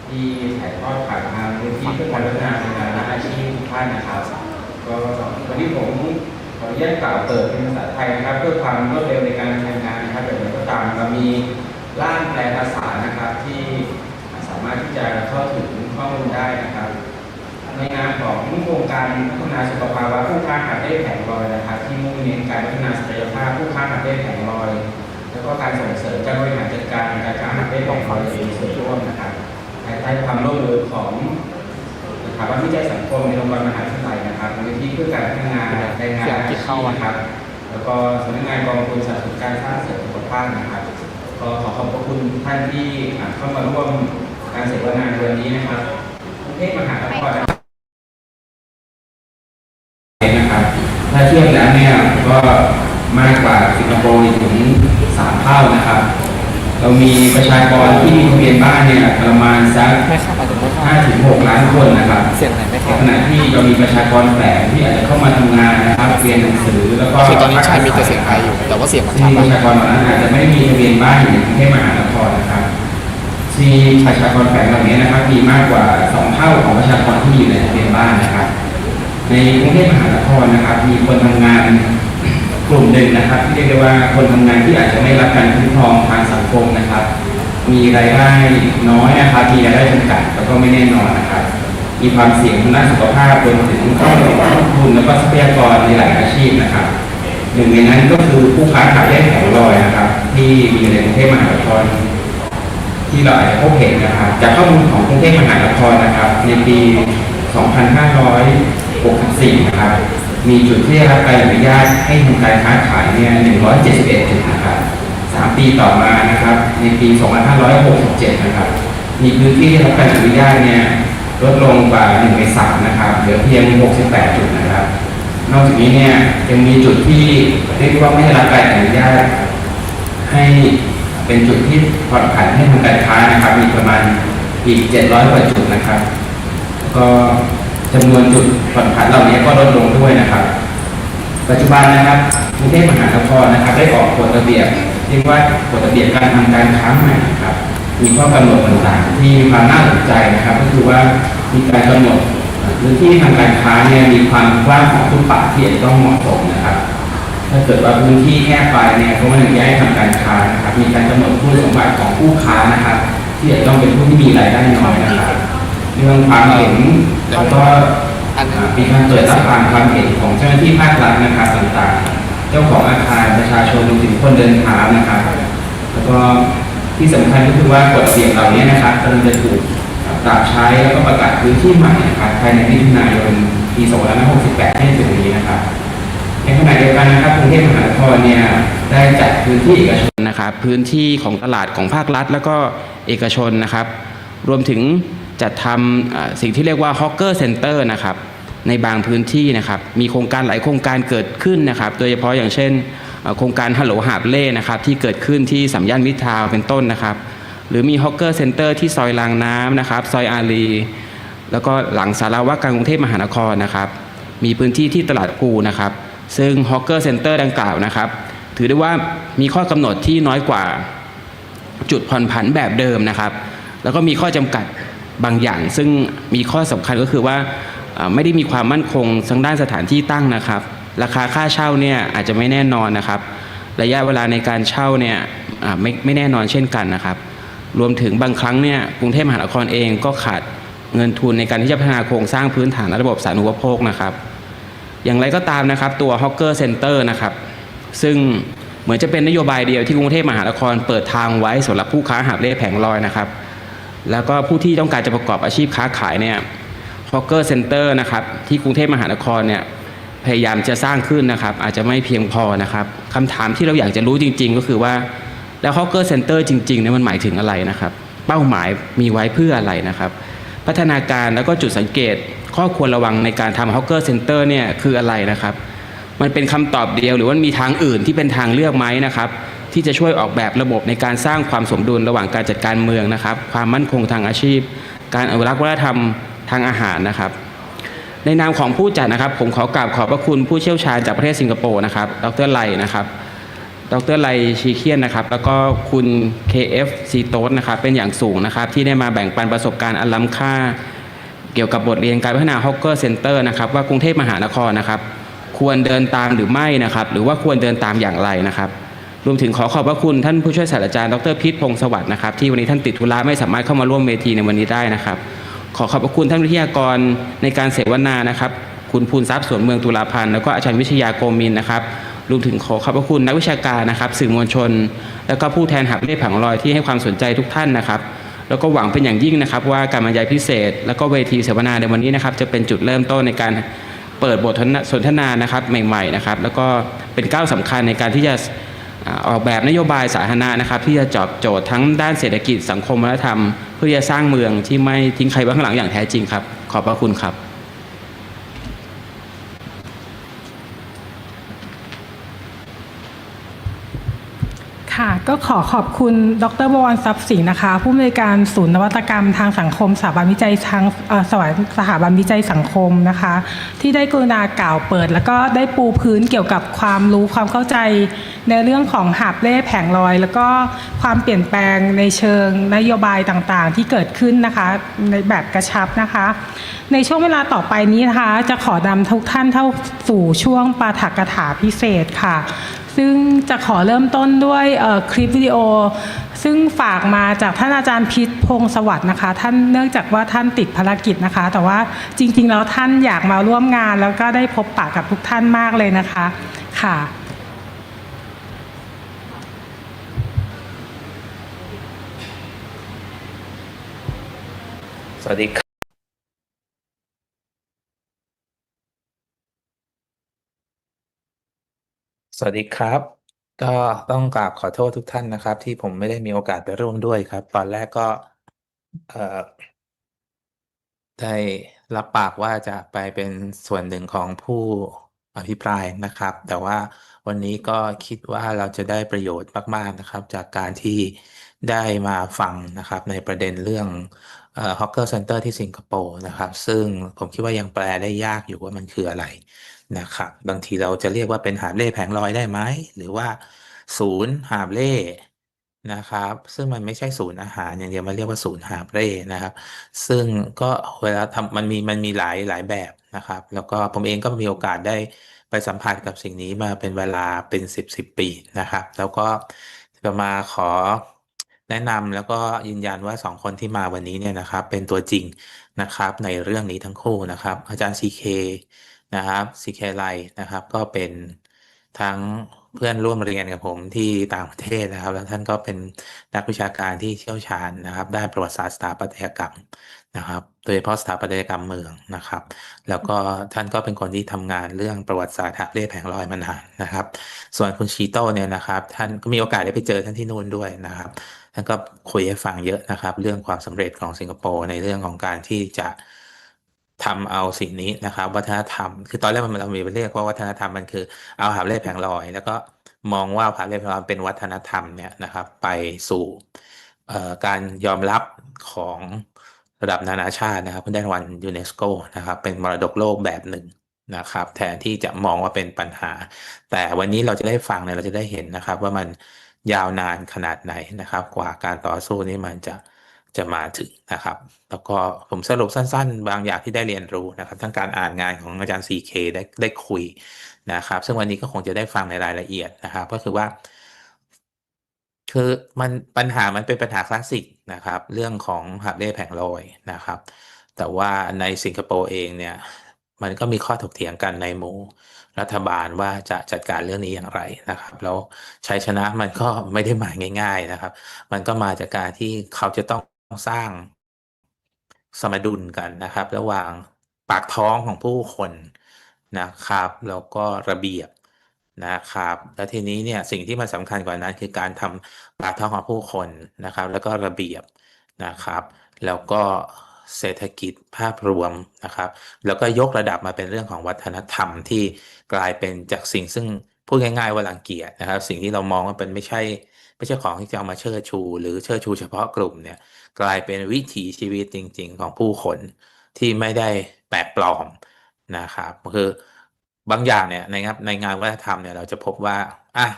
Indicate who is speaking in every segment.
Speaker 1: ที่ถ่ายทอดผ่านทางมูลที่เพื่อการพัฒนาเป็นการอาชีพทุกท่านนะครับก็วันนี้ผมขออนุญาตกล่าวเปิดเป็นภาษาไทยนะครับเพื่อความรวดเร็วในการทำงานนะครับแต่อย่างไรก็ตามเรามีร่างแปลภาษานะครับที่สามารถที่จะเข้าถึงข้อมูลได้นะครับในงานของโครงการพัฒนาสุขภาวะผู้ค้าหาบเร่แผงลอยนะครับที่มุ่งเน้นการพัฒนาศักยภาพผู้ค้าหาบเร่แผงลอยแล้วก็การส่งเสริมการบริหารจัดการการค้าหาบเร่แผงลอยในส่วนร่วมนะครับภายใต้ความร่วมมือของสถาบันวิจัยสังคมในโรงพยาบาลมหาวิทยาลัยนะครับมูลนิธิเพื่อการพัฒนาแรงงานอาชีพนะครับแล้วก็สำนักงานกองทุนสนับสนุนการสร้างเสริมสุขภาพนะครับก็ขอขอบพระคุณท่านที่เข้ามาร่วมการเสวนาในวันนี้นะครับกรุงเทพมหานครนะครับถ้าเทียบแล้วเนี่ยก็มากกว่าสิงคโปร์ถึง3 เท่านะครับเรามีประชากรที่มีทะเบียนบ้านเนี่ยประมาณสัก5 ถึง 6 ล้านคนนะครับขณะที่เรามีประชากรแฝงที่อาจจะเข้ามาทำงานนะครับเรียนหนังสือแล้วก็
Speaker 2: ตอนนี้ใช่มีแต่เสียงไทยอยู่แต่ว่าเสียงมันชัด
Speaker 1: ประชากรเหล่านั้นอาจจะไม่มีทะเบียนบ้านอยู่ในกรุงเทพมหานครนะครับที่ประชากรแฝงเหล่านี้นะครับมีมากกว่า2 เท่าของประชากรที่อยู่ในทะเบียนบ้านนะครับในกรุงเทพมหานครนะครับมีคนทำงานกลุ่มหนึ่งนะครับที่เรียกได้ว่าคนทำงานที่อาจจะไม่รับการคุ้มครองทางสังคมนะครับมีรายได้น้อยนะครับมีรายได้จำกัดแล้วก็ไม่แน่นอนนะครับมีความเสี่ยงทางด้านสุขภาพรวมถึงข้อทุนแล้วก็ทรัพยากรในหลายอาชีพนะครับหนึ่งในนั้นก็คือผู้ค้าขายแยกแผงลอยนะครับที่มีในกรุงเทพมหานครที่เราอาจจะพบเห็นนะครับจากข้อมูลของกรุงเทพมหานครนะครับในปี 2564 นะครับมีจุดที่ได้รับการอนุญาตให้ทำการค้าขายเนี่ย171 จุดนะครับ3 ปีต่อมานะครับในปี 2567 นะครับมีพื้นที่ที่ได้รับการอนุญาตเนี่ยลดลงกว่า1 ใน 3นะครับเหลือเพียง68 จุดนะครับนอกจากนี้เนี่ยยังมีจุดที่เรียกว่าไม่ได้รับการอนุญาตให้เป็นจุดที่ผ่อนผันให้ทำการค้านะครับมีประมาณอีก700 กว่าจุดนะครับก็จำนวนจุดผ่อนผันเหล่านี้ก็ลดลงด้วยนะครับปัจจุบันนะครับกรุงเทพมหานครนะครับได้ออกกฎระเบียบเรียกว่ากฎระเบียบการทำการค้าใหม่ครับมีข้อกำหนดต่างๆที่มีความน่าสนใจนะครับก็คือว่ามีการกำหนดพื้นที่ทางการค้าเนี่ยมีความกว้างของฟุตบาทที่ต้องเหมาะสมนะครับถ้าเกิดว่าพื้นที่แคบไปเนี่ยก็ไม่อนุญาตให้ทำการค้านะครับมีการกำหนดคุณสมบัติของผู้ค้านะครับที่จะต้องเป็นผู้ที่มีรายได้น้อยนะครับเรื่องความเห็นแล้วก็มีการเปิดรับฟังความเห็นของเจ้าหน้าที่ภาครัฐนะครับต่างๆเจ้าของอาคารประชาชนรวมถึงคนเดินเท้านะครับแล้วก็ที่สำคัญก็คือว่ากฎระเบียบเหล่านี้นะครับกำลังจะถูกปรับใช้แล้วก็ประกาศพื้นที่ใหม่นะครับภายในมิถุนายนปี2568ให้ถึงนี้นะครับในขณะเดียวกันนะครับกรุงเทพมหานครเนี่ยได้จัดพื้นที่เอกชนนะครับพื้นที่ของตลาดของภาครัฐแล้วก็เอกชนนะครับรวมถึงจัดทำสิ่งที่เรียกว่าฮอกเกอร์เซ็นเตอร์นะครับในบางพื้นที่นะครับมีโครงการหลายโครงการเกิดขึ้นนะครับโดยเฉพาะอย่างเช่นโครงการฮัลโหลหาบเล่นะครับที่เกิดขึ้นที่3 ย่านมิตรทาวน์เป็นต้นนะครับหรือมีฮอกเกอร์เซ็นเตอร์ที่ซอยรางน้ำนะครับซอยอารีแล้วก็หลังสาราว่าการกรุงเทพมหานครนะครับมีพื้นที่ที่ตลาดกูนะครับซึ่งฮอกเกอร์เซ็นเตอร์ดังกล่าวนะครับถือได้ว่ามีข้อกำหนดที่น้อยกว่าจุดผ่อนผันแบบเดิมนะครับแล้วก็มีข้อจำกัดบางอย่างซึ่งมีข้อสำคัญก็คือว่าไม่ได้มีความมั่นคงทางด้านสถานที่ตั้งนะครับราคาค่าเช่าเนี่ยอาจจะไม่แน่นอนนะครับระยะเวลาในการเช่าเนี่ยไม่แน่นอนเช่นกันนะครับรวมถึงบางครั้งเนี่ยกรุงเทพมหานครเองก็ขาดเงินทุนในการที่จะพัฒนาโครงสร้างพื้นฐานและระบบสาธารณูปโภคนะครับอย่างไรก็ตามนะครับตัวฮอกเกอร์เซ็นเตอร์นะครับซึ่งเหมือนจะเป็นนโยบายเดียวที่กรุงเทพมหานครเปิดทางไว้สำหรับผู้ค้าหาบเร่แผงลอยนะครับแล้วก็ผู้ที่ต้องการจะประกอบอาชีพค้าขายเนี่ยฮอกเกอร์เซ็นเตอร์นะครับที่กรุงเทพมหานครเนี่ยพยายามจะสร้างขึ้นนะครับอาจจะไม่เพียงพอนะครับคำถามที่เราอยากจะรู้จริงๆก็คือว่าแล้วฮอกเกอร์เซ็นเตอร์จริงๆเนี่ยมันหมายถึงอะไรนะครับเป้าหมายมีไว้เพื่ออะไรนะครับพัฒนาการแล้วก็จุดสังเกตข้อควรระวังในการทำฮอกเกอร์เซ็นเตอร์เนี่ยคืออะไรนะครับมันเป็นคำตอบเดียวหรือว่ามีทางอื่นที่เป็นทางเลือกไหมนะครับที่จะช่วยออกแบบระบบในการสร้างความสมดุลระหว่างการจัดการเมืองนะครับความมั่นคงทางอาชีพการอนุรักษ์วัฒนธรรมทางอาหารนะครับในนามของผู้จัดนะครับผมขอกราบขอบพระคุณผู้เชี่ยวชาญจากประเทศสิงคโปร์นะครับดร.ไลนะครับ ดรไลชีเคียนนะครับแล้วก็คุณ KF ซีโต๊ดนะครับเป็นอย่างสูงนะครับที่ได้มาแบ่งปันประสบการณ์อันล้ำค่าเกี่ยวกับบทเรียนการพัฒนาฮอกเกอร์เซ็นเตอร์นะครับว่ากรุงเทพมหานครนะครับควรเดินตามหรือไม่นะครับหรือว่าควรเดินตามอย่างไรนะครับรวมถึงขอขอบพระคุณท่านผู้ช่วยศาสตราจารย์ดรพิษพงศ์สวัสดิ์นะครับที่วันนี้ท่านติดธุระไม่สามารถเข้ามาร่วมเวทีในวันนี้ได้นะครับขอขอบพระคุณท่านวิทยากรในการเสวนานะครับคุณภูนทรัพย์สวนเมืองตุลาพันธ์แล้วก็อาจารย์วิชยาโกมินนะครับรวมถึงขอขอบพระคุณนักวิชาการนะครับสื่อมวลชนแล้วก็ผู้แทนหาบเล่ผังลอยที่ให้ความสนใจทุกท่านนะครับแล้วก็หวังเป็นอย่างยิ่งนะครับว่าการบรรยายพิเศษแล้วก็เวทีเสวนาในวันนี้นะครับจะเป็นจุดเริ่มต้นในการเปิดบทสนทนานะครับใหม่ๆนะครับแล้วก็เป็นก้าวสำคัญในการที่จะออกแบบนโยบายสาธารณะนะครับที่จะตอบโจทย์ทั้งด้านเศรษฐกิจสังคมวัฒนธรรมเพื่อจะสร้างเมืองที่ไม่ทิ้งใครไว้ข้างหลังอย่างแท้จริงครับขอบพระคุณครับ
Speaker 3: ค่ะก็ขอขอบคุณดรบวรทรัพย์ศรีนะคะผู้อำนวยการศูนย์นวัตกรรมทางสังคมสถาบันวิจัยทางสถาบันวิจัยสังคมนะคะที่ได้กรุณากล่าวเปิดแล้วก็ได้ปูพื้นเกี่ยวกับความรู้ความเข้าใจในเรื่องของหาบเล่แผงลอยแล้วก็ความเปลี่ยนแปลงในเชิงนโยบายต่างๆที่เกิดขึ้นนะคะในแบบกระชับนะคะในช่วงเวลาต่อไปนี้นะคะจะขอนำทุกท่านเข้าสู่ช่วงปาฐกถาพิเศษค่ะซึ่งจะขอเริ่มต้นด้วยคลิปวิดีโอซึ่งฝากมาจากท่านอาจารย์พิษพงศ์สวัสดิ์นะคะท่านเนื่องจากว่าท่านติดภารกิจนะคะแต่ว่าจริงๆแล้วท่านอยากมาร่วมงานแล้วก็ได้พบปะกับทุกท่านมากเลยนะคะค่ะ
Speaker 4: สวัสดีครับสวัสดีครับก็ต้องกราบขอโทษทุกท่านนะครับที่ผมไม่ได้มีโอกาสไปร่วมด้วยครับตอนแรกก็เอ่อได้รับปากว่าจะไปเป็นส่วนหนึ่งของผู้อภิปรายนะครับแต่ว่าวันนี้ก็คิดว่าเราจะได้ประโยชน์มากๆนะครับจากการที่ได้มาฟังนะครับในประเด็นเรื่องฮอกเกอร์เซ็นเตอร์ที่สิงคโปร์นะครับซึ่งผมคิดว่ายังแปลได้ยากอยู่ว่ามันคืออะไร นะครับบางทีเราจะเรียกว่าเป็นหาบเล่แผงลอยได้ไหมหรือว่าศูนย์หาบเล่นะครับซึ่งมันไม่ใช่ศูนย์อาหารอย่างเดียวมันเรียกว่าศูนย์หาบเล่นะครับซึ่งก็เวลาทำมันมีหลายแบบนะครับแล้วก็ผมเองก็มีโอกาสได้ไปสัมผัสกับสิ่งนี้มาเป็นเวลาเป็นสิบปีนะครับแล้วก็จะมาขอแนะนำแล้วก็ยืนยันว่าสองคนที่มาวันนี้เนี่ยนะครับเป็นตัวจริงนะครับในเรื่องนี้ทั้งคู่นะครับอาจารย์ซีเค นะครับซีเคไลนะครับก็เป็นทั้งเพื่อนร่วมเรียนกับผมที่ต่างประเทศนะครับแล้วท่านก็เป็นนักวิชาการที่เชี่ยวชาญนะครับด้านประวัติศาสตร์สถาปัตยกรรมนะครับโดยเฉพาะสถาปัตยกรรมเมืองนะครับแล้วก็ท่านก็เป็นคนที่ทำงานเรื่องประวัติศาสตร์หาบเล่แผงลอยมานานนะครับส่วนคุณชีโต้เนี่ยนะครับท่านก็มีโอกาสได้ไปเจอท่านที่นู่นด้วยนะครับท่านก็คุยให้ฟังเยอะนะครับเรื่องความสำเร็จของสิงคโปร์ในเรื่องของการที่จะทำเอาสิ่งนี้นะครับวัฒนธรรมคือตอนแรกมันเรามีเรียกว่าวัฒนธรรมมันคือเอาหาบเล่แผงลอยแล้วก็มองว่าหาบเล่แผงลอยเป็นวัฒนธรรมเนี่ยนะครับไปสู่การยอมรับของระดับนานาชาตินะครับได้รางวัลยูเนสโกนะครับเป็นมรดกโลกแบบหนึ่งนะครับแทนที่จะมองว่าเป็นปัญหาแต่วันนี้เราจะได้ฟังเนี่ยเราจะได้เห็นนะครับว่ามันยาวนานขนาดไหนนะครับกว่าการต่อสู้นี้มันจะมาถึงนะครับแล้วก็ผมสรุปสั้นๆบางอย่างที่ได้เรียนรู้นะครับทั้งการอ่านงานของอาจารย์ซีเคได้คุยนะครับซึ่งวันนี้ก็คงจะได้ฟังในรายละเอียดนะครับก็คือว่าคือมันปัญหามันเป็นปัญหาคลาสสิกนะครับเรื่องของหาบเล่แผงลอยนะครับแต่ว่าในสิงคโปร์เองเนี่ยมันก็มีข้อถกเถียงกันในหมู่รัฐบาลว่าจะจัดการเรื่องนี้อย่างไรนะครับแล้วชัยชนะมันก็ไม่ได้มาง่ายๆนะครับมันก็มาจากการที่เขาจะต้องสร้าง สมดุลกันนะครับระหว่างปากท้องของผู้คนนะครับแล้วก็ระเบียบนะครับแล้วทีนี้เนี่ยสิ่งที่มันสำคัญกว่านั้นคือการทำปากท้องของผู้คนนะครับแล้วก็ระเบียบนะครับแล้วก็เศรษฐกิจภาพรวมนะครับแล้วก็ยกระดับมาเป็นเรื่องของวัฒนธรรมที่กลายเป็นจากสิ่งซึ่งพูดง่ายๆว่ารังเกียจนะครับสิ่งที่เรามองว่าเป็นไม่ใช่ของที่จะเอามาเชิดชูหรือเชิดชูเฉพาะกลุ่มเนี่ย กลายเป็นวิถีชีวิตจริงๆของผู้คนที่ไม่ได้แปลกปลอมคือบางอย่างเนี่ยในงานวัฒนธรรมเนี่ยเราจะพบว่าอ่ะ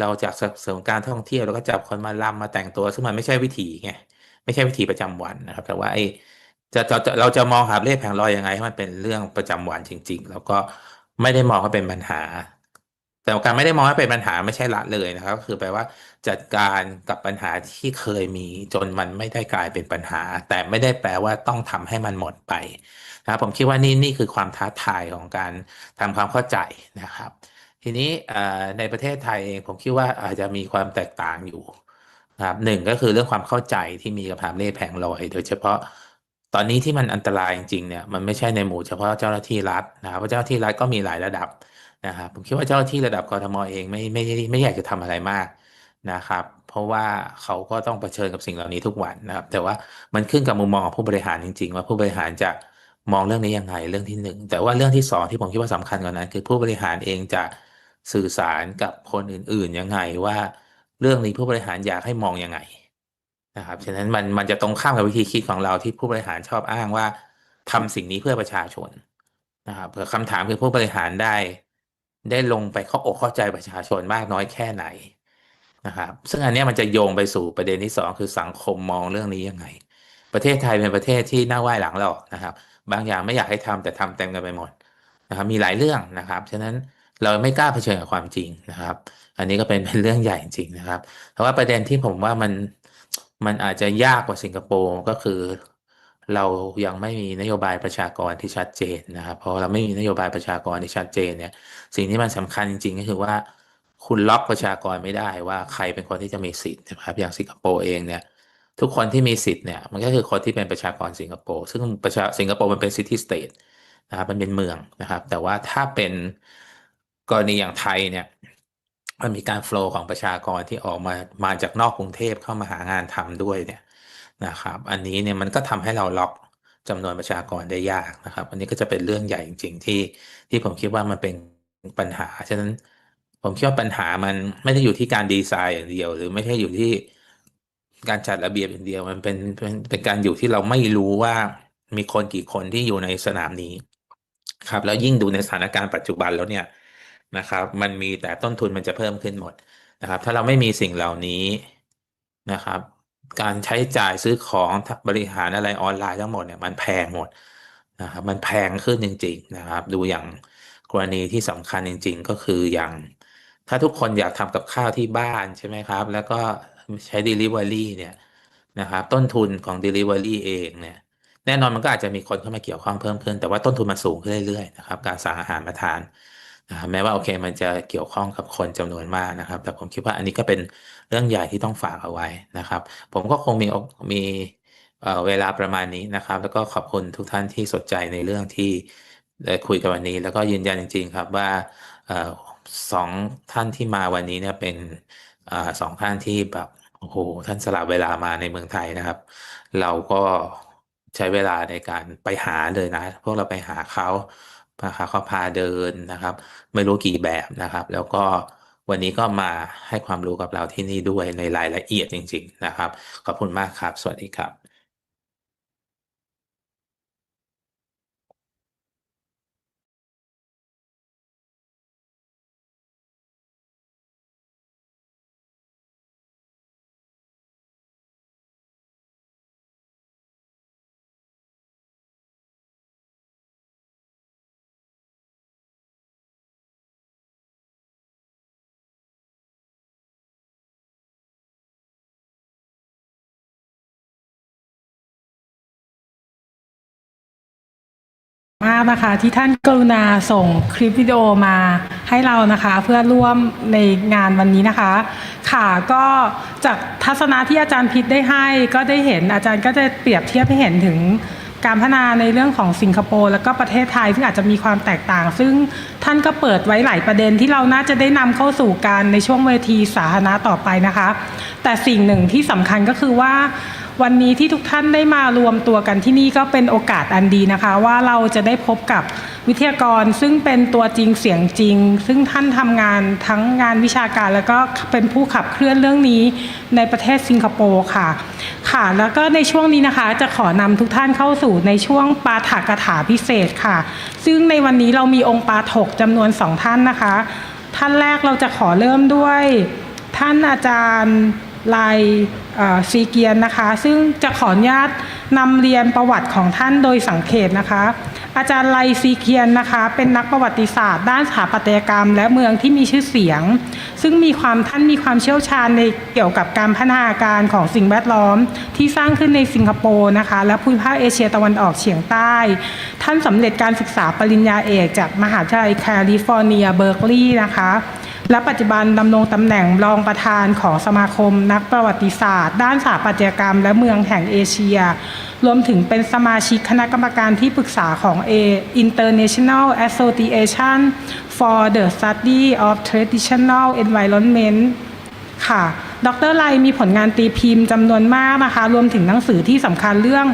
Speaker 4: เราจากเสริมการท่องเที่ยวแล้วก็จับคนมาลำมาแต่งตัวซึ่งมันไม่ใช่วิถีไงไม่ใช่วิถีประจำวันนะครับแต่ว่าไอ้เราจะมองหาบเล่แผงลอยยังไงให้มันเป็นเรื่องประจำวันจริงๆแล้วก็ไม่ได้มองว่าเป็นปัญหา แต่การไม่ได้มองว่าเป็นปัญหาไม่ใช่ละเลยนะครับก็คือแปลว่าจัดการกับปัญหาที่เคยมีจนมันไม่ได้กลายเป็นปัญหาแต่ไม่ได้แปลว่าต้องทำให้มันหมดไปนะครับผมคิดว่านี่คือความท้าทายของการทำความเข้าใจนะครับทีนี้ในประเทศไทยเองผมคิดว่าอาจจะมีความแตกต่างอยู่นะครับหนึ่งก็คือเรื่องความเข้าใจที่มีกับหาบเล่แผงลอยโดยเฉพาะตอนนี้ที่มันอันตรายจริงๆเนี่ยมันไม่ใช่ในหมู่เฉพาะเจ้าหน้าที่รัฐนะครับเพราะเจ้าหน้าที่รัฐก็มีหลายระดับ นะครับผมคิดว่าเจ้าหน้าที่ระดับกทมเองไม่อยากจะทำอะไรมากนะครับเพราะว่าเขาก็ต้องเผชิญกับสิ่งเหล่านี้ทุกวันนะครับแต่ว่ามันขึ้นกับมุมมองของผู้บริหารจริงๆว่าผู้บริหารจะมองเรื่องนี้ยังไงเรื่องที่หนึ่งแต่ว่าเรื่องที่สองที่ผมคิดว่าสำคัญกว่านั้นคือผู้บริหารเองจะสื่อสารกับคนอื่นๆยังไงว่าเรื่องนี้ผู้บริหารอยากให้มองยังไงนะครับฉะนั้นมันจะตรงข้ามกับวิธีคิดของเราที่ผู้บริหารชอบอ้างว่าทำสิ่งนี้เพื่อประชาชน นะครับเผื่อคำถามคือผู้บริหารได้ลงไปเข้าอกเข้าใจประชาชนมากน้อยแค่ไหนนะครับซึ่งอันเนี้ยมันจะโยงไปสู่ประเด็นที่สองคือสังคมมองเรื่องนี้ยังไงประเทศไทยเป็นประเทศที่หน้าไหว้หลังหลอกนะครับบางอย่างไม่อยากให้ทำแต่ทำเต็มกันไปหมดนะครับมีหลายเรื่องนะครับฉะนั้นเราไม่กล้าเผชิญกับความจริงนะครับอันนี้ก็เป็นเรื่องใหญ่จริงๆนะครับแต่ว่าประเด็นที่ผมว่ามันอาจจะยากกว่าสิงคโปร์ก็คือ เรายังไม่มีนโยบายประชากรที่ชัดเจนนะครับเพราะเราไม่มีนโยบายประชากรที่ชัดเจนเนี่ยสิ่งที่มันสำคัญจริงๆก็คือว่าคุณล็อกประชากรไม่ได้ว่าใครเป็นคนที่จะมีสิทธิ์นะครับอย่างสิงคโปร์เองเนี่ยทุกคนที่มีสิทธิ์เนี่ยมันก็คือคนที่เป็นประชากรสิงคโปร์ซึ่งสิงคโปร์มันเป็นซิตี้สเตทนะครับมันเป็นเมืองนะครับแต่ว่าถ้าเป็นกรณีอย่างไทยเนี่ยมันมีการโฟลว์ของประชากรที่ออกมาจากนอกกรุงเทพเข้ามาหางานทำด้วยเนี่ย นะครับอันนี้เนี่ยมันก็ทำให้เราล็อกจำนวนประชากรได้ยากนะครับอันนี้ก็จะเป็นเรื่องใหญ่จริงๆที่ผมคิดว่ามันเป็นปัญหาฉะนั้นผมคิดว่าปัญหามันไม่ได้อยู่ที่การดีไซน์อย่างเดียวหรือไม่ใช่อยู่ที่การจัดระเบียบอย่างเดียวมันเป็นการอยู่ที่เราไม่รู้ว่ามีคนกี่คนที่อยู่ในสนามนี้ครับแล้วยิ่งดูในสถานการณ์ปัจจุบันแล้วเนี่ยนะครับมันมีแต่ต้นทุนมันจะเพิ่มขึ้นหมดนะครับถ้าเราไม่มีสิ่งเหล่านี้นะครับ การใช้จ่ายซื้อของบริหารอะไรออนไลน์ทั้งหมดเนี่ยมันแพงหมดนะครับมันแพงขึ้นจริงๆนะครับดูอย่างกรณีที่สำคัญจริงๆก็คืออย่างถ้าทุกคนอยากทำกับข้าวที่บ้านใช่ไหมครับแล้วก็ใช้ Delivery เนี่ยนะครับต้นทุนของ Delivery เองเนี่ยแน่นอนมันก็อาจจะมีคนเข้ามาเกี่ยวข้องเพิ่มขึ้นแต่ว่าต้นทุนมันสูงขึ้นเรื่อยๆนะครับการสั่งอาหารมาทานนะครับแม้ว่าโอเคมันจะเกี่ยวข้องกับคนจำนวนมากนะครับแต่ผมคิดว่าอันนี้ก็เป็นเรื่องใหญ่ที่ต้องฝากเอาไว้นะครับ ผมก็คงมีเวลาประมาณนี้นะครับแล้วก็ขอบคุณทุกท่านที่สนใจในเรื่องที่ได้คุยกันวันนี้แล้วก็ยืนยันจริงๆครับว่าเอ่อสองท่านที่มาวันนี้เนี่ยเป็นสองท่านที่แบบโอ้โหท่านสละเวลามาในเมืองไทยนะครับเราก็ใช้เวลาในการไปหาเลยนะพวกเราไปหาเขาเขาพาเดินนะครับไม่รู้กี่แบบนะครับแล้วก็ วันนี้ก็มาให้ความรู้กับเราที่นี่ด้วยในรายละเอียดจริงๆนะครับขอบคุณมากครับสวัสดีครับ
Speaker 3: มากนะคะที่ท่านกรุณาส่งคลิปวิดีโอมาให้เรานะคะเพื่อร่วมในงานวันนี้นะคะค่ะก็จากทัศนะที่อาจารย์พิษได้ให้ก็ได้เห็นอาจารย์ก็จะเปรียบเทียบให้เห็นถึงการพัฒนาในเรื่องของสิงคโปร์แล้วก็ประเทศไทยซึ่งอาจจะมีความแตกต่าง ซึ่งท่านก็เปิดไว้หลายประเด็นที่เราน่าจะได้นำเข้าสู่การในช่วงเวทีสาธารณะต่อไปนะคะแต่สิ่งหนึ่งที่สำคัญก็คือว่าวันนี้ที่ทุกท่านได้มารวมตัวกันที่นี่ก็เป็นโอกาสอันดีนะคะว่าเราจะได้พบกับวิทยากรซึ่งเป็นตัวจริงเสียงจริงซึ่งท่านทำงานทั้งงานวิชาการแล้วก็เป็นผู้ขับเคลื่อนเรื่องนี้ในประเทศสิงคโปร์ค่ะค่ะแล้วก็ในช่วงนี้นะคะจะขอนำทุกท่านเข้าสู่ในช่วงปาฐกถาพิเศษค่ะซึ่งในวันนี้เรามีองค์ปาฐกจำนวน2ท่านนะคะ ท่านแรกเราจะขอเริ่มด้วยท่านอาจารย์ไลซีเกียนนะคะซึ่งจะขออนุญาตนำเรียนประวัติของท่านโดยสังเขปนะคะอาจารย์ไลซีเกียนนะคะเป็นนักประวัติศาสตร์ด้านสถาปัตยกรรมและเมืองที่มีชื่อเสียงซึ่งท่านมีความเชี่ยวชาญในเกี่ยวกับการพัฒนาการของสิ่งแวดล้อมที่สร้างขึ้นในสิงคโปร์นะคะและภูมิภาคเอเชียตะวันออกเฉียงใต้ท่านสำเร็จการศึกษาปริญญาเอกจากมหาวิทยาลัยแคลิฟอร์เนียเบิร์กลีย์นะคะและปัจจุบันดำรงตำแหน่งรองประธานของสมาคมนักประวัติศาสตร์ด้านสถาปัตยกรรมและเมืองแห่งเอเชียรวมถึงเป็นสมาชิกคณะกรรมการที่ปรึกษาของ International Association for the Study of Traditional Environment ค่ะ ดร.ไลมีผลงานตีพิมพ์จำนวนมากนะคะรวมถึงหนังสือที่สำคัญเรื่อง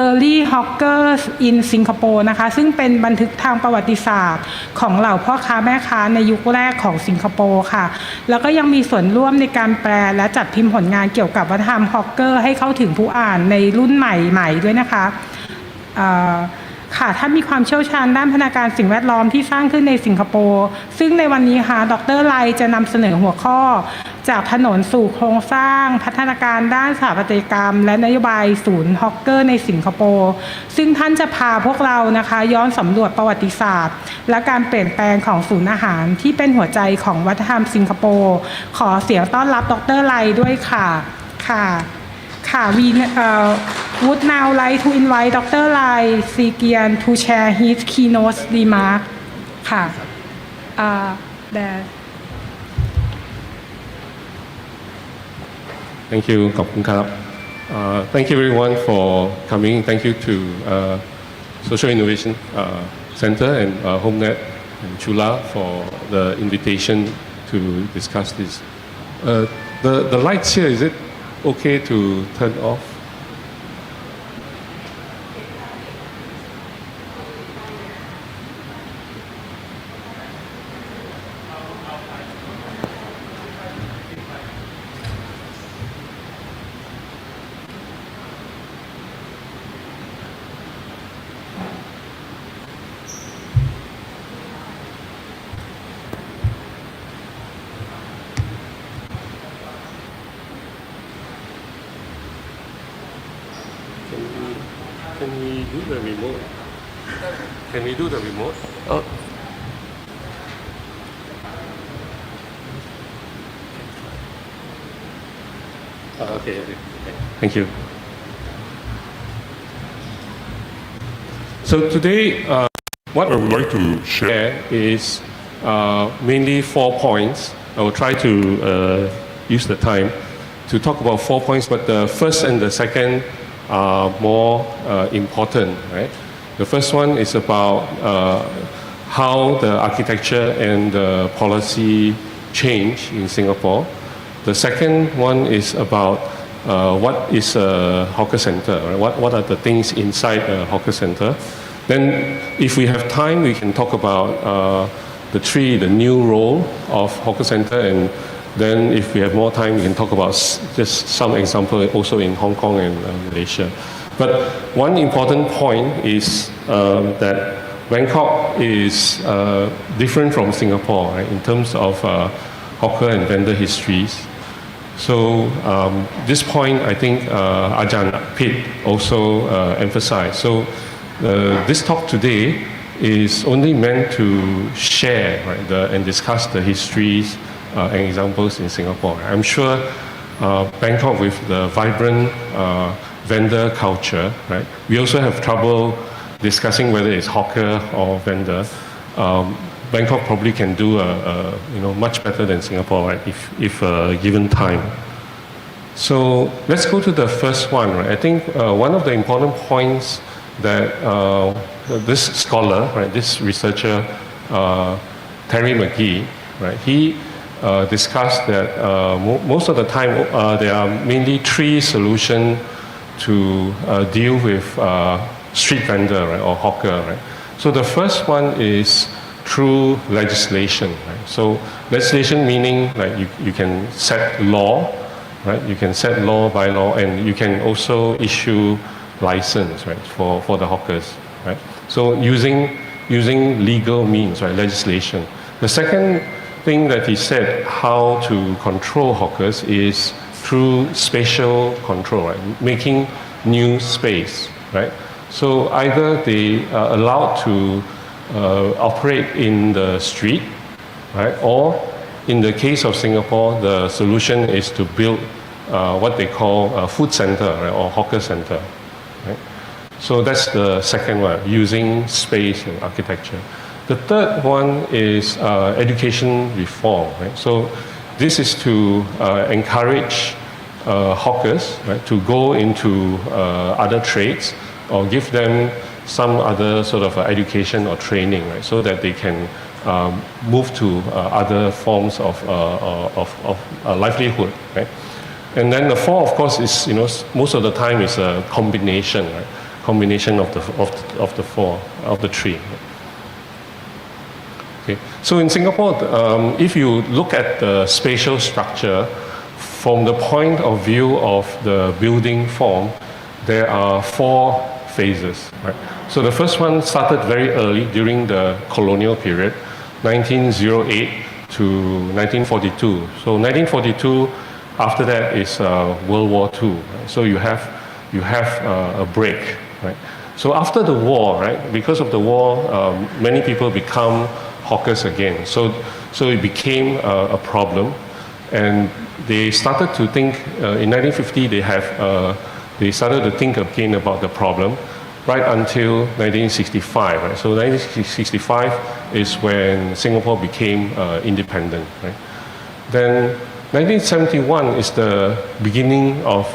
Speaker 3: Early Hawkers in Singapore นะคะซึ่งเป็นบันทึกทางประวัติศาสตร์ของเหล่าพ่อค้าแม่ค้าในยุคแรกของสิงคโปร์ค่ะแล้วก็ยังมีส่วนร่วมในการแปลและจัดพิมพ์ผลงานเกี่ยวกับวัฒนธรรมฮอกเกอร์ให้เข้าถึงผู้อ่านในรุ่นใหม่ๆด้วยนะคะค่ะท่านมีความเชี่ยวชาญด้านพัฒนาการสิ่งแวดล้อมที่สร้างขึ้นในสิงคโปร์ซึ่งในวันนี้ค่ะดร.ไลจะนำเสนอหัวข้อจากถนนสู่โครงสร้างพัฒนาการด้านสถาปัตยกรรมและนโยบายศูนย์ฮอกเกอร์ในสิงคโปร์ซึ่งท่านจะพาพวกเรานะคะย้อนสำรวจประวัติศาสตร์และการเปลี่ยนแปลงของศูนย์อาหารที่เป็นหัวใจของวัฒนธรรมสิงคโปร์ขอเสียงต้อนรับดร.ไลด้วยค่ะwe would now like to invite Dr. Lai Sekian to share his keynote remark ค่ะ
Speaker 5: Thank you ขอบคุณครับ Thank you everyone for coming. Thank you to Social Innovation Center and HomeNet and Chula for the invitation to discuss this. The lights here, is it okay to turn off? Can we do the remote? Can we do the remote? Oh. Okay. Thank you. So today, what I would like to share is mainly 4 points. I will try to use the time to talk about 4 points, but the first and the second are more important, right? The first one is about how the architecture and the policy change in Singapore. The second one is about what is a hawker center, right? What are the things inside a hawker center? Then if we have time, we can talk about the new role of hawker center, and then if we have more time, we can talk about just some example also in Hong Kong and Malaysia. But one important point is that Bangkok is different from Singapore, right, in terms of hawker and vendor histories. So this point, I think Ajahn Pitt also emphasized. So this talk today is only meant to share, right, and discuss the histories and examples in Singapore. I'm sure Bangkok, with the vibrant vendor culture, right, we also have trouble discussing whether it's hawker or vendor. Bangkok probably can do much better than Singapore, right, if given time. So let's go to the first one, right. I think one of the important points that this scholar, right, this researcher, Terry McGee, right, he discussed that most of the time there are mainly 3 solutions to deal with street vendor, right, or hawker, right. So the first one is through legislation, right. So legislation meaning like you can set law, right. You can set law by law, and you can also issue license, right, for the hawkers, right. So using legal means, right, legislation. The second thing that he said how to control hawkers is through spatial control, right? Making new space, right? So either they are allowed to operate in the street, right? Or in the case of Singapore, the solution is to build what they call a food center, right? Or hawker center, right? So that's the second one, using space and architecture. The third one is education reform, right? So this is to encourage hawkers, right, to go into other trades or give them some other sort of education or training, right, so that they can move to other forms of livelihood, right? And then the fourth, of course, is, most of the time is a combination, right? Combination of the four, of the three. Okay. So in Singapore, if you look at the spatial structure from the point of view of the building form, there are 4 phases, right? So the first one started very early during the colonial period, 1908 to 1942. So 1942, after that is World War II. Right? So you have a break, right? So after the war, right, because of the war, many people become hawkers again. So it became a problem, and they started to think. In 1950, they started to think again about the problem, right until 1965. Right? So 1965 is when Singapore became independent. Right? Then 1971 is the beginning of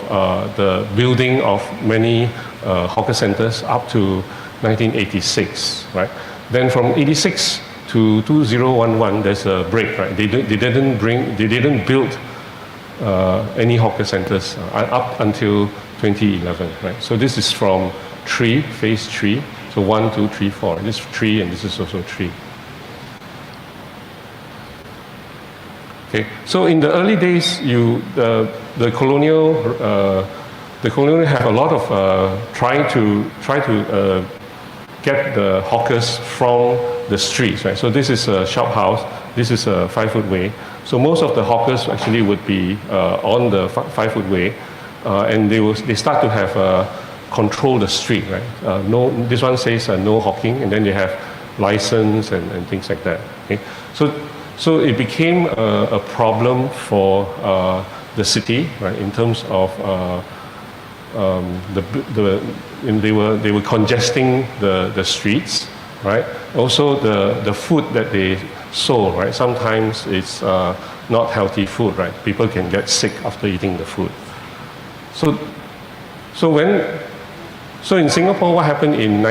Speaker 5: the building of many hawker centers up to 1986. Right? Then from 86 to 2011, there's a break. Right? They didn't build any hawker centers up until 2011. Right? So this is from phase 3. So 1, 2, 3, 4. This is 3, and this is also 3. Okay. So in the early days, the colonial have a lot of trying to get the hawkers from the streets, right? So this is a shop house. This is a 5-foot way. So most of the hawkers actually would be on the 5-foot way, and they start to have control the street, right? This one says no hawking, and then they have license and things like that. Okay? So it became a problem for the city, right? In terms of they were congesting the streets, right? Also the food that they sold, right? Sometimes it's not healthy food, right? People can get sick after eating the food. So in Singapore, what happened in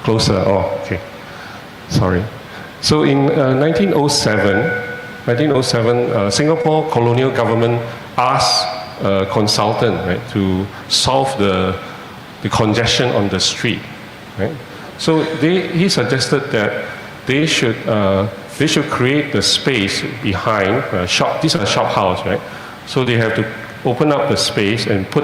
Speaker 5: closer? Oh, okay. Sorry. So in 1907, Singapore colonial government asked a consultant, right, to solve the congestion on the street, right? So he suggested that they should create the space behind shop. These are shop house, right? So they have to open up the space and put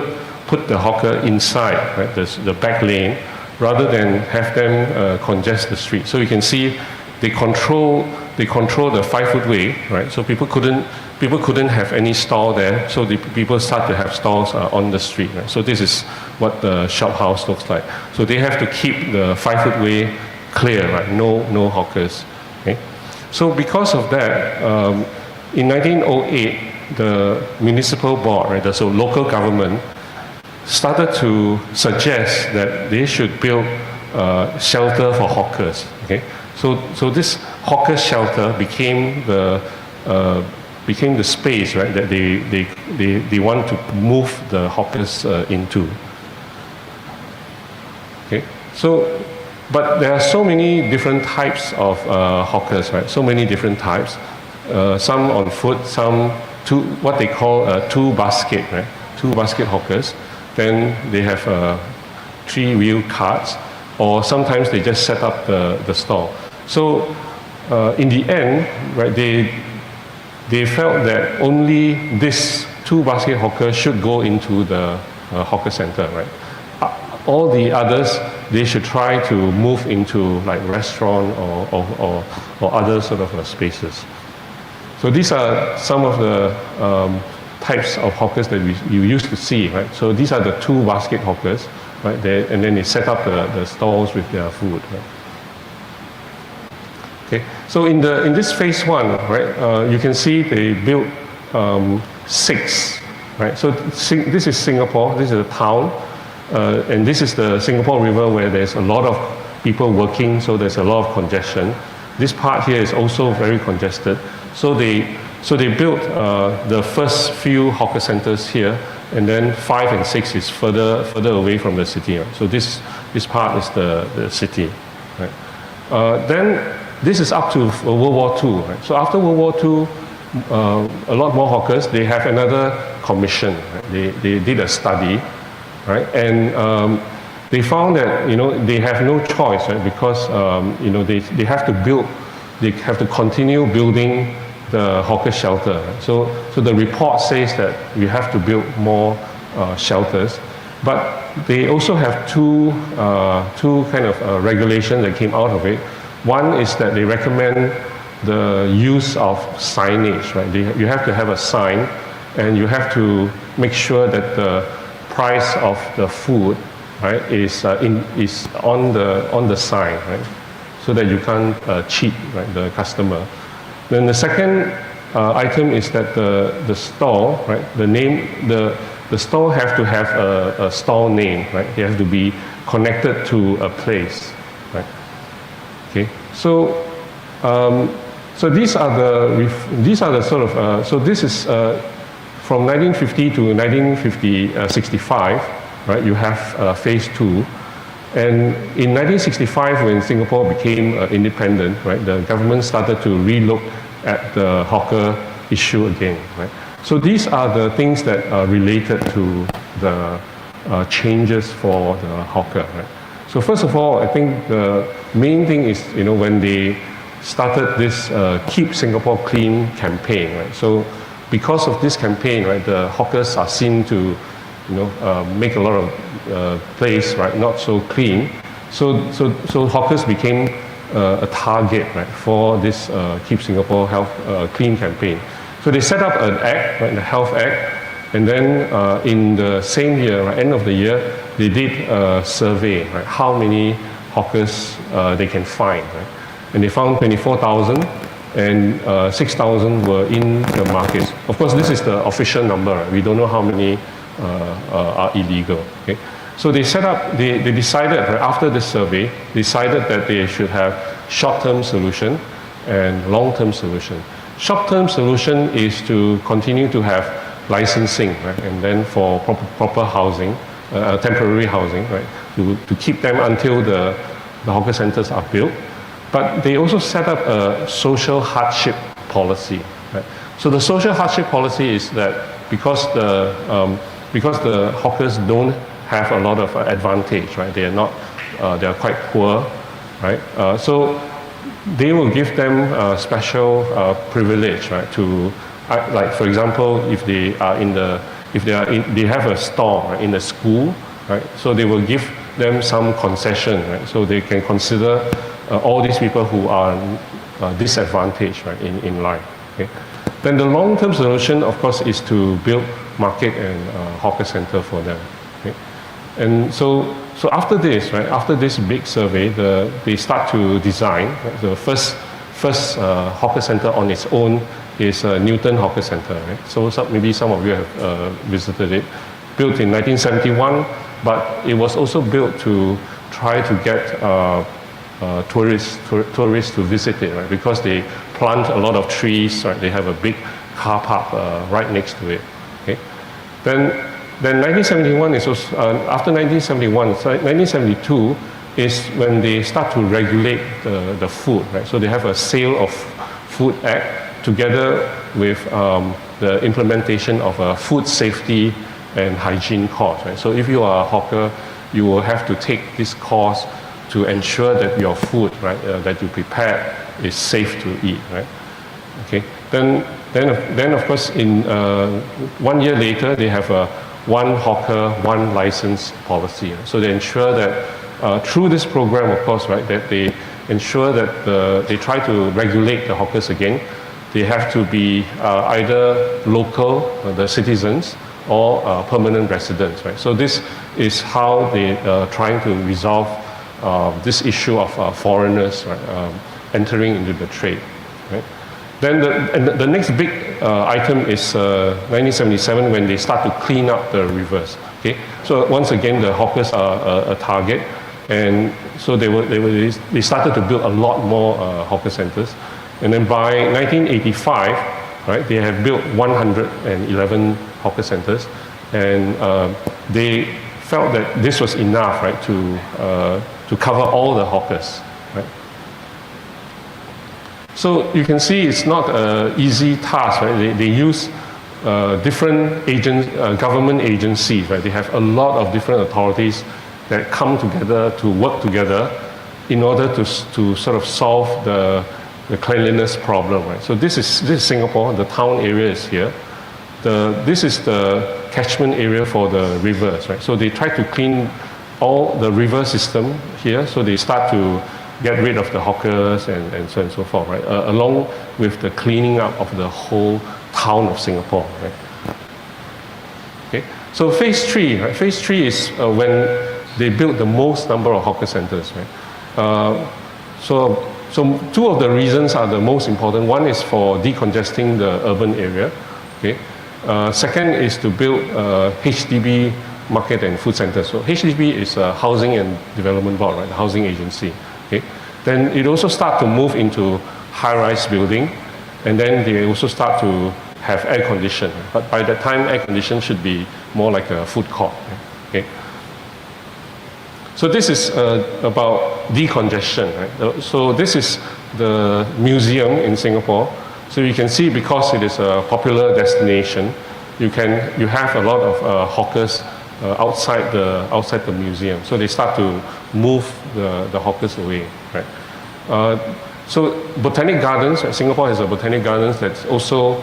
Speaker 5: the hawker inside, right, the back lane, rather than have them congest the street. So you can see they control the 5-foot way, right? So people couldn't have any stall there. So people start to have stalls on the street. Right? So this is what the shop house looks like. So they have to keep the 5-foot way clear, right? No hawkers. Okay? So because of that, in 1908, the municipal board, right, so local government, started to suggest that they should build shelter for hawkers. Okay, so this hawker shelter became the space, right, that they want to move the hawkers into. Okay, so but there are so many different types of hawkers, right? So many different types. Some on foot, some what they call two basket, right? 2 basket hawkers. Then they have 3-wheel carts, or sometimes they just set up the stall. So in the end, right, they felt that only this 2 basket hawkers should go into the hawker center, right? All the others, they should try to move into like restaurant or other sort of spaces. So these are some of the types of hawkers that you used to see, right? So these are the two basket hawkers, right? And then they set up the stalls with their food, right? Okay. So in this phase one, right, you can see they built 6, right? So this is Singapore. This is a town, and this is the Singapore River where there's a lot of people working. So there's a lot of congestion. This part here is also very congested. So they built the first few hawker centers here, and then 5 and 6 is further away from the city. Right? So this part is the city. Right? Then this is up to World War II. Right? So after World War II, a lot more hawkers. They have another commission. Right? They did a study, right? And they found that they have no choice, right? Because they have to build. They have to continue building the hawker shelter. Right? So the report says that we have to build more shelters, but they also have two kind of regulations that came out of it. One is that they recommend the use of signage. Right? You have to have a sign, and you have to make sure that the price of the food, right, is on the sign, right? So that you can't cheat, right, the customer. Then the second item is that the store, right, the store have to have a store name, right? They have to be connected to a place, right? Okay, so these are the sort of so this is from 1950 to 1965, right? You have phase 2. And in 1965, when Singapore became independent, right, the government started to relook at the hawker issue again, right? So these are the things that are related to the changes for the hawker, right? So first of all, I think the main thing is, when they started this Keep Singapore Clean campaign, right? So because of this campaign, right, the hawkers are seen to make a lot of place, right, not so clean. So hawkers became a target, right, for this Keep Singapore Clean campaign. So they set up an act, right, the Health Act, and then in the same year, right, end of the year, they did a survey, right, how many hawkers they can find, right, and they found 24,000. And 6,000 were in the markets. Of course, this is the official number. Right? We don't know how many are illegal. Okay? So they decided, right, after the survey, decided that they should have short-term solution and long-term solution. Short-term solution is to continue to have licensing, right, and then for proper housing, temporary housing, right, to keep them until the hawker centers are built. But they also set up a social hardship policy. Right? So the social hardship policy is that because the hawkers don't have a lot of advantage, right? They are quite poor, right? So they will give them a special privilege, right? To like, for example, if they have a store, right, in the school, right? So they will give them some concession, right? So they can consider all these people who are disadvantaged, right, in life. Okay? Then the long-term solution, of course, is to build market and hawker center for them. Okay? And so after this, right, after this big survey, they start to design. Right? The first hawker center on its own is Newton Hawker Center. Right? So maybe some of you have visited it. Built in 1971, but it was also built to try to get tourists to visit it, right? Because they plant a lot of trees, right? They have a big car park right next to it. Okay? Then 1971 is also, after 1971, so 1972 is when they start to regulate the food, right? So they have a Sale of Food Act together with the implementation of a food safety and hygiene course, right? So if you are a hawker, you will have to take this course to ensure that your food, right, that you prepare is safe to eat, right? Okay. Then of course, in 1 year later, they have a one hawker, one license policy. So they ensure that through this program, of course, right, that they ensure that they try to regulate the hawkers again. They have to be either local, the citizens, or permanent residents, right? So this is how they are trying to resolve this issue of foreigners, right, entering into the trade, right? Then the next big item is 1977 when they start to clean up the rivers. Okay, so once again the hawkers are a target, and so they started to build a lot more hawker centers, and then by 1985, right, they have built 111 hawker centers, and they felt that this was enough, right, to cover all the hawkers, right. So you can see it's not an easy task, right? They use different government agencies, right? They have a lot of different authorities that come together to work together in order to sort of solve the cleanliness problem, right? So this is Singapore. The town area is here. This is the catchment area for the rivers, right? So they try to clean all the river system here. So they start to get rid of the hawkers and so on and so forth, right? Along with the cleaning up of the whole town of Singapore, right? Okay, so phase 3, right? Phase 3 is when they built the most number of hawker centers, right? So two of the reasons are the most important. One is for decongesting the urban area, okay? Second is to build HDB market and food centers. So HDB is a Housing and Development Board, right? The housing agency. Okay. Then it also start to move into high-rise building, and then they also start to have air condition. But by that time, air condition should be more like a food court. Okay. So this is about decongestion, right? So this is the museum in Singapore. So you can see, because it is a popular destination, you have a lot of hawkers outside the museum. So they start to move the hawkers away, right? So botanic gardens, Singapore has a botanic gardens that also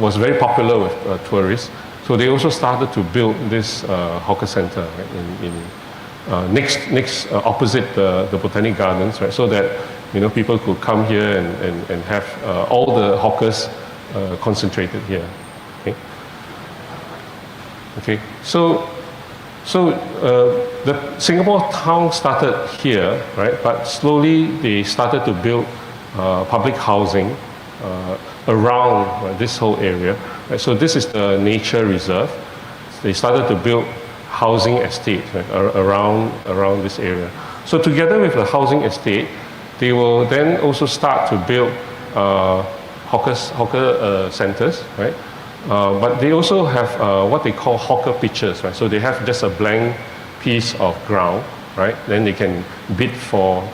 Speaker 5: was very popular with tourists. So they also started to build this hawker center, right, next opposite the botanic gardens, right? So that people could come here and have all the hawkers concentrated here. Okay, so the Singapore town started here, right? But slowly they started to build public housing around this whole area. Right? So this is the nature reserve. They started to build housing estates, right, around this area. So together with the housing estate, they will then also start to build hawker centers, right? But they also have what they call hawker pitches, right? So they have just a blank piece of ground, right? Then they can bid for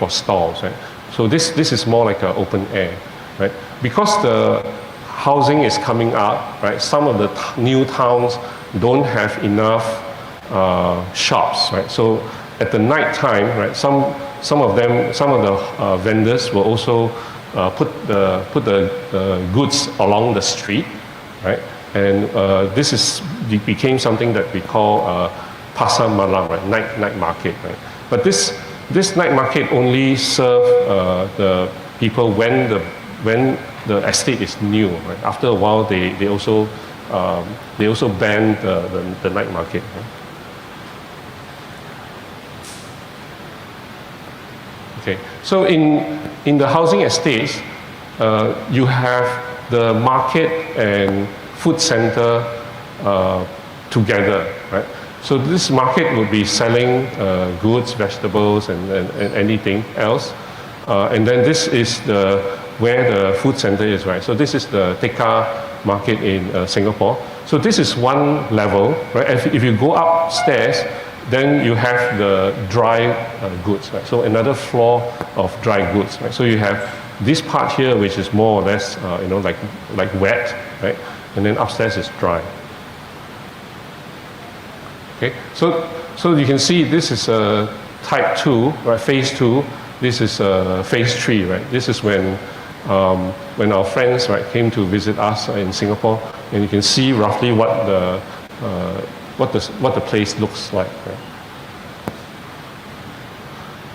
Speaker 5: stalls, right? So this is more like an open air, right? Because the housing is coming up, right? Some of the new towns don't have enough shops, right? So at the night time, right? Some of the vendors will also put the goods along the street. Right? And this became something that we call pasar malam, right? Night market, right? But this night market only serve the people when the estate is new, right? After a while, they also ban the night market. Right? Okay, so in the housing estates, you have the market and food center together, right? So this market will be selling goods, vegetables, and anything else. And then this is where the food center is, right? So this is the Tekka market in Singapore. So this is one level, right? If you go upstairs, then you have the dry goods, right? So another floor of dry goods, right? So you have this part here, which is more or less, like wet, right? And then upstairs is dry. Okay, so you can see this is type 2, right? Phase 2. This is phase 3, right? This is when our friends, right, came to visit us in Singapore, and you can see roughly what the place looks like. Right?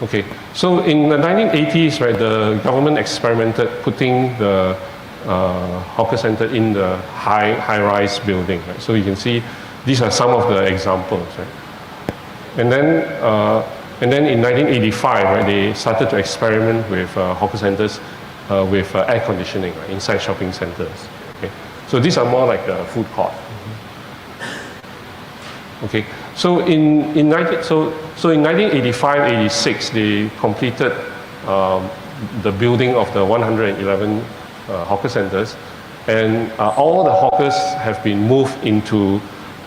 Speaker 5: Okay, so in the 1980s, right, the government experimented putting the hawker center in the high-rise building. Right? So you can see these are some of the examples. Right? And then in 1985, right, they started to experiment with hawker centers with air conditioning, right, inside shopping centers. Okay? So these are more like a food court. Okay, so in 1985-86, they completed the building of the 111 hawker centers, and all the hawkers have been moved into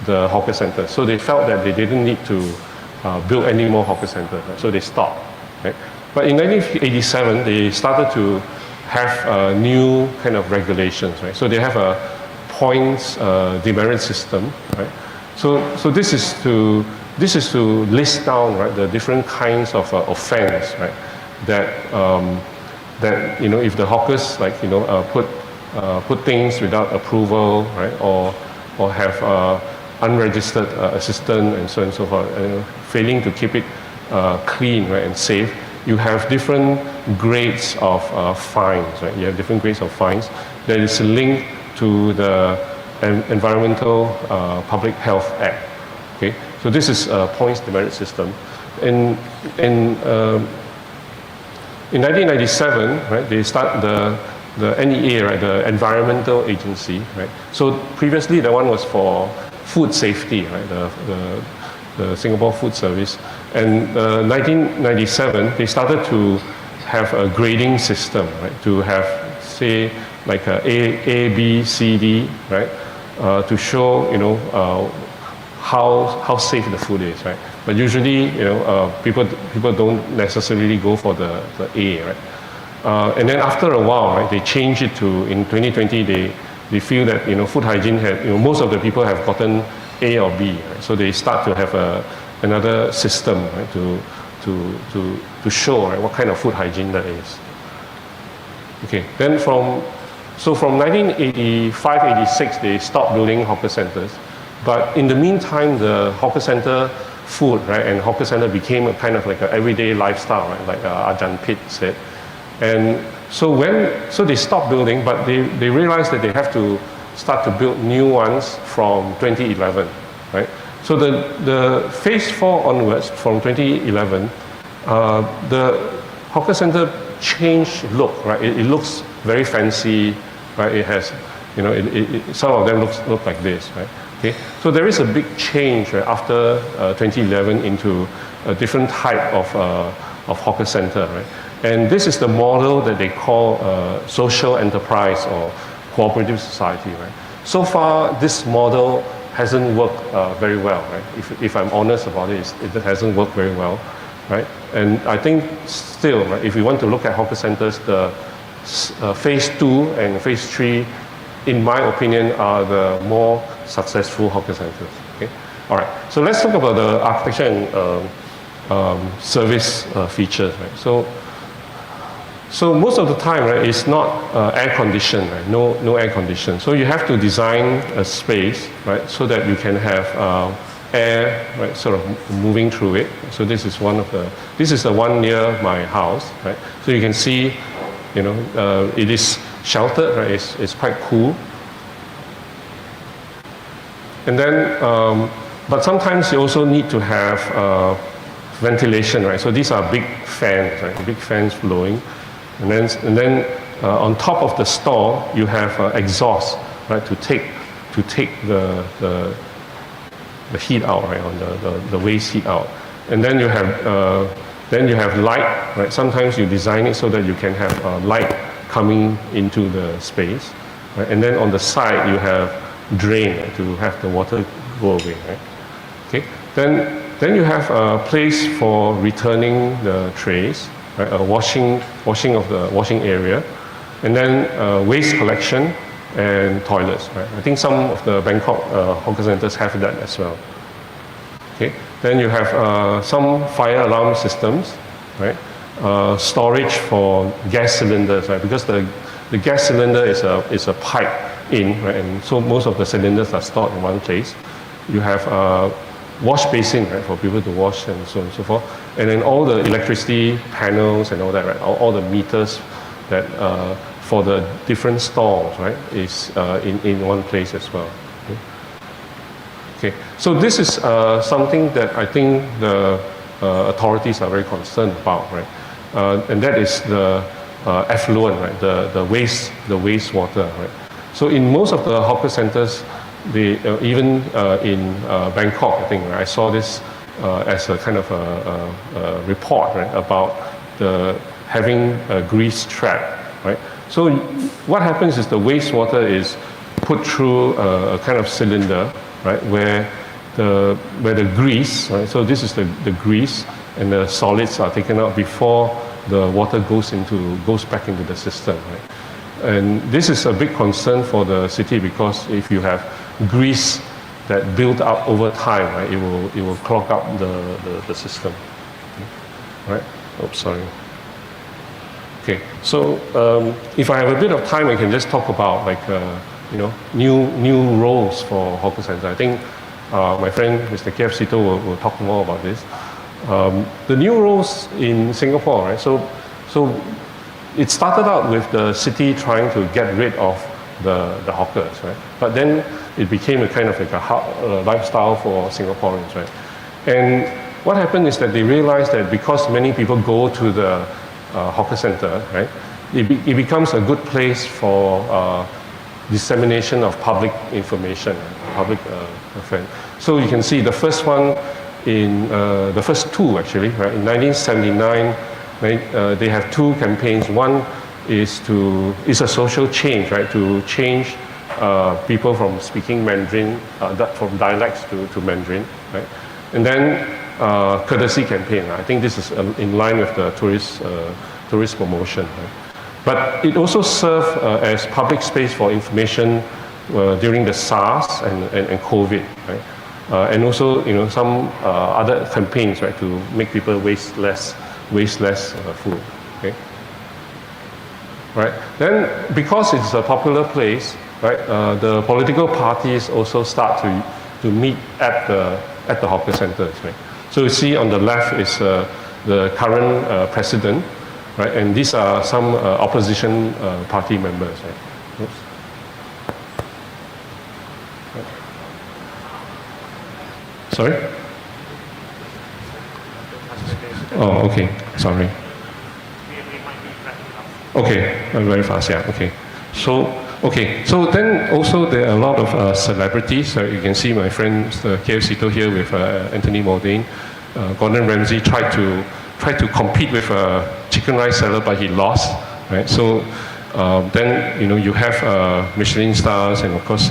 Speaker 5: the hawker centers. So they felt that they didn't need to build any more hawker centers, right? So they stopped. Right? But in 1987, they started to have new kind of regulations. Right? So they have a points demerit system. Right? So this is to list down, right, the different kinds of offense, right, that if the hawkers put things without approval, right, or have unregistered assistant and so on and so forth, failing to keep it clean, right, and safe, you have different grades of fines, right? You have different grades of fines that is linked to the Environmental Public Health Act. Okay, so this is a points demerit system. In 1997, right, they start the NEA, right, the Environmental Agency, right. So previously, the one was for food safety, right, the Singapore Food Service. And 1997, they started to have a grading system, right, to have, say, like A, B, C, D, right, to show, how safe the food is, right? But usually, people don't necessarily go for the A, right? And then after a while, right, they change it to, in 2020, they feel that, food hygiene most of the people have gotten A or B, right? So they start to have another system, right, to show, right, what kind of food hygiene that is. Okay, then from 1985-86, they stopped building hawker centers. But in the meantime, the hawker center food, right, and hawker center became a kind of like an everyday lifestyle, right, like Ajahn Pitt said. And so they stopped building, but they realized that they have to start to build new ones from 2011, right? So the phase 4 onwards, from 2011, the hawker center changed look, right? It looks very fancy, right? It has, some of them look like this, right? Okay, so there is a big change, right, after 2011 into a different type of hawker center, right? And this is the model that they call social enterprise or cooperative society, right? So far, this model hasn't worked very well, right? If I'm honest about it, it hasn't worked very well, right? And I think still, right, if we want to look at hawker centers, the phase 2 and phase 3, in my opinion, are the more successful hawker centers. Okay, all right. So let's talk about the architecture and service features. Right. So most of the time, right, it's not air conditioned. Right? No air conditioned. So you have to design a space, right, so that you can have air, right, sort of moving through it. So this is this is the one near my house, right. So you can see, it is sheltered, right? It's quite cool. And then, but sometimes you also need to have ventilation, right? So these are big fans, right? Big fans blowing. And then on top of the store, you have exhaust, right? To take the heat out, right? On the waste heat out. And then you have light, right? Sometimes you design it so that you can have light coming into the space, right? And then on the side you have drain, right, to have the water go away, right? Okay. Then you have a place for returning the trays, right? A washing of the washing area, and then waste collection and toilets, right? I think some of the Bangkok hawker centers have that as well. Okay. Then you have some fire alarm systems, right? Storage for gas cylinders, right? Because the gas cylinder is a pipe in, right? And so most of the cylinders are stored in one place. You have wash basin, right, for people to wash and so on and so forth. And then all the electricity panels and all that, right, all the meters that for the different stalls, right, is in one place as well. Okay, so this is something that I think the authorities are very concerned about, right, and that is the effluent, right, the wastewater, right. So in most of the hawker centers, they even in Bangkok, I think, right, I saw this as a kind of a report, right, about having a grease trap, right. So what happens is the wastewater is put through a kind of cylinder, right, where the grease, right, so this is the grease, and the solids are taken out before the water goes back into the system, right. And this is a big concern for the city, because if you have grease that build up over time, right, it will clog up the system, right. Oops, sorry. Okay, so if I have a bit of time, I can just talk about, like, you know, new roles for hawker center. I think my friend Mr. K.F. Seetoh will talk more about this. The new roles in Singapore, right? So it started out with the city trying to get rid of the hawkers, right? But then it became a kind of like a lifestyle for Singaporeans, right? And what happened is that they realized that because many people go to the hawker center, right, it becomes a good place for dissemination of public information, public affairs. So you can see the first one the first two actually, right, in 1979, right, they have two campaigns. One is a social change, right, to change people from speaking Mandarin, from dialects to Mandarin, right, and then courtesy campaign. I think this is in line with the tourist promotion. Right? But it also served as public space for information during the SARS and COVID, right? And also, you know, some other campaigns, right, to make people waste less food. Okay. Right. Then, because it's a popular place, right, the political parties also start to meet at the hawker centers, right. So you see on the left is the current president, right, and these are some opposition party members, right. Oops. Sorry? Oh, okay. Sorry. Okay, very fast. Yeah. Okay. So then also there are a lot of celebrities. You can see my friend K.F. Seetoh here with Anthony Bourdain. Gordon Ramsay tried to compete with a chicken rice seller, but he lost. Right. So then, you know, you have Michelin stars, and of course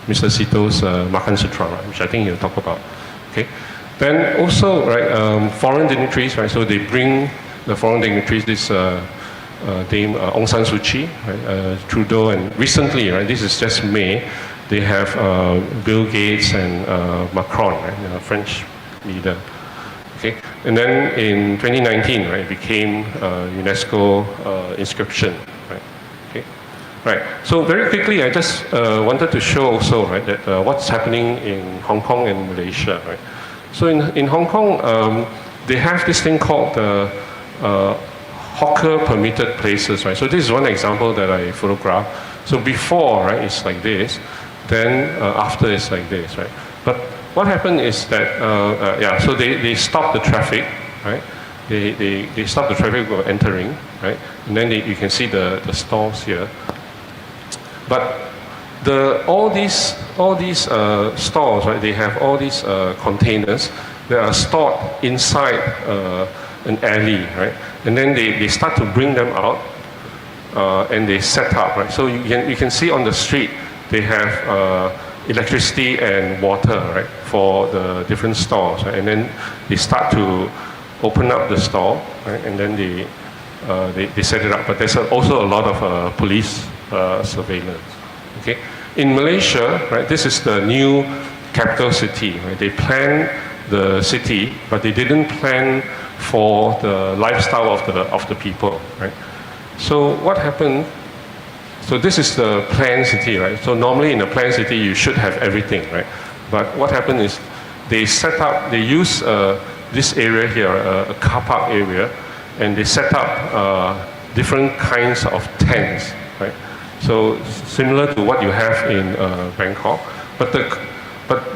Speaker 5: Mr. Seetoh's Makansutra, right, which I think he'll talk about. Okay. Then also, right, foreign dignitaries, right. So they bring the foreign dignitaries, this Dame Aung San Suu Kyi, right, Trudeau, and recently, right, this is just May, they have Bill Gates and Macron, right, French leader. Okay. And then in 2019, right, it became UNESCO inscription, right. Okay. Right. So very quickly, I just wanted to show also, right, that what's happening in Hong Kong and Malaysia, right. So in Hong Kong, they have this thing called the hawker permitted places, right. So this is one example that I photographed. So before, right, it's like this, then after it's like this, right. But what happened is that, so they stop the traffic, right? They stop the traffic from entering, right? And then you can see the stalls here. But all these stalls, right? They have all these containers that are stored inside an alley, right? And then they start to bring them out, and they set up, right? So you can see on the street they have electricity and water, right, for the different stalls, right? And then they start to open up the stall, right? And then they set it up. But there's also a lot of police surveillance. Okay. In Malaysia, right, this is the new capital city, right? They planned the city, but they didn't plan for the lifestyle of the people, right? So what happened? So this is the planned city, right? So normally in a planned city, you should have everything, right? But what happened is they use this area here, a car park area, and they set up different kinds of tents, right? So similar to what you have in Bangkok, but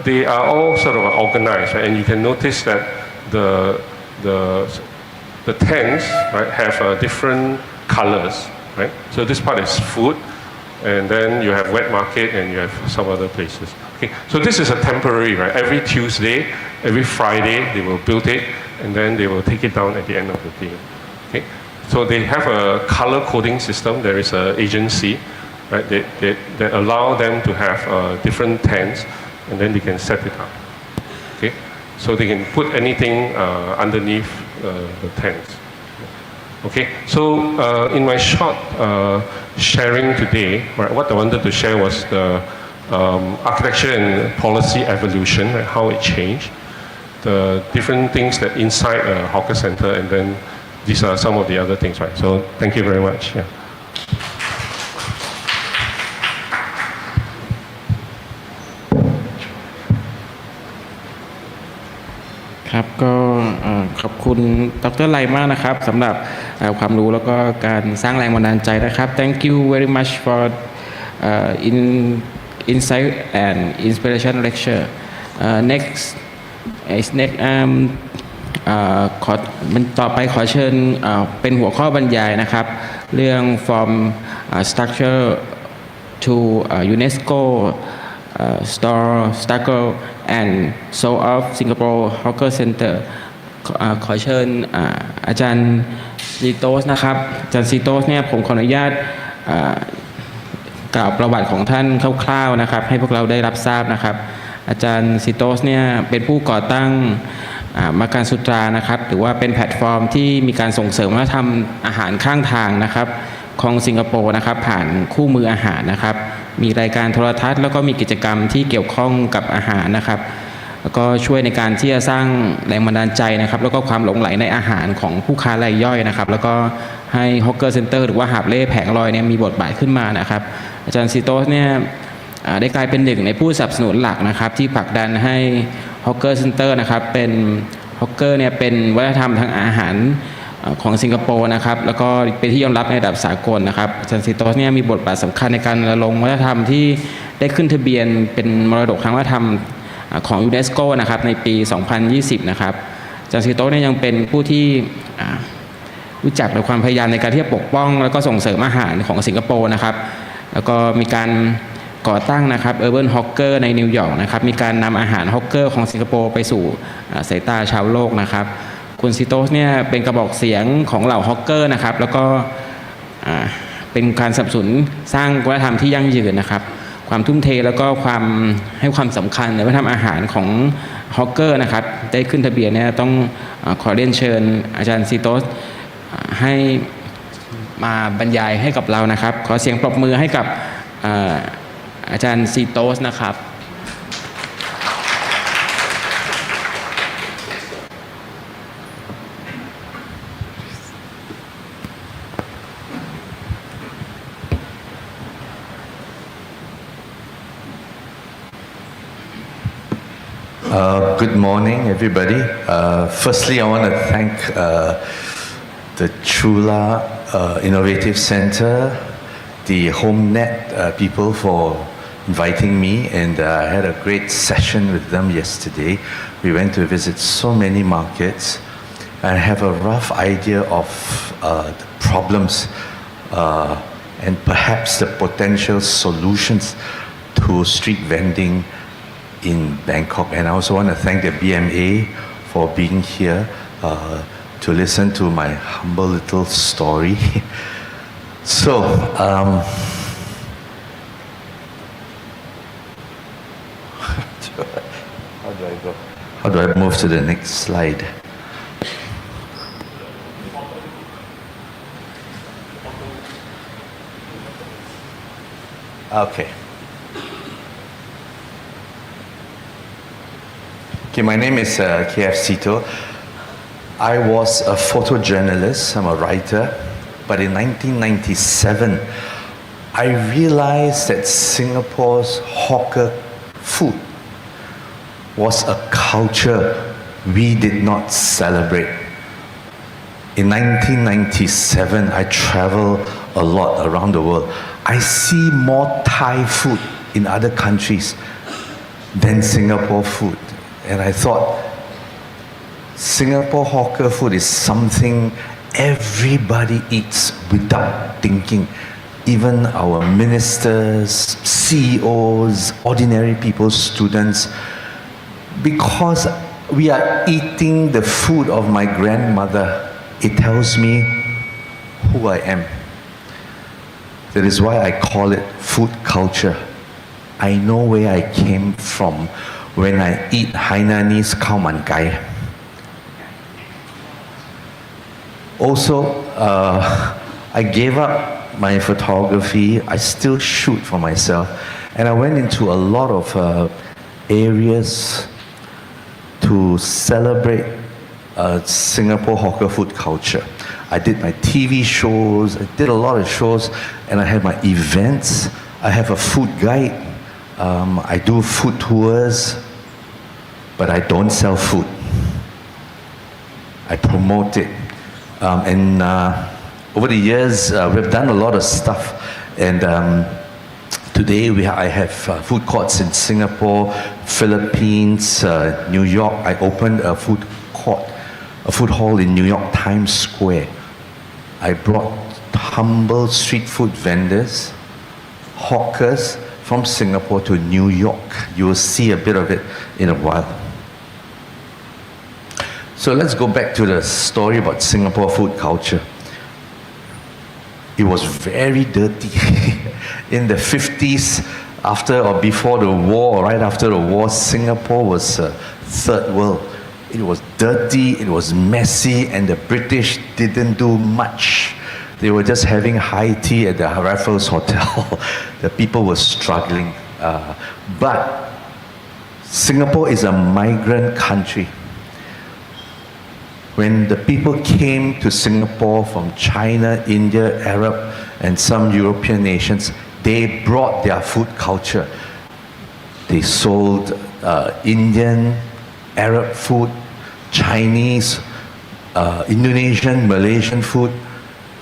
Speaker 5: they are all sort of organized, right? And you can notice that the tents, right, have different colors, right? So this part is food, and then you have wet market, and you have some other places. Okay, so this is a temporary, right? Every Tuesday, every Friday, they will build it, and then they will take it down at the end of the day. Okay, so they have a color coding system. There is an agency, right, that allow them to have different tents, and then they can set it up. Okay, so they can put anything underneath the tents. Okay, so in my short sharing today, right, what I wanted to share was the architecture and policy evolution, right, how it changed, the different things that inside a hawker center, and then these are some of the other things, right? So thank you very much. Yeah.
Speaker 6: ครับก็ขอบคุณดร.ไลมากนะครับสำหรับความรู้แล้วก็การสร้างแรงบันดาลใจนะครับ Thank you very much for insight and inspiration lecture. Nextขอต่อไปขอเชิญเป็นหัวข้อบรรยายนะครับเรื่อง from structure to UNESCO struggle and soul of Singapore Hawker Center ขอเชิญอาจารย์ซีโตสนะครับอาจารย์ซีโตสเนี่ยผมขออนุญาตกล่าวประวัติของท่านคร่าวๆนะครับให้พวกเราได้รับทราบนะครับอาจารย์ซีโตสเนี่ยเป็นผู้ก่อตั้งมาการสุตรานะครับหรือว่าเป็นแพลตฟอร์มที่มีการส่งเสริมวัฒนธรรมอาหารข้างทางนะครับของสิงคโปร์นะครับผ่านคู่มืออาหารนะครับมีรายการโทรทัศน์แล้วก็มีกิจกรรมที่เกี่ยวข้องกับอาหารนะครับแล้วก็ช่วยในการที่จะสร้างแรงบันดาลใจนะครับแล้วก็ความหลงใหลในอาหารของผู้ค้ารายย่อยนะครับแล้วก็ให้ฮอกเกอร์เซ็นเตอร์หรือว่าหาบเล่แผงลอยเนี่ยมีบทบาทขึ้นมานะครับอาจารย์ซีโตสเนี่ยได้กลายเป็นหนึ่งในผู้สนับสนุนหลักนะครับที่ผลักดันให้ฮอกเกอร์เซ็นเตอร์นะครับเป็นฮอกเกอร์เนี่ยเป็นวัฒนธรรมทางอาหารของสิงคโปร์นะครับแล้วก็เป็นที่ยอมรับในระดับสากลนะครับอาจารย์ซีโตสเนี่ยมีบทบาทสำคัญในการรณรงค์วัฒนธรรมที่ได้ขึ้นทะเบียนเป็นมรดกทางวัฒนธรรมของยูเนสโกนะครับในปี 2020 นะครับอาจารย์ซีโตสเนี่ยยังเป็นผู้ที่รู้จักในความพยายามในการที่จะปกป้องแล้วก็ส่งเสริมอาหารของสิงคโปร์นะครับแล้วก็มีการก่อตั้งนะครับUrban Hawker ในนิวยอร์กนะครับมีการนำอาหารฮอกเกอร์ของสิงคโปร์ไปสู่สายตาชาวโลกนะครับคุณซีโตสเนี่ยเป็นกระบอกเสียงของเหล่าฮอกเกอร์นะครับแล้วก็เป็นการสนับสนุนสร้างวัฒนธรรมที่ยั่งยืนนะครับความทุ่มเทแล้วก็ความให้ความสำคัญในวัฒนธรรมอาหารของฮอกเกอร์นะครับได้ขึ้นทะเบียนเนี่ยต้องขอเรียนเชิญอาจารย์ซีโตสให้มาบรรยายให้กับเรานะครับขอเสียงปรบมือให้กับอาจารย์ซีโตสนะครับ
Speaker 7: Good morning, everybody. Firstly, I want to thank the Chula Innovative Center, the HomeNet people for inviting me, and I had a great session with them yesterday. We went to visit so many markets. I have a rough idea of the problems and perhaps the potential solutions to street vending in Bangkok. And I also want to thank the BMA for being here to listen to my humble little story. So, how do I go? How do I move to the next slide? Okay. Okay, my name is KF Seetoh. I was a photojournalist, I'm a writer, but in 1997, I realized that Singapore's hawker food was a culture we did not celebrate. In 1997, I traveled a lot around the world. I see more Thai food in other countries than Singapore food. And I thought, Singapore hawker food is something everybody eats without thinking. Even our ministers, CEOs, ordinary people, students, because we are eating the food of my grandmother, it tells me who I am. That is why I call it food culture. I know where I came from when I eat Hainanese khao man gai. Also, I gave up my photography. I still shoot for myself. And I went into a lot of areas to celebrate Singapore hawker food culture. I did my TV shows, I did a lot of shows, and I had my events. I have a food guide. I do food tours, but I don't sell food. I promote it. Over the years, we've done a lot of stuff. And today I have food courts in Singapore, Philippines, New York. I opened a food court, a food hall in New York Times Square. I brought humble street food vendors, hawkers from Singapore to New York. You will see a bit of it in a while. So let's go back to the story about Singapore food culture. It was very dirty. In the 50s, after or before the war, right after the war, Singapore was third world. It was dirty, it was messy, and the British didn't do much. They were just having high tea at the Raffles Hotel. The people were struggling. But Singapore is a migrant country. When the people came to Singapore from China, India, Arab, and some European nations, they brought their food culture. They sold Indian, Arab food, Chinese, Indonesian, Malaysian food,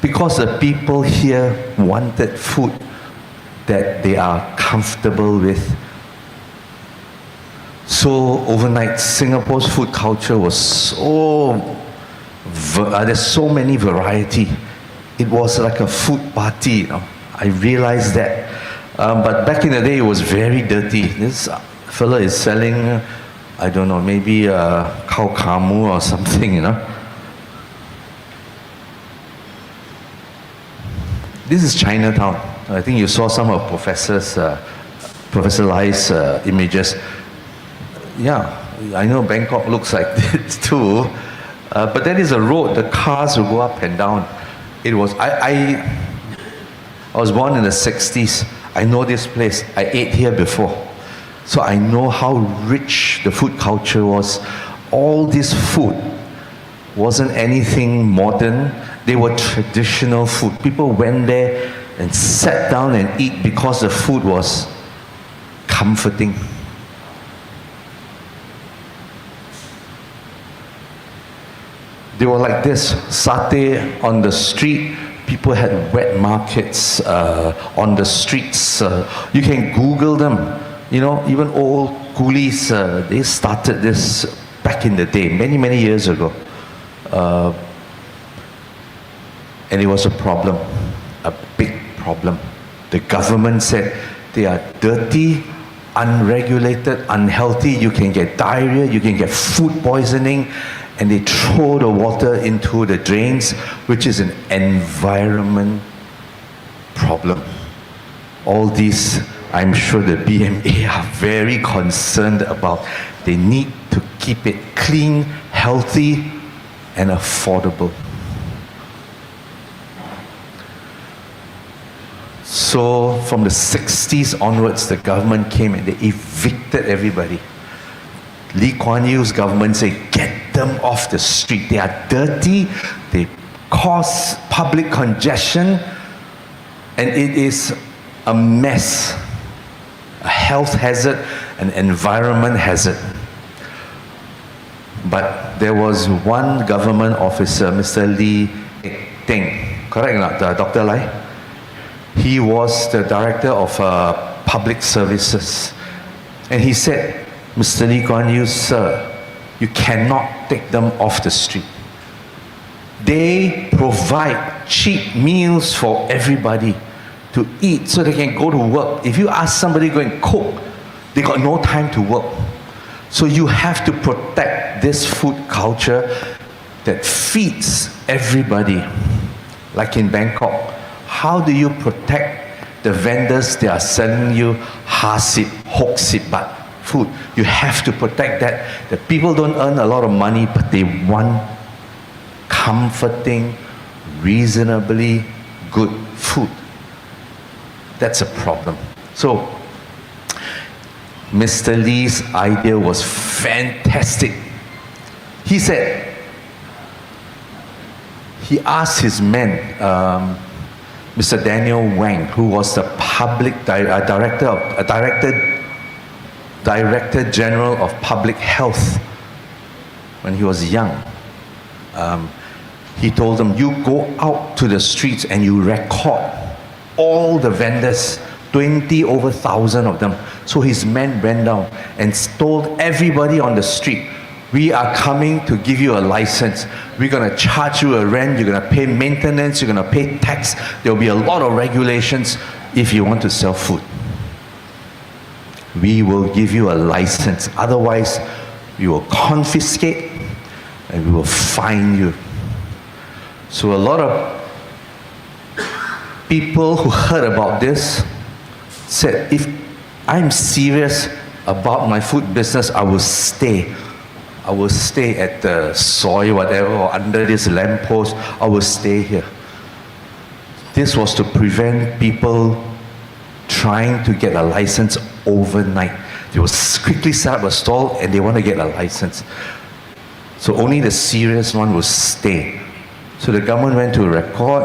Speaker 7: because the people here wanted food that they are comfortable with. So overnight, Singapore's food culture was so, there's so many variety. It was like a food party, you know. I realized that. But back in the day, it was very dirty. This fella is selling, I don't know, maybe khao kamu or something, you know. This is Chinatown. I think you saw some of Professor Lai's images. Yeah, I know Bangkok looks like this too, but that is a road. The cars will go up and down. It was, I was born in the 60s. I know this place. I ate here before. So I know how rich the food culture was. All this food wasn't anything modern. They were traditional food. People went there and sat down and eat because the food was comforting. They were like this, satay on the street. People had wet markets on the streets. You can Google them. You know, even old coolies, they started this back in the day, many, many years ago. And it was a problem, a big problem. The government said they are dirty, unregulated, unhealthy. You can get diarrhea, you can get food poisoning, and they throw the water into the drains, which is an environment problem. All these, I'm sure the BMA are very concerned about. They need to keep it clean, healthy, and affordable. So from the 60s onwards, the government came and they evicted everybody. Lee Kuan Yew's government said, get them off the street. They are dirty, they cause public congestion, and it is a mess, a health hazard, an environment hazard. But there was one government officer, Mr. Lee Teng, correct or not, Dr. Lai? He was the director of public services. And he said, Mr. Lee Kuan Yew, sir, you cannot take them off the street. They provide cheap meals for everybody to eat so they can go to work. If you ask somebody to go and cook, they got no time to work. So you have to protect this food culture that feeds everybody. Like in Bangkok, how do you protect the vendors that are selling you 50, 60 baht food? You have to protect that. The people don't earn a lot of money, but they want comforting, reasonably good food. That's a problem. So, Mr. Lee's idea was fantastic. He said, he asked his men, Mr. Daniel Wang, who was the Director General of Public Health when he was young. He told them, you go out to the streets and you record all the vendors, 20,000 of them. So his men went down and told everybody on the street, we are coming to give you a license. We're going to charge you a rent, you're going to pay maintenance, you're going to pay tax. There will be a lot of regulations if you want to sell food. We will give you a license. Otherwise, we will confiscate and we will fine you. So a lot of people who heard about this said, if I'm serious about my food business, I will stay. I will stay at the soil, whatever, or under this lamppost. I will stay here. This was to prevent people trying to get a license overnight. They will quickly set up a stall and they want to get a license. So only the serious one will stay. So the government went to record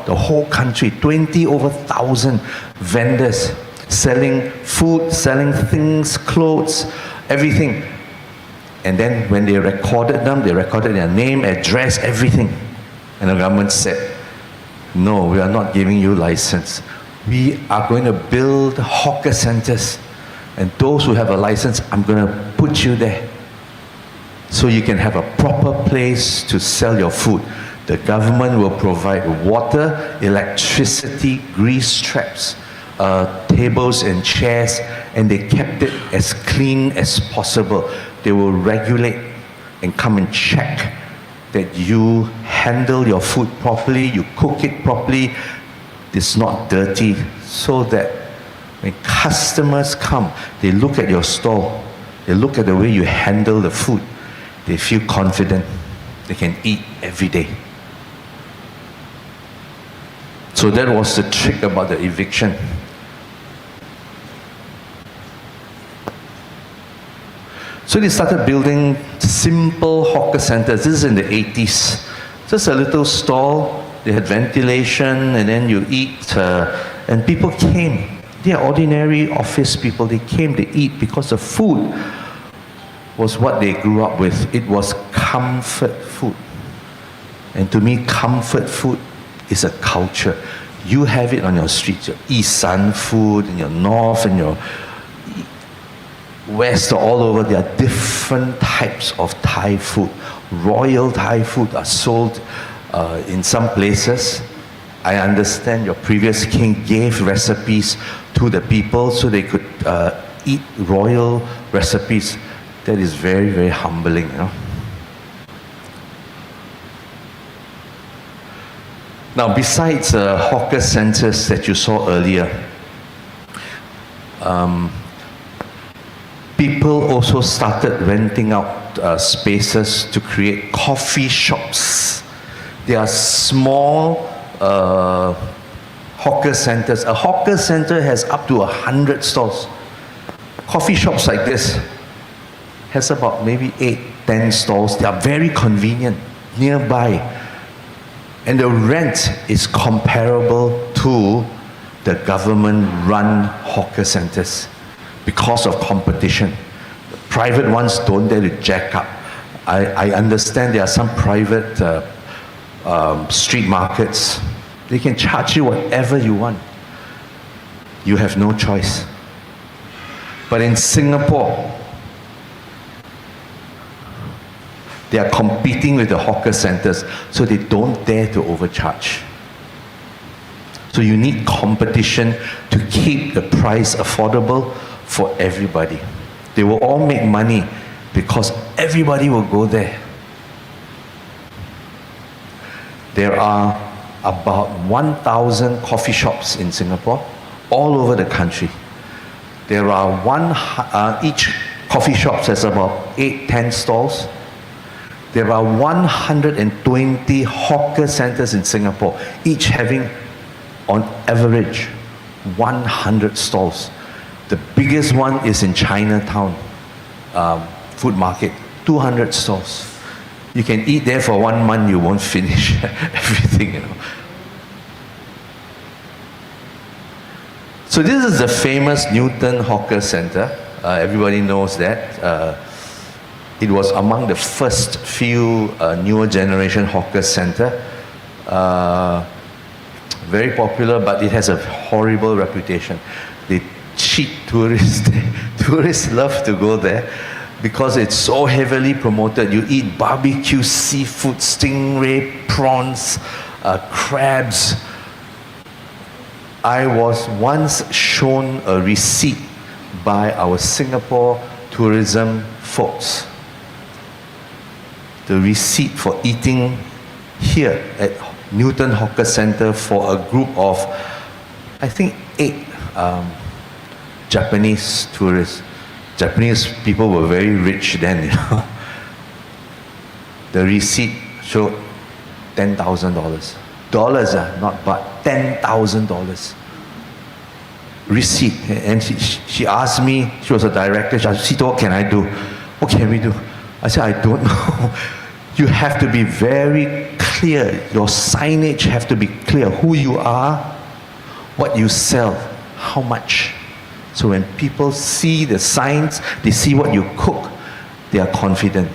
Speaker 7: the whole country, 20,000 vendors selling food, selling things, clothes, everything. And then when they recorded them, they recorded their name, address, everything. And the government said, no, we are not giving you license. We are going to build hawker centers. And those who have a license, I'm going to put you there. So you can have a proper place to sell your food. The government will provide water, electricity, grease traps, tables and chairs, and they kept it as clean as possible. They will regulate and come and check that you handle your food properly, you cook it properly, it's not dirty, so that when customers come, they look at your stall, they look at the way you handle the food, they feel confident, they can eat every day. So that was the trick about the eviction. So they started building simple hawker centers. This is in the 80s. Just a little stall, they had ventilation, and then you eat, and people came. They are ordinary office people, they came to eat because the food was what they grew up with. It was comfort food. And to me, comfort food is a culture. You have it on your streets, your Isan food, in your north, and your west, all over. There are different types of Thai food. Royal Thai food are sold in some places. I understand your previous king gave recipes to the people so they could eat royal recipes. That is very, very humbling, you know. Now, besides hawker centers that you saw earlier, people also started renting out spaces to create coffee shops. They are small hawker centers. A hawker center has up to 100 stalls. Coffee shops like this has about maybe 8-10 stalls. They are very convenient, nearby. And the rent is comparable to the government-run hawker centers because of competition. private ones don't dare to jack up. I understand there are some private street markets. They can charge you whatever you want. You have no choice. But in Singapore, they are competing with the hawker centers, so they don't dare to overcharge. So you need competition to keep the price affordable for everybody. They will all make money because everybody will go there. There are about 1,000 coffee shops in Singapore, all over the country. There are each coffee shop has about 8-10 stalls. There are 120 hawker centers in Singapore, each having, on average, 100 stalls. The biggest one is in Chinatown food market, 200 stalls. You can eat there for 1 month, you won't finish everything, you know. So this is the famous Newton Hawker Center. Everybody knows that. It was among the first few newer generation hawker center. Very popular, but it has a horrible reputation. They cheat tourists. Tourists love to go there because it's so heavily promoted. You eat barbecue, seafood, stingray, prawns, crabs. I was once shown a receipt by our Singapore tourism folks. The receipt for eating here at Newton Hawker Center for a group of, I think, 8 Japanese tourists. Japanese people were very rich then, you know. The receipt showed $10,000. Dollars, not baht, $10,000. Receipt. And she asked me, she was a director, she asked, Seetoh, what can I do? What can we do? I said, I don't know. You have to be very clear. Your signage have to be clear. Who you are, what you sell, how much. So when people see the signs, they see what you cook, they are confident.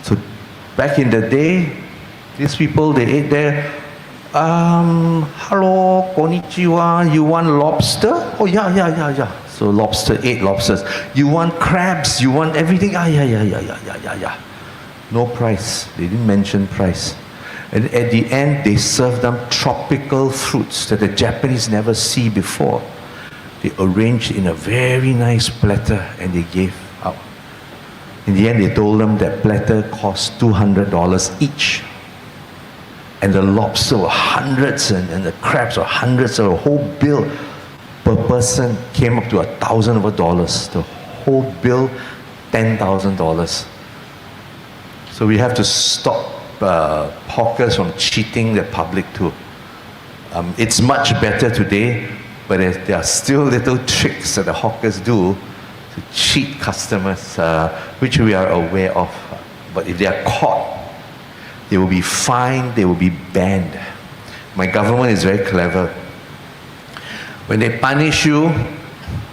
Speaker 7: So back in the day, these people, they ate there, hello, konnichiwa, you want lobster? Oh, yeah. So lobster, 8 lobsters. You want crabs, you want everything? Yeah. No price. They didn't mention price. And at the end, they served them tropical fruits that the Japanese never see before. They arranged in a very nice platter and they gave out. In the end, they told them that platter cost $200 each. And the lobster were hundreds and the crabs were hundreds. So the whole bill per person came up to $1,000. The whole bill, $10,000. So we have to stop hawkers from cheating the public too. It's much better today, but there are still little tricks that the hawkers do to cheat customers, which we are aware of. But if they are caught, they will be fined, they will be banned. My government is very clever. When they punish you,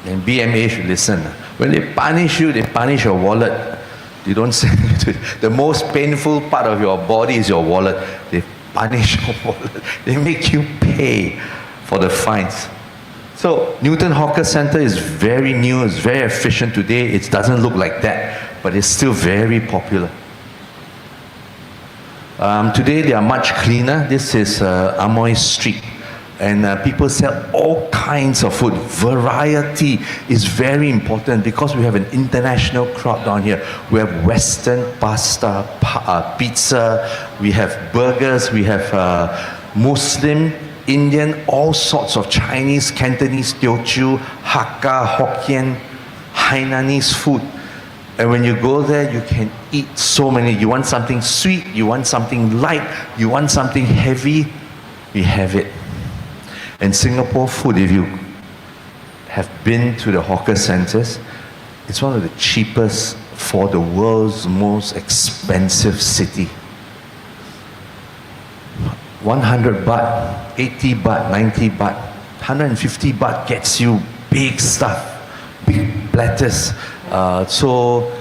Speaker 7: and BMA should listen. When they punish you, they punish your wallet. They don't send you to the most painful part of your body is your wallet. They punish your wallet. They make you pay for the fines. So Newton Hawker Center is very new, it's very efficient today. It doesn't look like that, but it's still very popular. Today they are much cleaner. This is Amoy Street. And people sell all kinds of food. Variety is very important because we have an international crowd down here. We have Western pasta, pizza, we have burgers, we have Muslim, Indian, all sorts of Chinese, Cantonese, Teochew, Hakka, Hokkien, Hainanese food. And when you go there, you can eat so many. You want something sweet, you want something light, you want something heavy, we have it. And Singapore food, if you have been to the hawker centers, it's one of the cheapest for the world's most expensive city. 100 baht, 80 baht, 90 baht, 150 baht gets you big stuff, big platters. So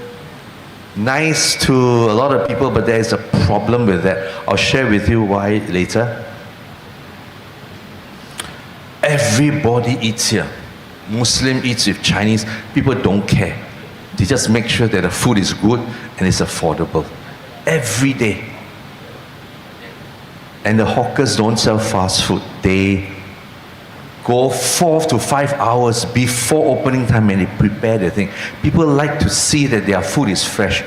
Speaker 7: nice to a lot of people, but there is a problem with that. I'll share with you why later. Everybody eats here. Muslim eats with Chinese. People don't care. They just make sure that the food is good and it's affordable. Every day. And the hawkers don't sell fast food. They go 4 to 5 hours before opening time and they prepare the thing. People like to see that their food is fresh.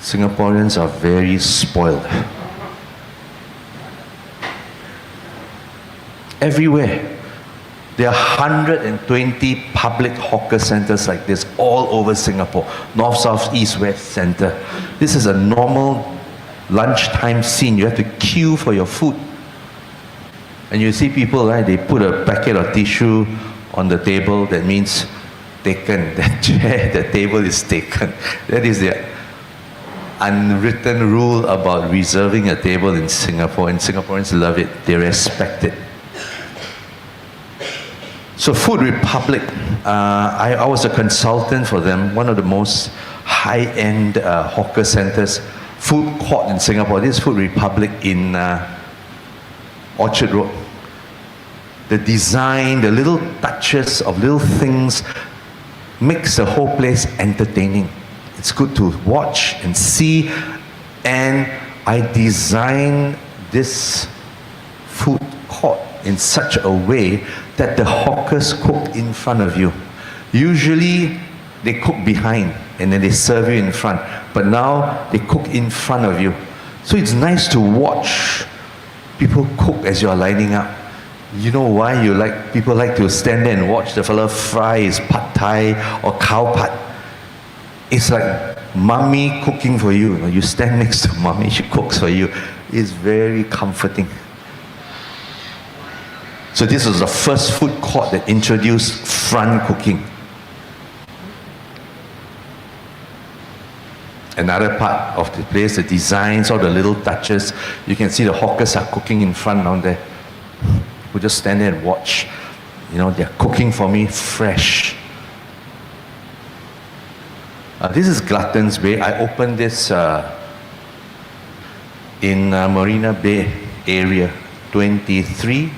Speaker 7: Singaporeans are very spoiled. Everywhere. There are 120 public hawker centers like this all over Singapore. North, south, east, west, center. This is a normal lunchtime scene. You have to queue for your food. And you see people, right, they put a packet of tissue on the table. That means taken. That chair, the table is taken. That is the unwritten rule about reserving a table in Singapore. And Singaporeans love it. They respect it. So Food Republic, I was a consultant for them, one of the most high-end hawker centers, food court in Singapore. This is Food Republic in Orchard Road. The design, the little touches of little things makes the whole place entertaining. It's good to watch and see. And I designed this food court in such a way that the hawkers cook in front of you. Usually they cook behind and then they serve you in front. But now they cook in front of you. So it's nice to watch people cook as you're lining up. You know why people like to stand there and watch the fellow fry his pad thai or cow pad. It's like mommy cooking for you. You stand next to mommy, she cooks for you. It's very comforting. So this was the first food court that introduced front cooking. Another part of the place, the designs, all the little touches. You can see the hawkers are cooking in front down there. We'll just stand there and watch. You know, they're cooking for me fresh. This is Glutton's Bay. I opened this in Marina Bay area 23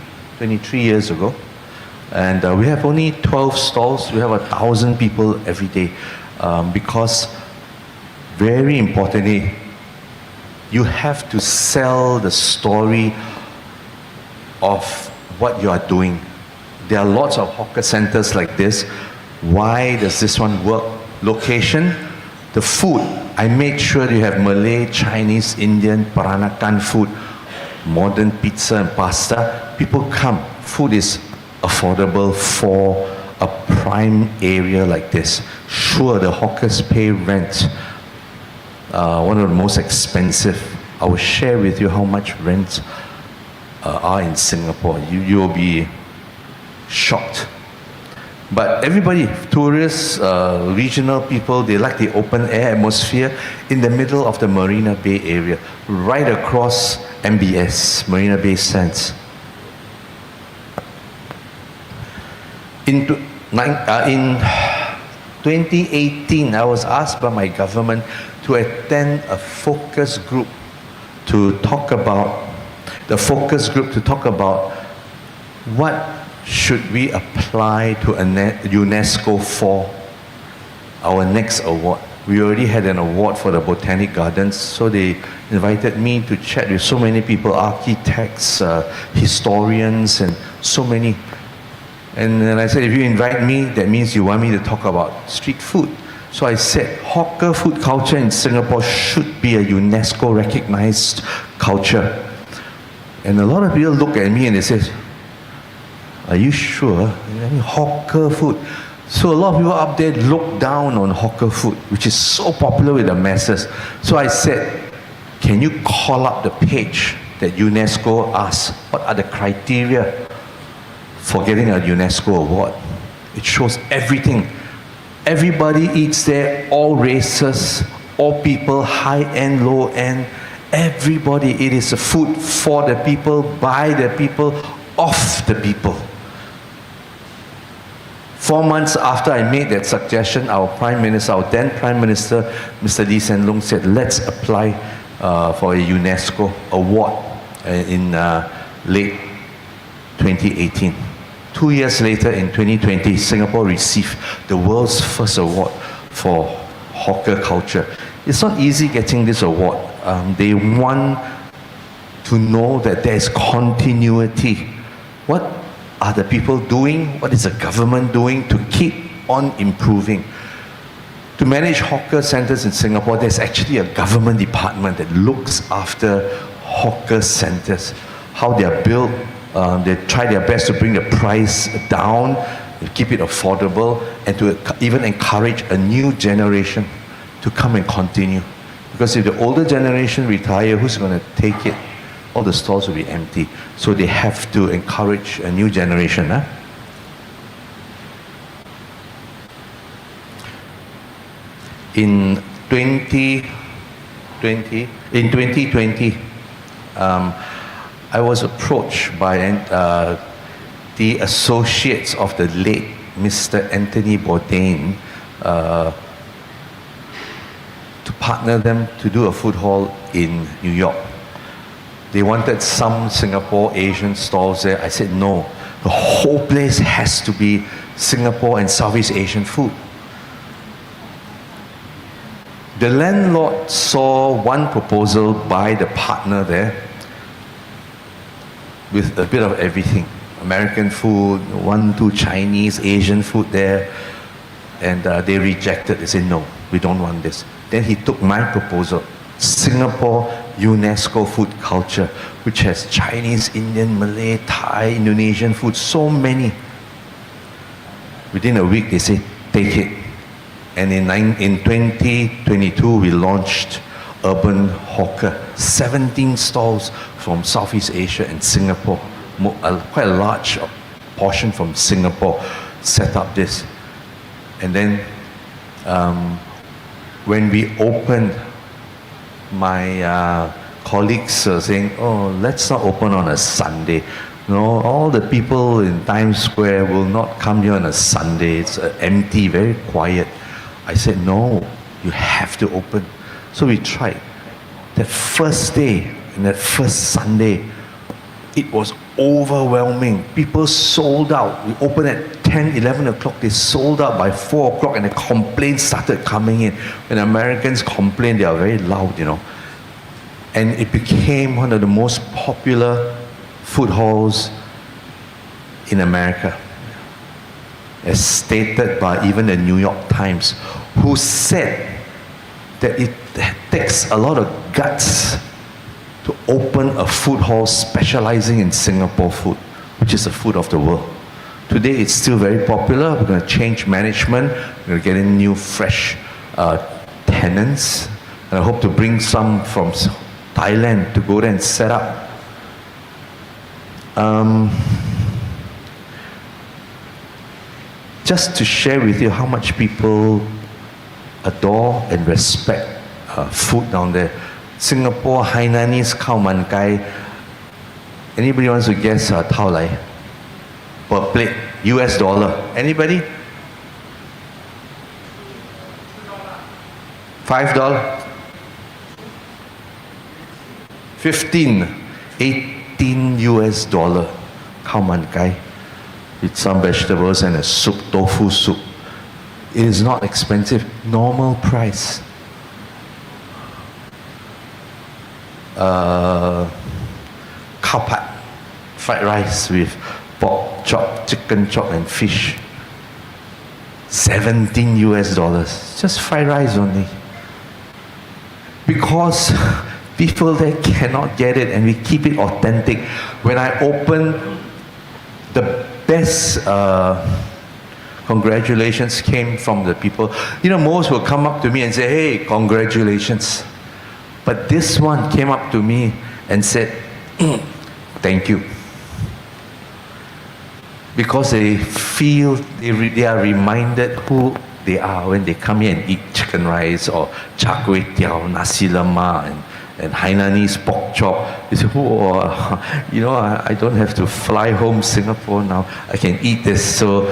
Speaker 7: years ago. And we have only 12 stalls. We have 1,000 people every day because, very importantly, you have to sell the story of what you are doing. There are lots of hawker centers like this. Why does this one work? Location, the food. I made sure you have Malay, Chinese, Indian, Peranakan food, modern pizza and pasta. People come. Food is affordable for a prime area like this. Sure, the hawkers pay rent. One of the most expensive. I will share with you how much rent are in Singapore. You will be shocked. But everybody, tourists, regional people, they like the open air atmosphere in the middle of the Marina Bay area, right across MBS, Marina Bay Sands. In 2018, I was asked by my government to attend a focus group to talk about what should we apply to UNESCO for our next award. We already had an award for the Botanic Gardens, so they invited me to chat with so many people, architects, historians, and so many. And then I said, if you invite me, that means you want me to talk about street food. So I said, hawker food culture in Singapore should be a UNESCO recognized culture. And a lot of people look at me and they say, are you sure? I mean, hawker food. So a lot of people up there look down on hawker food, which is so popular with the masses. So I said, can you call up the page that UNESCO asks? What are the criteria for getting a UNESCO award? It shows everything. Everybody eats there, all races, all people, high-end, low-end. Everybody, it is a food for the people, by the people, of the people. 4 months after I made that suggestion, our Prime Minister, our then Prime Minister, Mr. Lee Hsien Loong said, let's apply for a UNESCO award in late 2018. 2 years later, in 2020, Singapore received the world's first award for hawker culture. It's not easy getting this award. They want to know that there is continuity. What are the people doing? What is the government doing to keep on improving? To manage hawker centers in Singapore, there's actually a government department that looks after hawker centers, how they are built. They try their best to bring the price down, keep it affordable, and to even encourage a new generation to come and continue. Because if the older generation retire, who's going to take it? All the stalls will be empty. So they have to encourage a new generation. In 2020, I was approached by the associates of the late Mr. Anthony Bourdain to partner them to do a food hall in New York. They wanted some Singapore Asian stalls there. I said no, the whole place has to be Singapore and Southeast Asian food. The landlord saw one proposal by the partner there with a bit of everything. American food, 1, 2 Chinese, Asian food there. And they rejected. They said, no, we don't want this. Then he took my proposal, Singapore UNESCO food culture, which has Chinese, Indian, Malay, Thai, Indonesian food, so many. Within a week, they said, take it. And in 2022, we launched Urban Hawker, 17 stalls from Southeast Asia and Singapore, quite a large portion from Singapore, set up this. And then when we opened, my colleagues are saying, oh, let's not open on a Sunday. No, all the people in Times Square will not come here on a Sunday. It's empty, very quiet. I said, no, you have to open. So we tried. That first day, and that first Sunday, it was overwhelming. People sold out. We opened at 10, 11 o'clock. They sold out by 4 o'clock, and the complaints started coming in. When Americans complain, they are very loud, you know. And it became one of the most popular food halls in America, as stated by even the New York Times, who said that it takes a lot of guts to open a food hall specializing in Singapore food, which is the food of the world. Today it's still very popular. We're going to change management. We're going to get in new, fresh tenants. And I hope to bring some from Thailand to go there and set up. Just to share with you how much people adore and respect food down there. Singapore Hainanese khao man kai. Anybody wants to guess how lai? Per plate, US dollar. Anybody? $5? 15, 18 US dollar khao man kai, with some vegetables and a soup, tofu soup. It is not expensive, normal price. Khao pat, fried rice with pork chop, chicken chop and fish. 17 US dollars, just fried rice only. Because people there cannot get it, and we keep it authentic. When I open, the best congratulations came from the people. You know, most will come up to me and say, hey, congratulations. But this one came up to me and said, thank you. Because they feel, they are reminded who they are when they come here and eat chicken rice or char kway teow, nasi lemak, and Hainanese pork chop. They say, oh, you know, I don't have to fly home Singapore now. I can eat this. So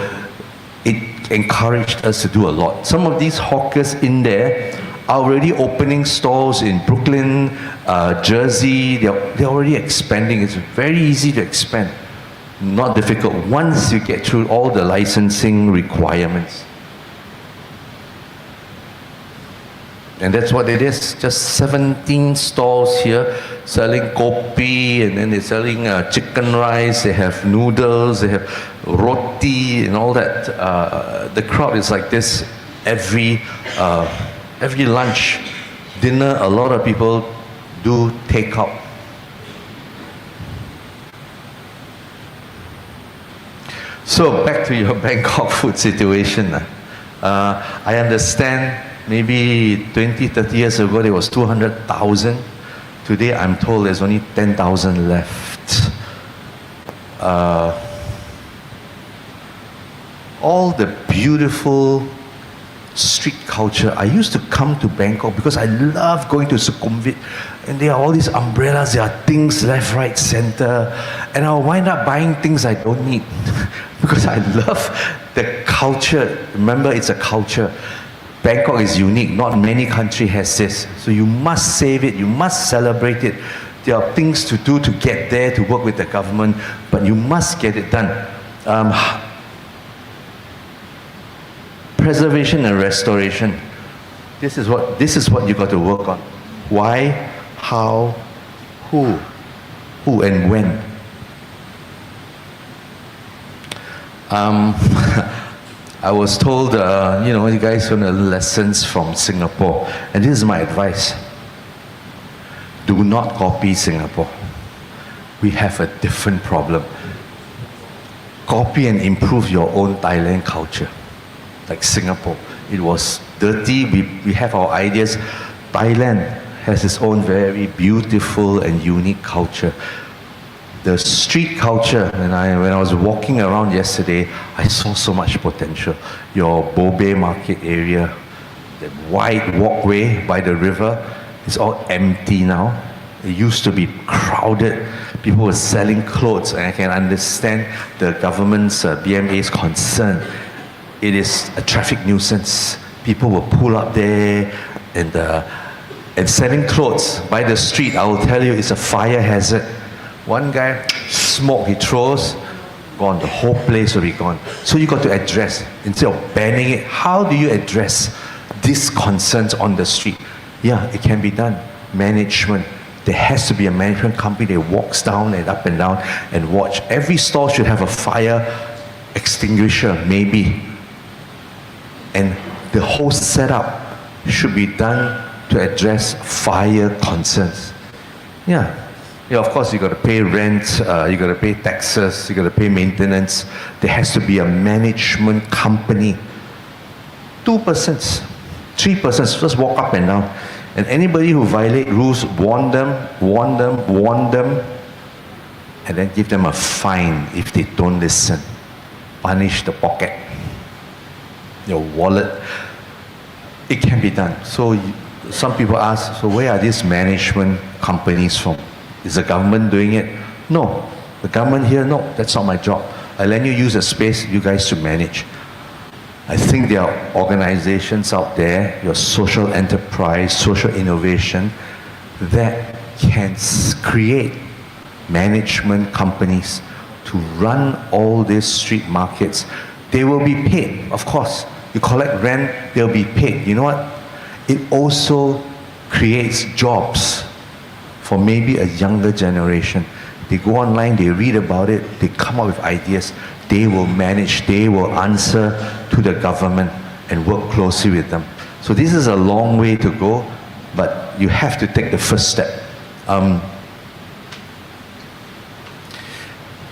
Speaker 7: it encouraged us to do a lot. Some of these hawkers in there are already opening stores in Brooklyn, Jersey. They're already expanding. It's very easy to expand. Not difficult once you get through all the licensing requirements. And that's what it is. Just 17 stalls here selling kopi, and then they're selling chicken rice. They have noodles, they have roti and all that. The crowd is like this every lunch, dinner. A lot of people do take out. So back to your Bangkok food situation. I understand maybe 20, 30 years ago there was 200,000. Today I'm told there's only 10,000 left. All the beautiful street culture. I used to come to Bangkok because I love going to Sukhumvit, and there are all these umbrellas, there are things left, right, center, and I'll wind up buying things I don't need because I love the culture. Remember, it's a culture. Bangkok is unique. Not many country has this. So you must save it, you must celebrate it. There are things to do to get there, to work with the government, but you must get it done. Preservation and restoration. This is what you got to work on. Why, how, who and when. I was told, you guys learn lessons from Singapore, and this is my advice. Do not copy Singapore. We have a different problem. Copy and improve your own Thailand culture. Like Singapore, it was dirty, we have our ideas. Thailand has its own very beautiful and unique culture. The street culture, when I was walking around yesterday, I saw so much potential. Your Bobe market area, the wide walkway by the river, is all empty now. It used to be crowded. People were selling clothes, and I can understand the government's BMA's concern. It is a traffic nuisance. People will pull up there and selling clothes by the street. I will tell you, it's a fire hazard. One guy, smoke he throws, gone. The whole place will be gone. So you got to address, instead of banning it, how do you address these concerns on the street? Yeah, it can be done. Management. There has to be a management company that walks down and up and down and watch. Every store should have a fire extinguisher, maybe. And the whole setup should be done to address fire concerns. Yeah, of course you got to pay rent, you got to pay taxes, you got to pay maintenance. There has to be a management company. 2%, 3%, just walk up and down. And anybody who violate rules, warn them, and then give them a fine if they don't listen. Punish the pocket. Your wallet. It can be done. So some people ask, so where are these management companies from? Is the government doing it? No. The government here, no, that's not my job. I let you use a space, you guys to manage. I think there are organizations out there, your social enterprise, social innovation, that can create management companies to run all these street markets. They will be paid, of course. You collect rent, they'll be paid. You know what? It also creates jobs for maybe a younger generation. They go online, they read about it, they come up with ideas. They will manage, they will answer to the government and work closely with them. So this is a long way to go, but you have to take the first step.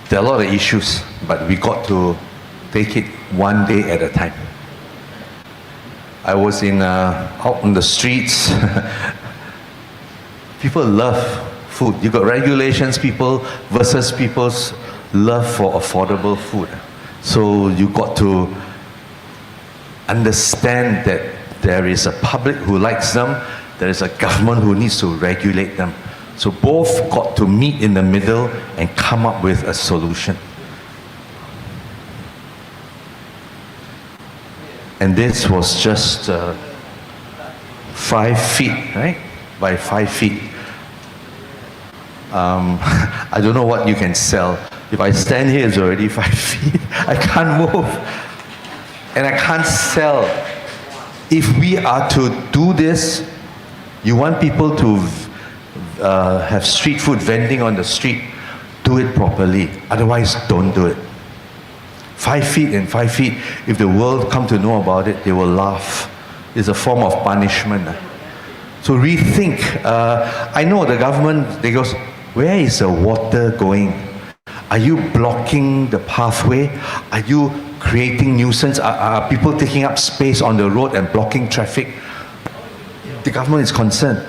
Speaker 7: There are a lot of issues, but we got to take it one day at a time. I was out on the streets. People love food. You got regulations, people versus people's love for affordable food. So you got to understand that there is a public who likes them, there is a government who needs to regulate them. So both got to meet in the middle and come up with a solution. And this was just 5 feet, right? By 5 feet. I don't know what you can sell. If I stand here, it's already 5 feet. I can't move. And I can't sell. If we are to do this, you want people to have street food vending on the street, do it properly. Otherwise, don't do it. 5 feet and 5 feet, if the world come to know about it, they will laugh. It's a form of punishment. So rethink. I know the government, they goes, where is the water going? Are you blocking the pathway? Are you creating nuisance? Are people taking up space on the road and blocking traffic? The government is concerned.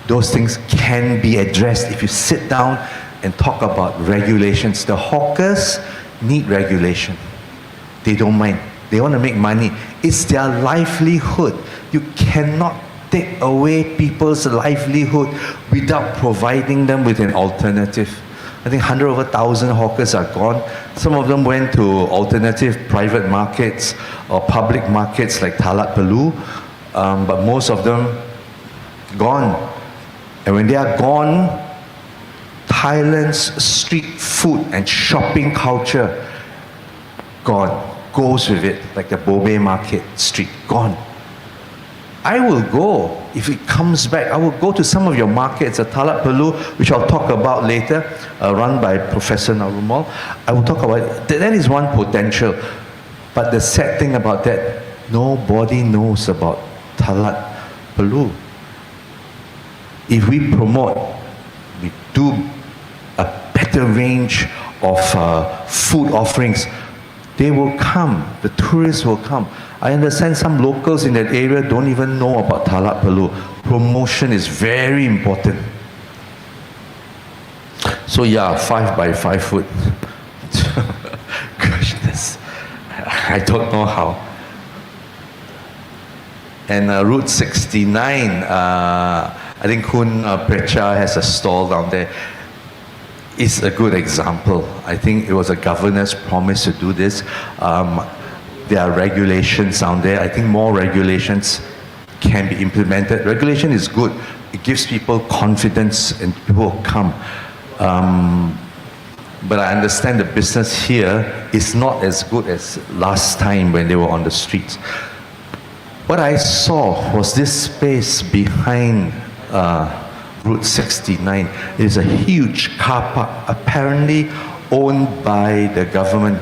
Speaker 7: Those things can be addressed if you sit down and talk about regulations. The hawkers need regulation. They don't mind. They want to make money. It's their livelihood. You cannot take away people's livelihood without providing them with an alternative. I think 100 over 1,000 hawkers are gone. Some of them went to alternative private markets or public markets like Talat Palu, but most of them gone. And when they are gone, Thailand's street food and shopping culture gone, goes with it, like the Bobe Market Street, gone. I will go, if it comes back, I will go to some of your markets at Talat Palu, which I'll talk about later, run by Professor Narumal. I will talk about it. That is one potential. But the sad thing about that, nobody knows about Talat Palu. If we promote, we do a better range of food offerings, they will come, the tourists will come. I understand some locals in that area don't even know about Talat Palu. Promotion is very important. So yeah, 5 by 5 foot. Goodness, I don't know how. And Route 69, I think Kun Precha has a stall down there. It's a good example. I think it was a governor's promise to do this. There are regulations down there. I think more regulations can be implemented. Regulation is good. It gives people confidence and people come. But I understand the business here is not as good as last time when they were on the streets. What I saw was this space behind Route 69. It is a huge car park, apparently owned by the government.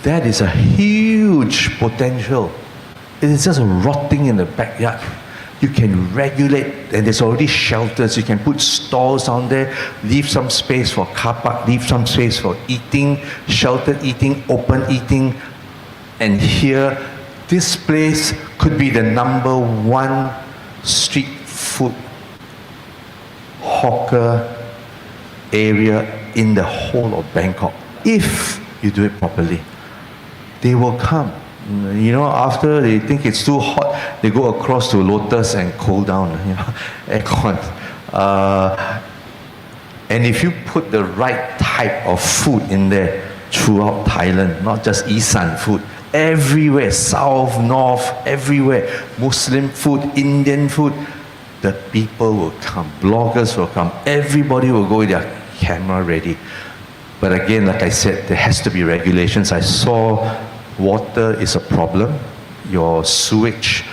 Speaker 7: That is a huge potential. It is just rotting in the backyard. You can regulate, and there's already shelters. You can put stalls down there, leave some space for car park, leave some space for eating, sheltered eating, open eating. And here, this place could be the #1 street food hawker area in the whole of Bangkok, if you do it properly. They will come. You know, after they think it's too hot, they go across to Lotus and cool down, you know, aircon. And if you put the right type of food in there throughout Thailand, not just Isan food, everywhere, south, north, everywhere, Muslim food, Indian food, the people will come, bloggers will come, everybody will go with their camera ready. But again, like I said, there has to be regulations. I saw water is a problem. Your sewage,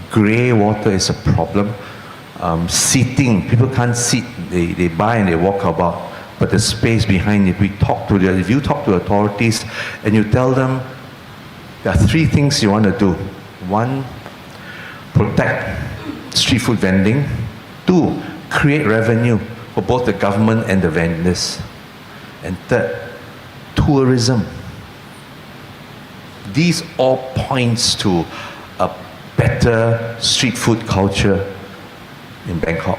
Speaker 7: grey water is a problem. Seating, people can't sit. They buy and they walk about. But the space behind it, if you talk to authorities and you tell them, there are 3 things you want to do. 1, protect street food vending. 2, create revenue for both the government and the vendors. And 3rd, tourism. These all points to a better street food culture in Bangkok.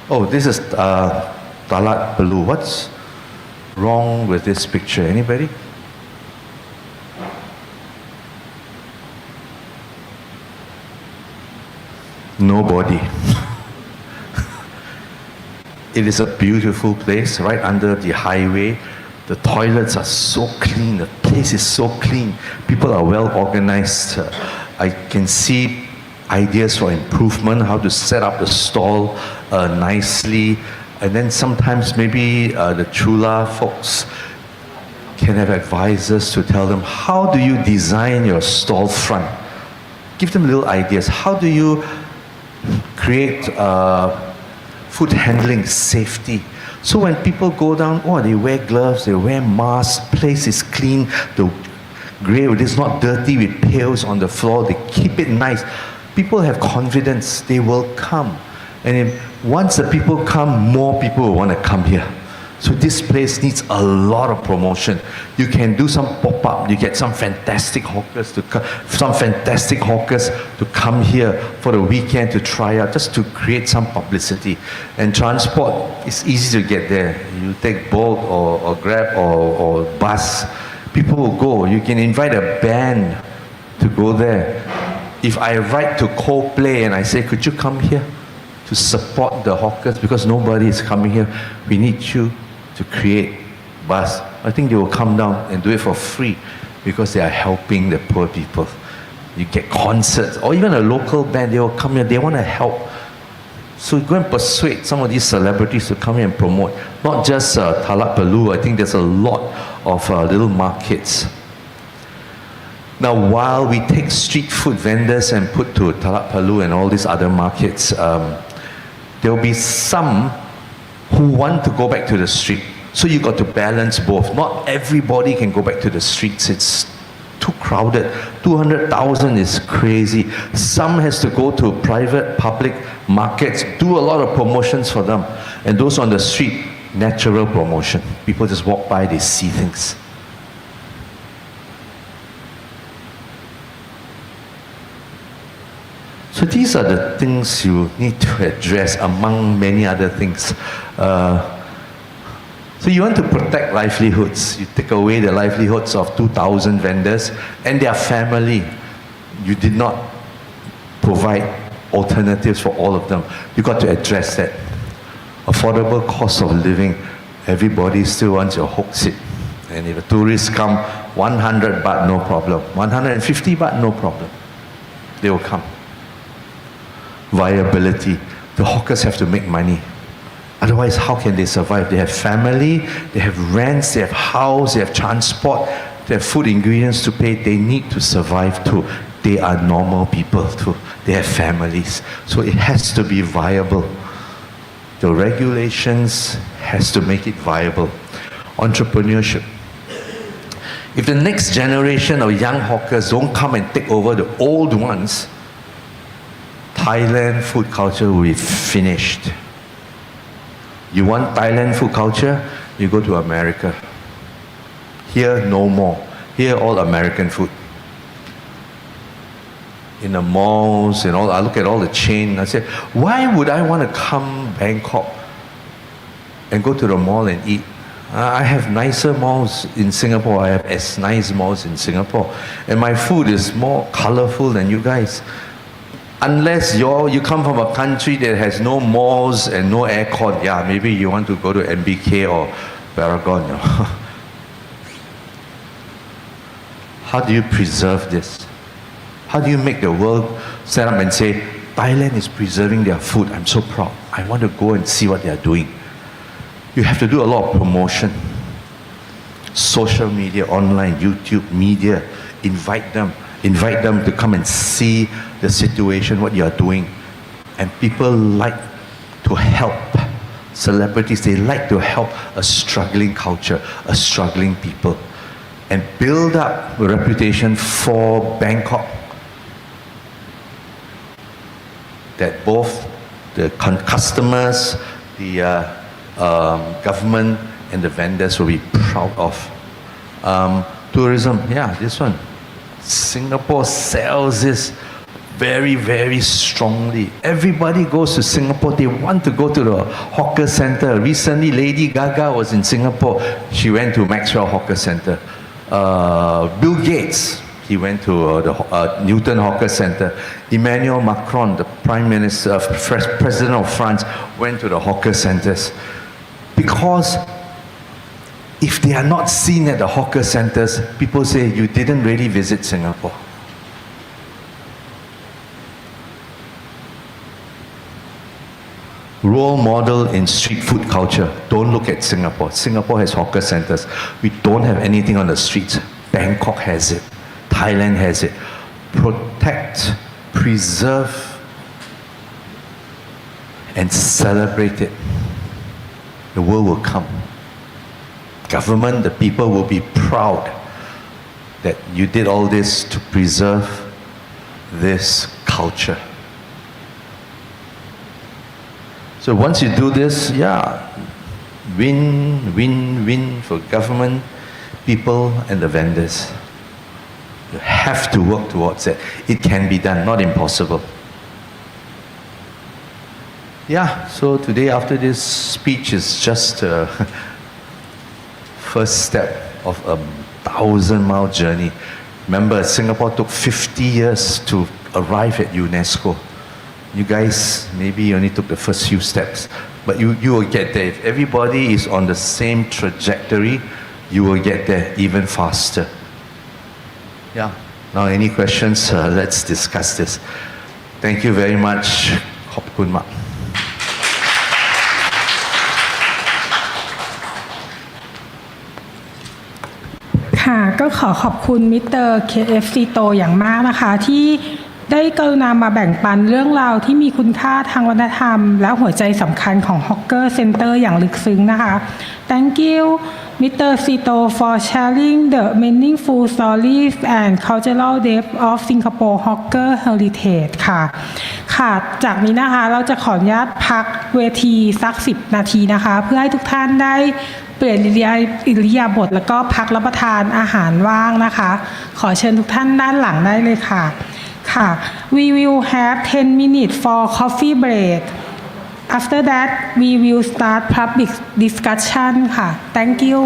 Speaker 7: Oh, this is Talat Palu. What's wrong with this picture? Anybody? Nobody. It is a beautiful place right under the highway. The toilets are so clean, the place is so clean, people are well organized. I can see ideas for improvement, how to set up the stall nicely, and then sometimes maybe the Chula folks can have advisors to tell them, how do you design your stall front? Give them little ideas. How do you create food handling safety? So when people go down, oh, they wear gloves, they wear masks, place is clean, the grill is not dirty with pails on the floor, they keep it nice. People have confidence, they will come. And once the people come, more people will want to come here. So this place needs a lot of promotion. You can do some pop-up, you get some fantastic hawkers to come here for the weekend to try out, just to create some publicity. And transport, it's easy to get there. You take Bolt or Grab or bus, people will go. You can invite a band to go there. If I write to Coldplay and I say, could you come here to support the hawkers, because nobody is coming here, we need you to create bus. I think they will come down and do it for free because they are helping the poor people. You get concerts, or even a local band, they will come here, they want to help. So go and persuade some of these celebrities to come here and promote. Not just Talak Palu, I think there's a lot of little markets. Now, while we take street food vendors and put to Talak Palu and all these other markets, there will be some who want to go back to the street. So you got to balance both. Not everybody can go back to the streets. It's too crowded. 200,000 is crazy. Some has to go to private, public markets, do a lot of promotions for them. And those on the street, natural promotion. People just walk by, they see things. So these are the things you need to address among many other things. So you want to protect livelihoods. You take away the livelihoods of 2,000 vendors and their family. You did not provide alternatives for all of them. You got to address that. Affordable cost of living. Everybody still wants your hook sit. And if a tourist come, 100 baht, no problem. 150 baht, no problem. They will come. Viability. The hawkers have to make money. Otherwise, how can they survive? They have family, they have rents, they have house, they have transport, they have food ingredients to pay. They need to survive too. They are normal people too. They have families. So it has to be viable. The regulations has to make it viable. Entrepreneurship. If the next generation of young hawkers don't come and take over the old ones, Thailand food culture will be finished. You want Thailand food culture? You go to America. Here, no more. Here, all American food. In the malls and all, I look at all the chain, I say, why would I want to come Bangkok and go to the mall and eat? I have nicer malls in Singapore. I have as nice malls in Singapore. And my food is more colorful than you guys. Unless you come from a country that has no malls and no aircon, yeah, maybe you want to go to MBK or Paragon. You know. How do you preserve this? How do you make the world stand up and say, Thailand is preserving their food, I'm so proud. I want to go and see what they are doing. You have to do a lot of promotion. Social media, online, YouTube, media, invite them to come and see the situation, what you are doing. And people like to help. Celebrities, they like to help a struggling culture, a struggling people, and build up a reputation for Bangkok that both the customers, the government, and the vendors will be proud of. Tourism, yeah, this one. Singapore sells this very, very strongly. Everybody goes to Singapore. They want to go to the hawker center. Recently, Lady Gaga was in Singapore. She went to Maxwell Hawker Center. Bill Gates, he went to the Newton Hawker Center. Emmanuel Macron, the Prime Minister, President of France, went to the hawker centers. Because if they are not seen at the hawker centers, people say you didn't really visit Singapore. Role model in street food culture. Don't look at Singapore. Singapore has hawker centers. We don't have anything on the streets. Bangkok has it. Thailand has it. Protect, preserve, and celebrate it. The world will come. Government, the people will be proud that you did all this to preserve this culture. So once you do this, yeah, win, win, win for government, people, and the vendors. You have to work towards it. It can be done, not impossible. Yeah, so today after this speech is just a first step of a 1,000-mile journey. Remember, Singapore took 50 years to arrive at UNESCO. You guys maybe only took the first few steps, but you will get there. If everybody is on the same trajectory, you will get there even faster. Yeah. Now, any questions? Let's discuss this. Thank you very much. ขอบคุณมาก
Speaker 3: ค่ะก็ขอขอบคุณมิสเตอร์ KF ซีโตอย่างมากนะคะที่ได้กรุณามาแบ่งปันเรื่องราวที่มีคุณค่าทางวัฒนธรรมและหัวใจสำคัญของ Hawker Center อย่างลึกซึ้งนะคะ Thank you Mr. Seetoh for sharing the meaningful stories and cultural depth of Singapore Hawker Heritage ค่ะค่ะจากนี้นะคะเราจะขออนุญาตพักเวทีสัก10 นาทีนะคะเพื่อให้ทุกท่านได้เปลี่ยนอิริยาบถแล้วก็พักรับประทานอาหารว่างนะคะขอเชิญทุกท่านด้านหลังได้เลยค่ะค่ะ we will have 10 minutes for coffee break after that we will start public discussion ค่ะ thank you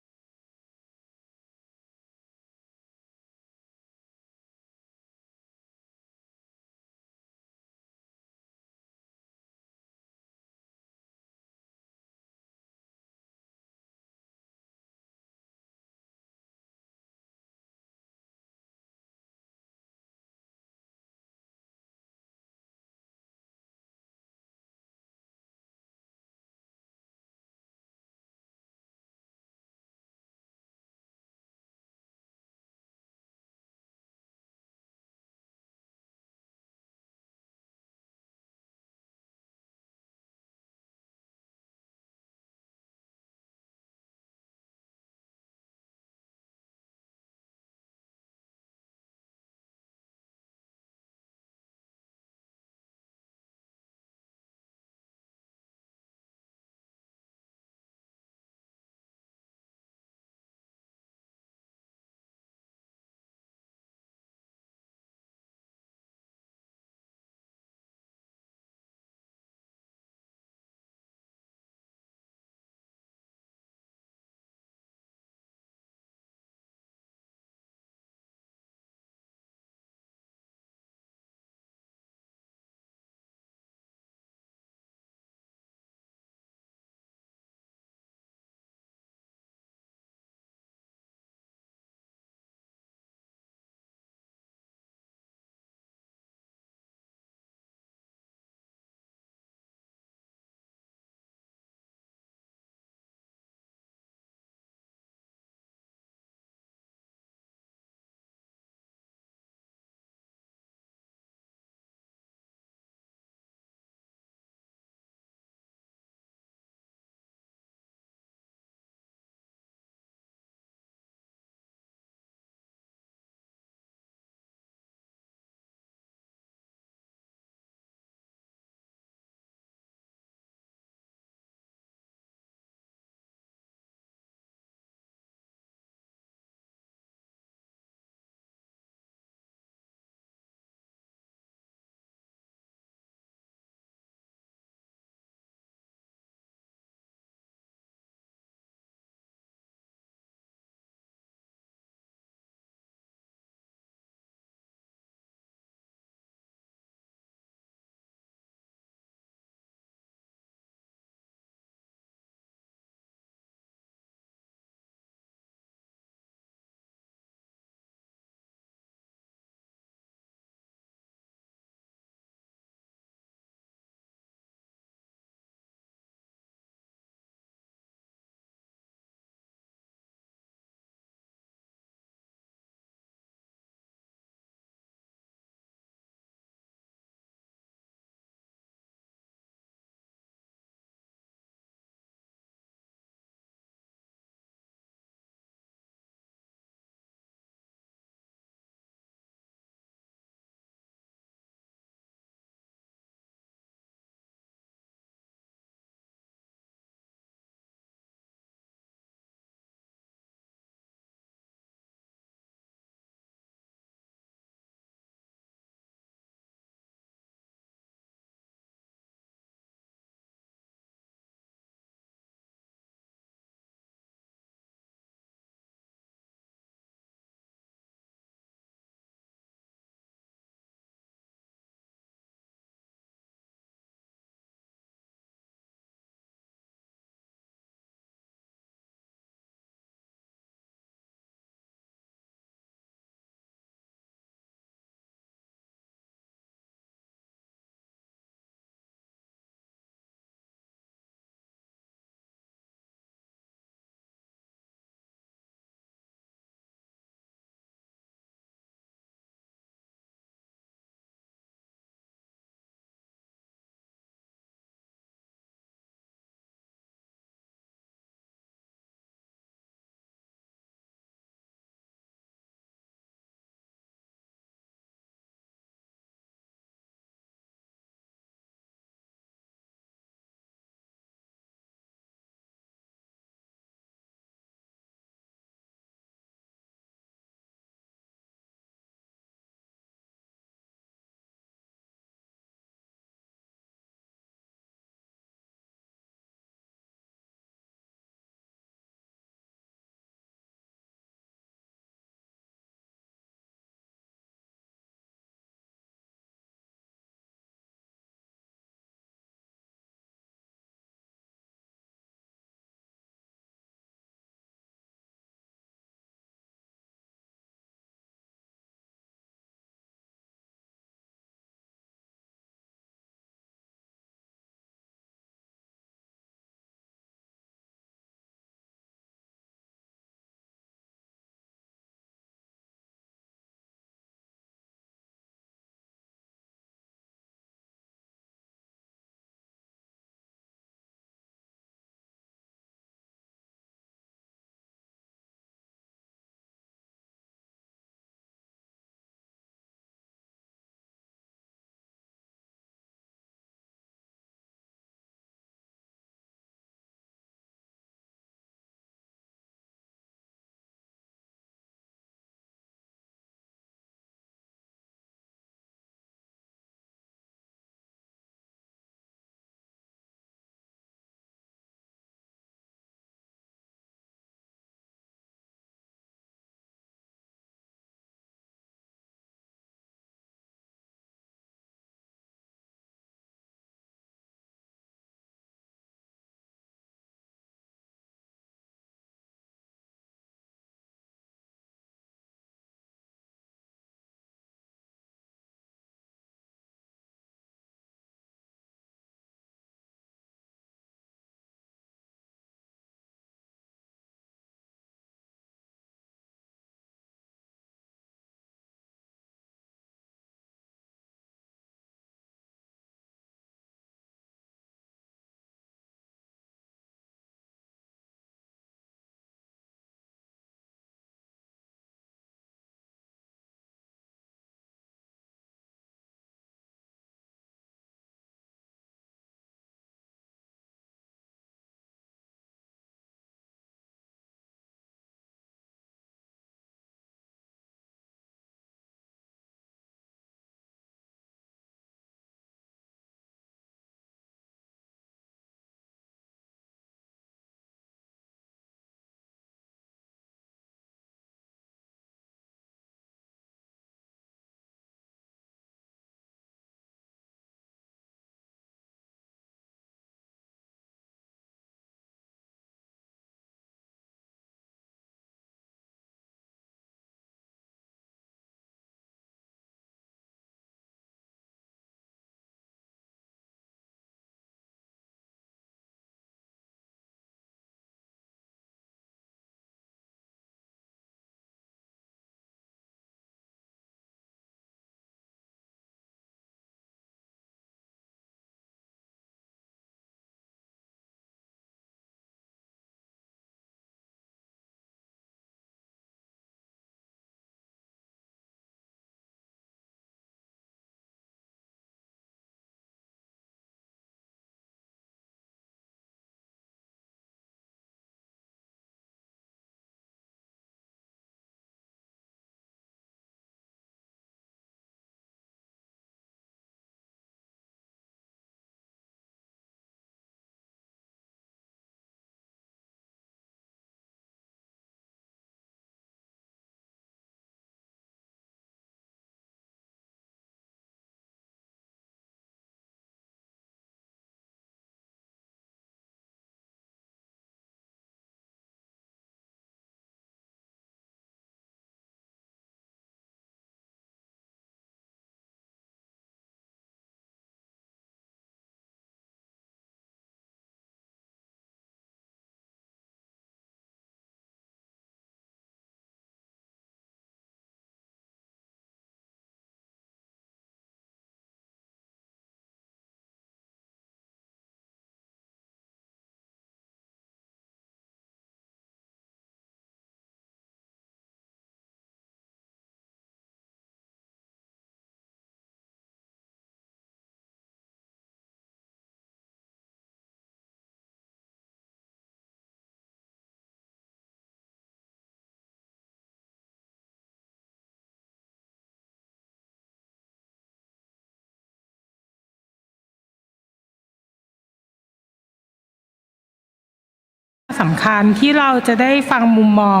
Speaker 3: สำคัญที่เราจะได้ฟังมุมมอง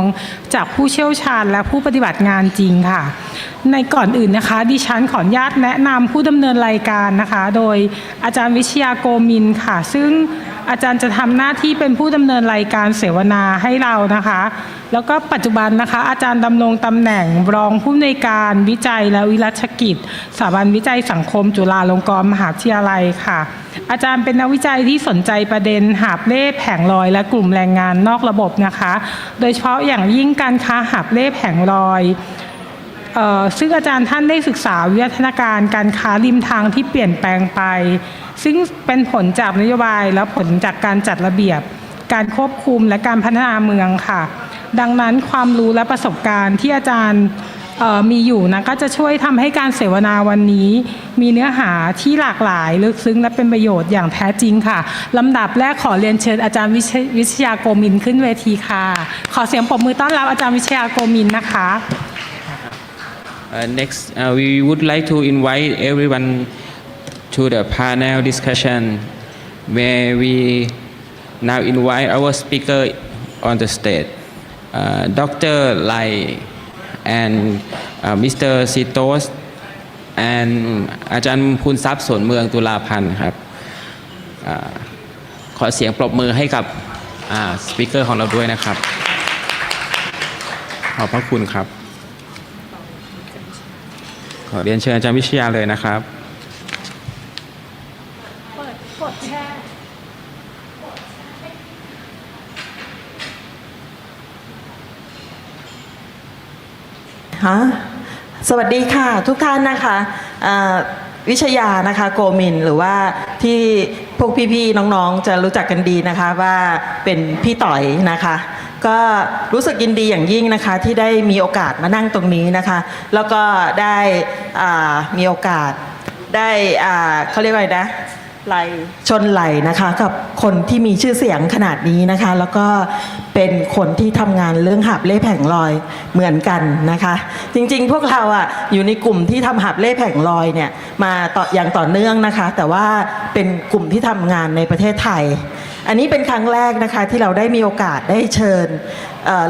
Speaker 3: จากผู้เชี่ยวชาญและผู้ปฏิบัติงานจริงค่ะในก่อนอื่นนะคะดิฉันขออนุญาตแนะนำผู้ดำเนินรายการนะคะโดยอาจารย์วิชยาโกมินค่ะซึ่งอาจารย์จะทำหน้าที่เป็นผู้ดำเนินรายการเสวนาให้เรานะคะแล้วก็ปัจจุบันนะคะอาจารย์ดำรงตำแหน่งรองผู้อำนวยการวิจัยและวิรัชกิจสถาบันวิจัยสังคมจุฬาลงกรณ์มหาวิทยาลัยค่ะอาจารย์เป็นนักวิจัยที่สนใจประเด็นหาบเล่แผงลอยและกลุ่มแรงงานนอกระบบนะคะโดยเฉพาะอย่างยิ่งการค้าหาบเล่แผงลอยซึ่งอาจารย์ท่านได้ศึกษาวิวัฒนาการการค้าริมทางที่เปลี่ยนแปลงไปซึ่งเป็นผลจากนโยบายและผลจากการจัดระเบียบการควบคุมและการพัฒนาเมืองค่ะดังนั้นความรู้และประสบการณ์ที่อาจารย์มีอยู่นะก็จะช่วยทำให้การเสวนาวันนี้มีเนื้อหาที่หลากหลายลึกซึ้งและเป็นประโยชน์อย่างแท้จริงค่ะลำดับแรกขอเรียนเชิญอาจารย์วิชยาโกมินขึ้นเวทีค่ะขอเสียงปรบมือต้อนรับอาจารย์วิชยาโกมินนะคะ
Speaker 6: Next, we would like to invite everyone to the panel discussion where we now invite our speaker on the stage, Dr. Lai and Mr. Seetoh and อาจารย์พูนทรัพย์สวนเมืองตุลาพันธ์ครับขอเสียงปรบมือให้กับสปีกเกอร์ของเราด้วยนะครับขอบพระคุณครับขอเรียนเชิญอาจารย์วิชยาเลยนะครับ
Speaker 8: สวัสดีค่ะทุกท่านนะคะวิชยานะคะโกมินหรือว่าที่พวกพี่ๆน้องๆจะรู้จักกันดีนะคะว่าเป็นพี่ต่อยนะคะก็รู้สึกยินดีอย่างยิ่งนะคะที่ได้มีโอกาสมานั่งตรงนี้นะคะแล้วก็ได้มีโอกาสได้เขาเรียกว่าอะไรนะไหลชนไหลนะคะกับคนที่มีชื่อเสียงขนาดนี้นะคะแล้วก็เป็นคนที่ทำงานเรื่องหาบเล่แผงลอยเหมือนกันนะคะจริงๆพวกเราอยู่ในกลุ่มที่ทำหาบเล่แผงลอยเนี่ยมาอย่างต่อเนื่องนะคะแต่ว่าเป็นกลุ่มที่ทำงานในประเทศไทยอันนี้เป็นครั้งแรกนะคะที่เราได้มีโอกาสได้เชิญ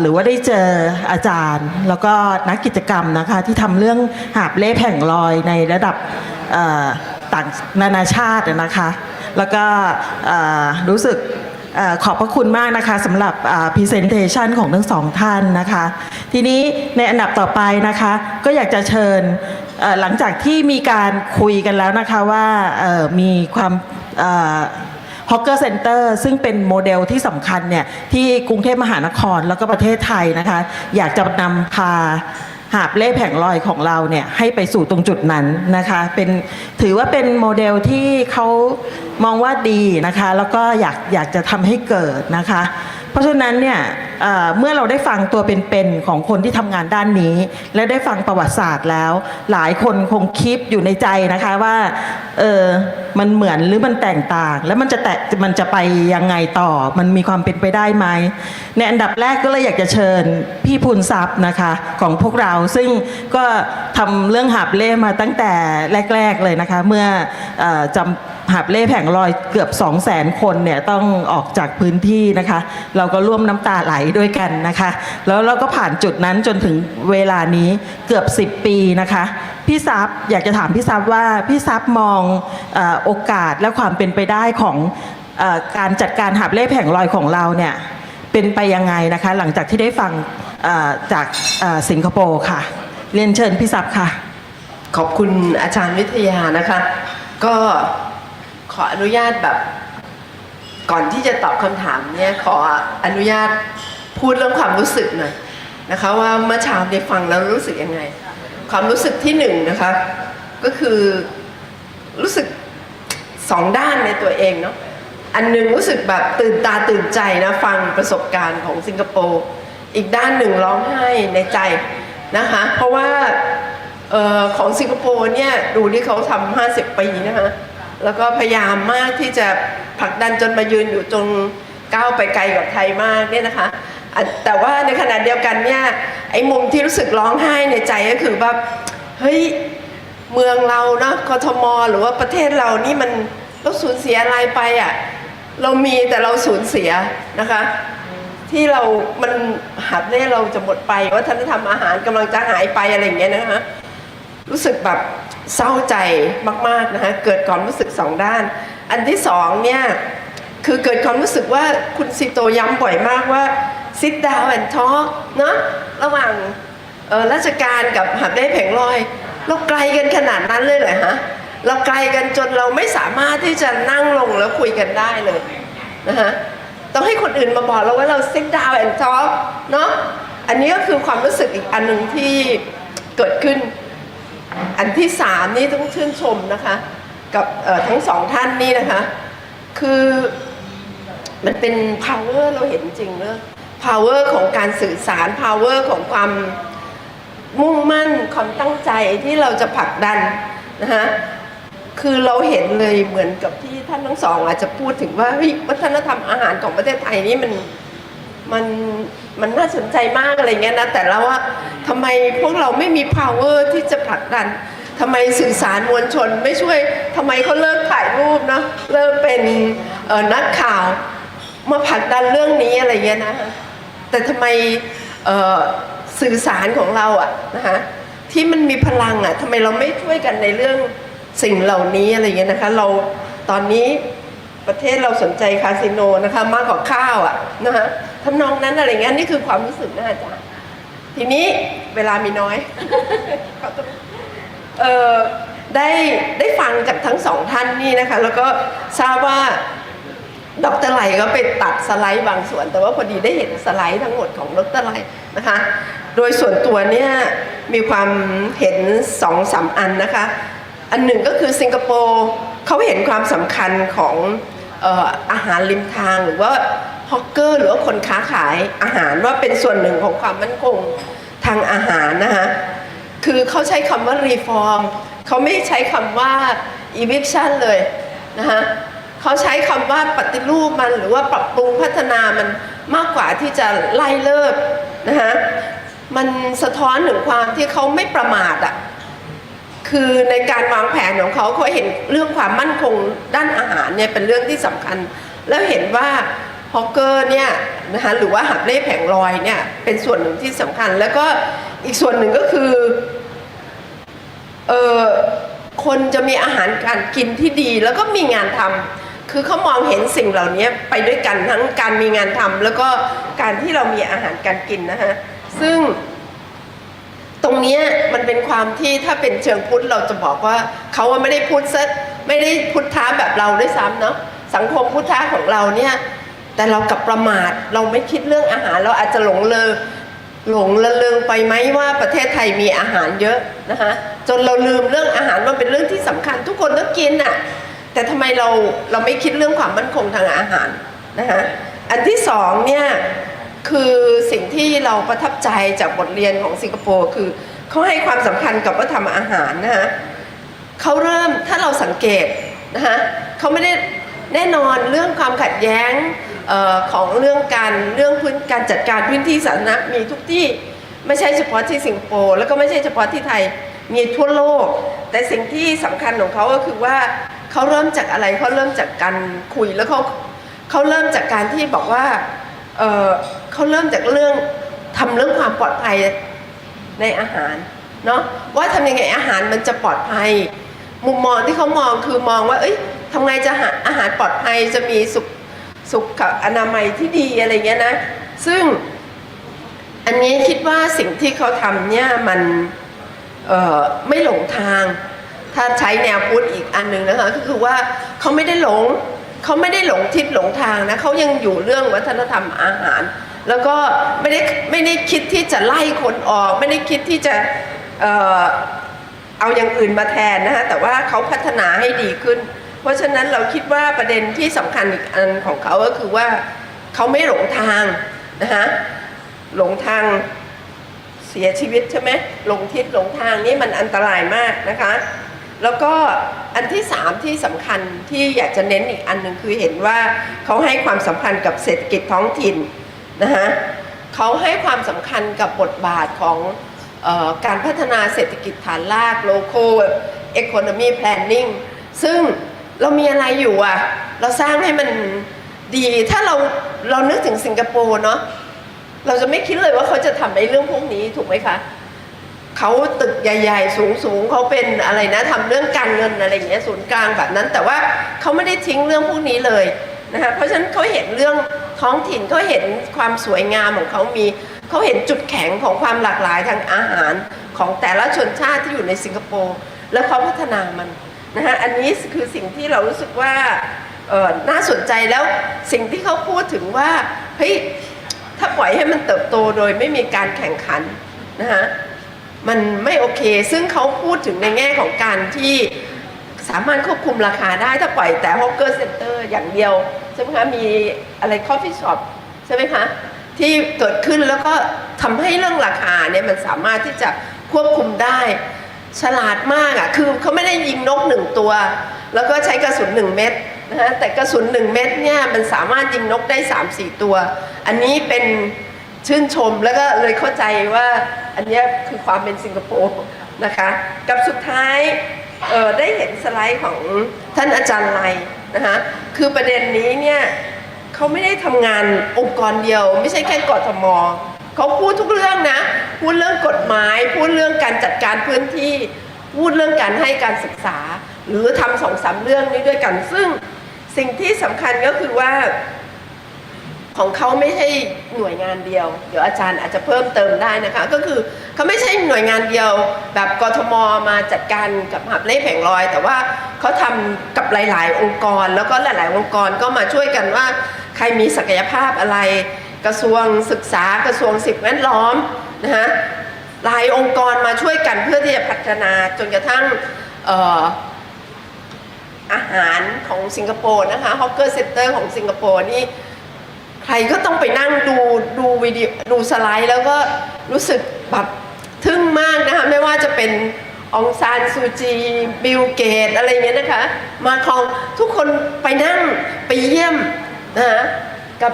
Speaker 8: หรือว่าได้เจออาจารย์แล้วก็นักกิจกรรมนะคะที่ทำเรื่องหาบเล่แผงลอยในระดับต่างนานาชาตินะคะแล้วก็รู้สึกขอบพระคุณมากนะคะสำหรับpresentation ของทั้งสองท่านนะคะทีนี้ในอันดับต่อไปนะคะก็อยากจะเชิญหลังจากที่มีการคุยกันแล้วนะคะว่ามีความHawker Center ซึ่งเป็นโมเดลที่สำคัญเนี่ยที่กรุงเทพมหานครแล้วก็ประเทศไทยนะคะอยากจะนำพาหาบเล่แผงลอยของเราเนี่ยให้ไปสู่ตรงจุดนั้นนะคะถือว่าเป็นโมเดลที่เขามองว่าดีนะคะแล้วก็อยากจะทำให้เกิดนะคะเพราะฉะนั้นเนี่ยเมื่อเราได้ฟังตัวเป็นๆของคนที่ทำงานด้านนี้และได้ฟังประวัติศาสตร์แล้วหลายคนคงคิดอยู่ในใจนะคะว่ามันเหมือนหรือมันแตกต่างแล้วมันจะไปยังไงต่อมันมีความเป็นไปได้ไหมในอันดับแรกก็เลยอยากจะเชิญพี่พูนทรัพย์นะคะของพวกเราซึ่งก็ทำเรื่องหาบเล่มาตั้งแต่แรกๆเลยนะคะเมื่อจำหาบเล่แผงลอยเกือบ 200,000 คนเนี่ยต้องออกจากพื้นที่นะคะเราก็ร่วมน้ำตาไหลด้วยกันนะคะแล้วเราก็ผ่านจุดนั้นจนถึงเวลานี้เกือบ10 ปีนะคะพี่ทรัพย์อยากจะถามพี่ทรัพย์ว่าพี่ทรัพย์มองโอกาสและความเป็นไปได้ของการจัดการหาบเล่แผงลอยของเราเนี่ยเป็นไปยังไงนะคะหลังจากที่ได้ฟังจากสิงคโปร์ค่ะเรียนเชิญพี่ทรัพย์ค่ะ
Speaker 9: ขอบคุณอาจารย์วิทยานะคะก็ขออนุญาตแบบก่อนที่จะตอบคำถามเนี่ยขออนุญาตพูดเรื่องความรู้สึกหน่อยนะคะว่าเมื่อเช้าได้ฟังแล้วรู้สึกยังไงความรู้สึกที่หนึ่งนะคะก็คือรู้สึกสองด้านในตัวเองเนาะอันหนึ่งรู้สึกแบบตื่นตาตื่นใจนะฟังประสบการณ์ของสิงคโปร์อีกด้านหนึ่งร้องไห้ในใจนะคะเพราะว่าของสิงคโปร์เนี่ยดูที่เขาทำ50 ปีนะคะแล้วก็พยายามมากที่จะผลักดันจนมายืนอยู่จนก้าวไปไกลกว่าไทยมากเนี่ยนะคะแต่ว่าในขณะเดียวกันเนี่ยไอ้มุมที่รู้สึกร้องไห้ในใจก็คือว่าเฮ้ยเมืองเราเนาะกทม.หรือว่าประเทศเรานี่มันเราสูญเสียอะไรไปเรามีแต่เราสูญเสียนะคะ ที่เรามันหาบเล่เราจะหมดไปวัฒนธรรมอาหารกำลังจะหายไปอะไรอย่างเงี้ยนะคะรู้สึกแบบเศร้าใจมากๆนะคะเกิดความรู้สึกสองด้านอันที่สองเนี่ยคือเกิดความรู้สึกว่าคุณซีโตย้ำบ่อยมากว่า sit down and talk เนาะระหว่างราชการกับหาบเล่แผงลอยเราไกลกันขนาดนั้นเลยเหรอฮะเราไกลกันจนเราไม่สามารถที่จะนั่งลงแล้วคุยกันได้เลยนะคะต้องให้คนอื่นมาบอกเราว่าเรา sit down and talk เนาะอันนี้ก็คือความรู้สึกอีกอันหนึ่งที่เกิดขึ้นอันที่สามนี่ต้องชื่นชมนะคะกับทั้งสองท่านนี่นะคะคือมันเป็น power เราเห็นจริงเลย power ของการสื่อสาร power ของความมุ่งมั่นความตั้งใจที่เราจะผลักดันนะคะคือเราเห็นเลยเหมือนกับที่ท่านทั้งสองอาจจะพูดถึงว่าวัฒนธรรมอาหารของประเทศไทยนี่มันน่าสนใจมากอะไรเงี้ยนะแต่แล้วว่าทำไมพวกเราไม่มี power ที่จะผลักดันทำไมสื่อสารมวลชนไม่ช่วยทำไมเขาเลิกถ่ายรูปเนาะเลิกเป็นนักข่าวมาผลักดันเรื่องนี้อะไรเงี้ยนะแต่ทำไมสื่อสารของเราอะนะคะที่มันมีพลังอะทำไมเราไม่ช่วยกันในเรื่องสิ่งเหล่านี้อะไรเงี้ยนะคะเราตอนนี้ประเทศเราสนใจคาสิโนนะคะมากกว่าข้าวอะนะคะทำนองนั้นอะไรเงี้ยนี่คือความรู้สึกนะอาจารย์ทีนี้เวลามีน้อย ได้ฟังจากทั้งสองท่านนี่นะคะแล้วก็ทราบว่าดร.ไหลก็ไปตัดสไลด์บางส่วนแต่ว่าพอดีได้เห็นสไลด์ทั้งหมดของดร.ไหลนะคะโดยส่วนตัวเนี่ยมีความเห็น2-3 อันนะคะอันหนึ่งก็คือสิงคโปร์เขาเห็นความสำคัญของอาหารริมทางหรือว่าฮอกเกอร์หรือว่าคนค้าขายอาหารว่าเป็นส่วนหนึ่งของความมั่นคงทางอาหารนะคะคือเขาใช้คำว่า reform เขาไม่ใช้คำว่า eviction เลยนะคะเขาใช้คำว่าปฏิรูปมันหรือว่าปรับปรุงพัฒนามันมากกว่าที่จะไล่เลิกนะคะมันสะท้อนถึงความที่เขาไม่ประมาทอ่ะคือในการวางแผนของเขาเห็นเรื่องความมั่นคงด้านอาหารเนี่ยเป็นเรื่องที่สำคัญแล้วเห็นว่าฮอกเกอร์เนี่ยนะคะหรือว่าหับเล่แผงลอยเนี่ยเป็นส่วนหนึ่งที่สำคัญแล้วก็อีกส่วนหนึ่งก็คือคนจะมีอาหารการกินที่ดีแล้วก็มีงานทำคือเขามองเห็นสิ่งเหล่านี้ไปด้วยกันทั้งการมีงานทำแล้วก็การที่เรามีอาหารการกินนะคะซึ่งตรงนี้มันเป็นความที่ถ้าเป็นเชิงพุทธเราจะบอกว่าเขาไม่ได้พุทธไม่ได้พุทธะแบบเราด้วยซ้ำเนาะสังคมพุทธะของเราเนี่ยแต่เรากับประมาทเราไม่คิดเรื่องอาหารเราอาจจะหลงละเลงไปไหมว่าประเทศไทยมีอาหารเยอะนะคะจนเราลืมเรื่องอาหารว่าเป็นเรื่องที่สำคัญทุกคนต้องกินน่ะแต่ทำไมเราไม่คิดเรื่องความมั่นคงทางอาหารนะคะอันที่สองเนี่ยคือสิ่งที่เราประทับใจจากบทเรียนของสิงคโปร์คือเขาให้ความสำคัญกับวัฒนธรรมอาหารนะคะเขาเริ่มถ้าเราสังเกตนะคะเขาไม่ได้แน่นอนเรื่องความขัดแย้งของเรื่องการจัดการพื้นที่สาธารณะมีทุกที่ไม่ใช่เฉพาะที่สิงคโปร์แล้วก็ไม่ใช่เฉพาะที่ไทยมีทั่วโลกแต่สิ่งที่สำคัญของเขาก็คือว่าเขาเริ่มจากอะไรเขาเริ่มจากการคุยแล้วเขาเริ่มจากการที่บอกว่าเขาเริ่มจากเรื่องทำเรื่องความปลอดภัยในอาหารเนาะว่าทำยังไงอาหารมันจะปลอดภัยมุมมองที่เขามองคือมองว่าทำไงจะอาหารปลอดภัยจะมีสุขอนามัยที่ดีอะไรเงี้ยนะซึ่งอันนี้คิดว่าสิ่งที่เขาทำเนี่ยมันไม่หลงทางถ้าใช้แนวพุทธอีกอันหนึ่งนะคะก็คือว่าเขาไม่ได้หลงทิศหลงทางนะเขายังอยู่เรื่องวัฒนธรรมอาหารแล้วก็ไม่ได้คิดที่จะไล่คนออกไม่ได้คิดที่จะเอาอย่างอื่นมาแทนนะคะแต่ว่าเขาพัฒนาให้ดีขึ้นเพราะฉะนั้นเราคิดว่าประเด็นที่สำคัญอีกอันของเขาก็คือว่าเขาไม่หลงทางนะคะหลงทางเสียชีวิตใช่ไหมหลงทิศหลงทางนี่มันอันตรายมากนะคะแล้วก็อันที่3ที่สำคัญที่อยากจะเน้นอีกอันหนึ่งคือเห็นว่าเขาให้ความสำคัญกับเศรษฐกิจท้องถิ่นนะคะเขาให้ความสำคัญกับบทบาทของการพัฒนาเศรษฐกิจฐานราก local economy planning ซึ่งเรามีอะไรอยู่เราสร้างให้มันดีถ้าเรา เรานึกถึงสิงคโปร์เนาะเราจะไม่คิดเลยว่าเขาจะทำในเรื่องพวกนี้ถูกไหมคะเขาตึกใหญ่ๆสูงๆเขาเป็นอะไรนะทำเรื่องการเงินอะไรอย่างเงี้ยศูนย์กลางแบบนั้นแต่ว่าเขาไม่ได้ทิ้งเรื่องพวกนี้เลยนะคะเพราะฉะนั้นเขาเห็นเรื่องท้องถิ่นเขาเห็นความสวยงามของเขาเห็นจุดแข็งของความหลากหลายทางอาหารของแต่ละชนชาติที่อยู่ในสิงคโปร์แล้วเขาพัฒนามันนะคะอันนี้คือสิ่งที่เรารู้สึกว่าน่าสนใจแล้วสิ่งที่เขาพูดถึงว่าเฮ้ยถ้าปล่อยให้มันเติบโตโดยไม่มีการแข่งขันนะคะมันไม่โอเคซึ่งเขาพูดถึงในแง่ของการที่สามารถควบคุมราคาได้ถ้าปล่อยแต่ฮอกเกอร์เซ็นเตอร์อย่างเดียวใช่ไหมคะมีอะไรคอฟฟี่ช็อปใช่ไหมคะที่เกิดขึ้นแล้วก็ทำให้เรื่องราคาเนี่ยมันสามารถที่จะควบคุมได้ฉลาดมากอ่ะคือเขาไม่ได้ยิงนก1ตัวแล้วก็ใช้กระสุน1เม็ดนะฮะแต่กระสุน1เม็ดเนี่ยมันสามารถยิงนกได้ 3-4 ตัวอันนี้เป็นชื่นชมแล้วก็เลยเข้าใจว่าอันนี้คือความเป็นสิงคโปร์นะคะกับสุดท้ายได้เห็นสไลด์ของท่านอาจารย์ไลนะคะคือประเด็นนี้เนี่ยเขาไม่ได้ทำงานองค์กรเดียวไม่ใช่แค่กทมเขาพูดทุกเรื่องนะพูดเรื่องกฎหมายพูดเรื่องการจัดการพื้นที่พูดเรื่องการให้การศึกษาหรือทำ2-3เรื่องนี้ด้วยกันซึ่งสิ่งที่สำคัญก็คือว่าของเขาไม่ใช่หน่วยงานเดียวเดี๋ยวอาจารย์อาจจะเพิ่มเติมได้นะคะก็คือเขาไม่ใช่หน่วยงานเดียวแบบกทมมาจัดการกับหาบเล่แผงลอยแต่ว่าเขาทำกับหลายๆองค์กรแล้วก็หลายๆองค์กรก็มาช่วยกันว่าใครมีศักยภาพอะไรกระทรวงศึกษากระทรวงสิ่งแวดล้อมนะฮะหลายองค์กรมาช่วยกันเพื่อที่จะพัฒนาจนกระทั่งอาหารของสิงคโปร์นะคะฮอกเกอร์เซ็นเตอร์ของสิงคโปร์นี่ใครก็ต้องไปนั่งดูวิดีโอดูสไลด์แล้วก็รู้สึกแบบทึ่งมากนะคะไม่ว่าจะเป็นองซานซูจีบิลเกตอะไรเงี้ยนะคะมาครองทุกคนไปนั่งไปเยี่ยมนะคะกับ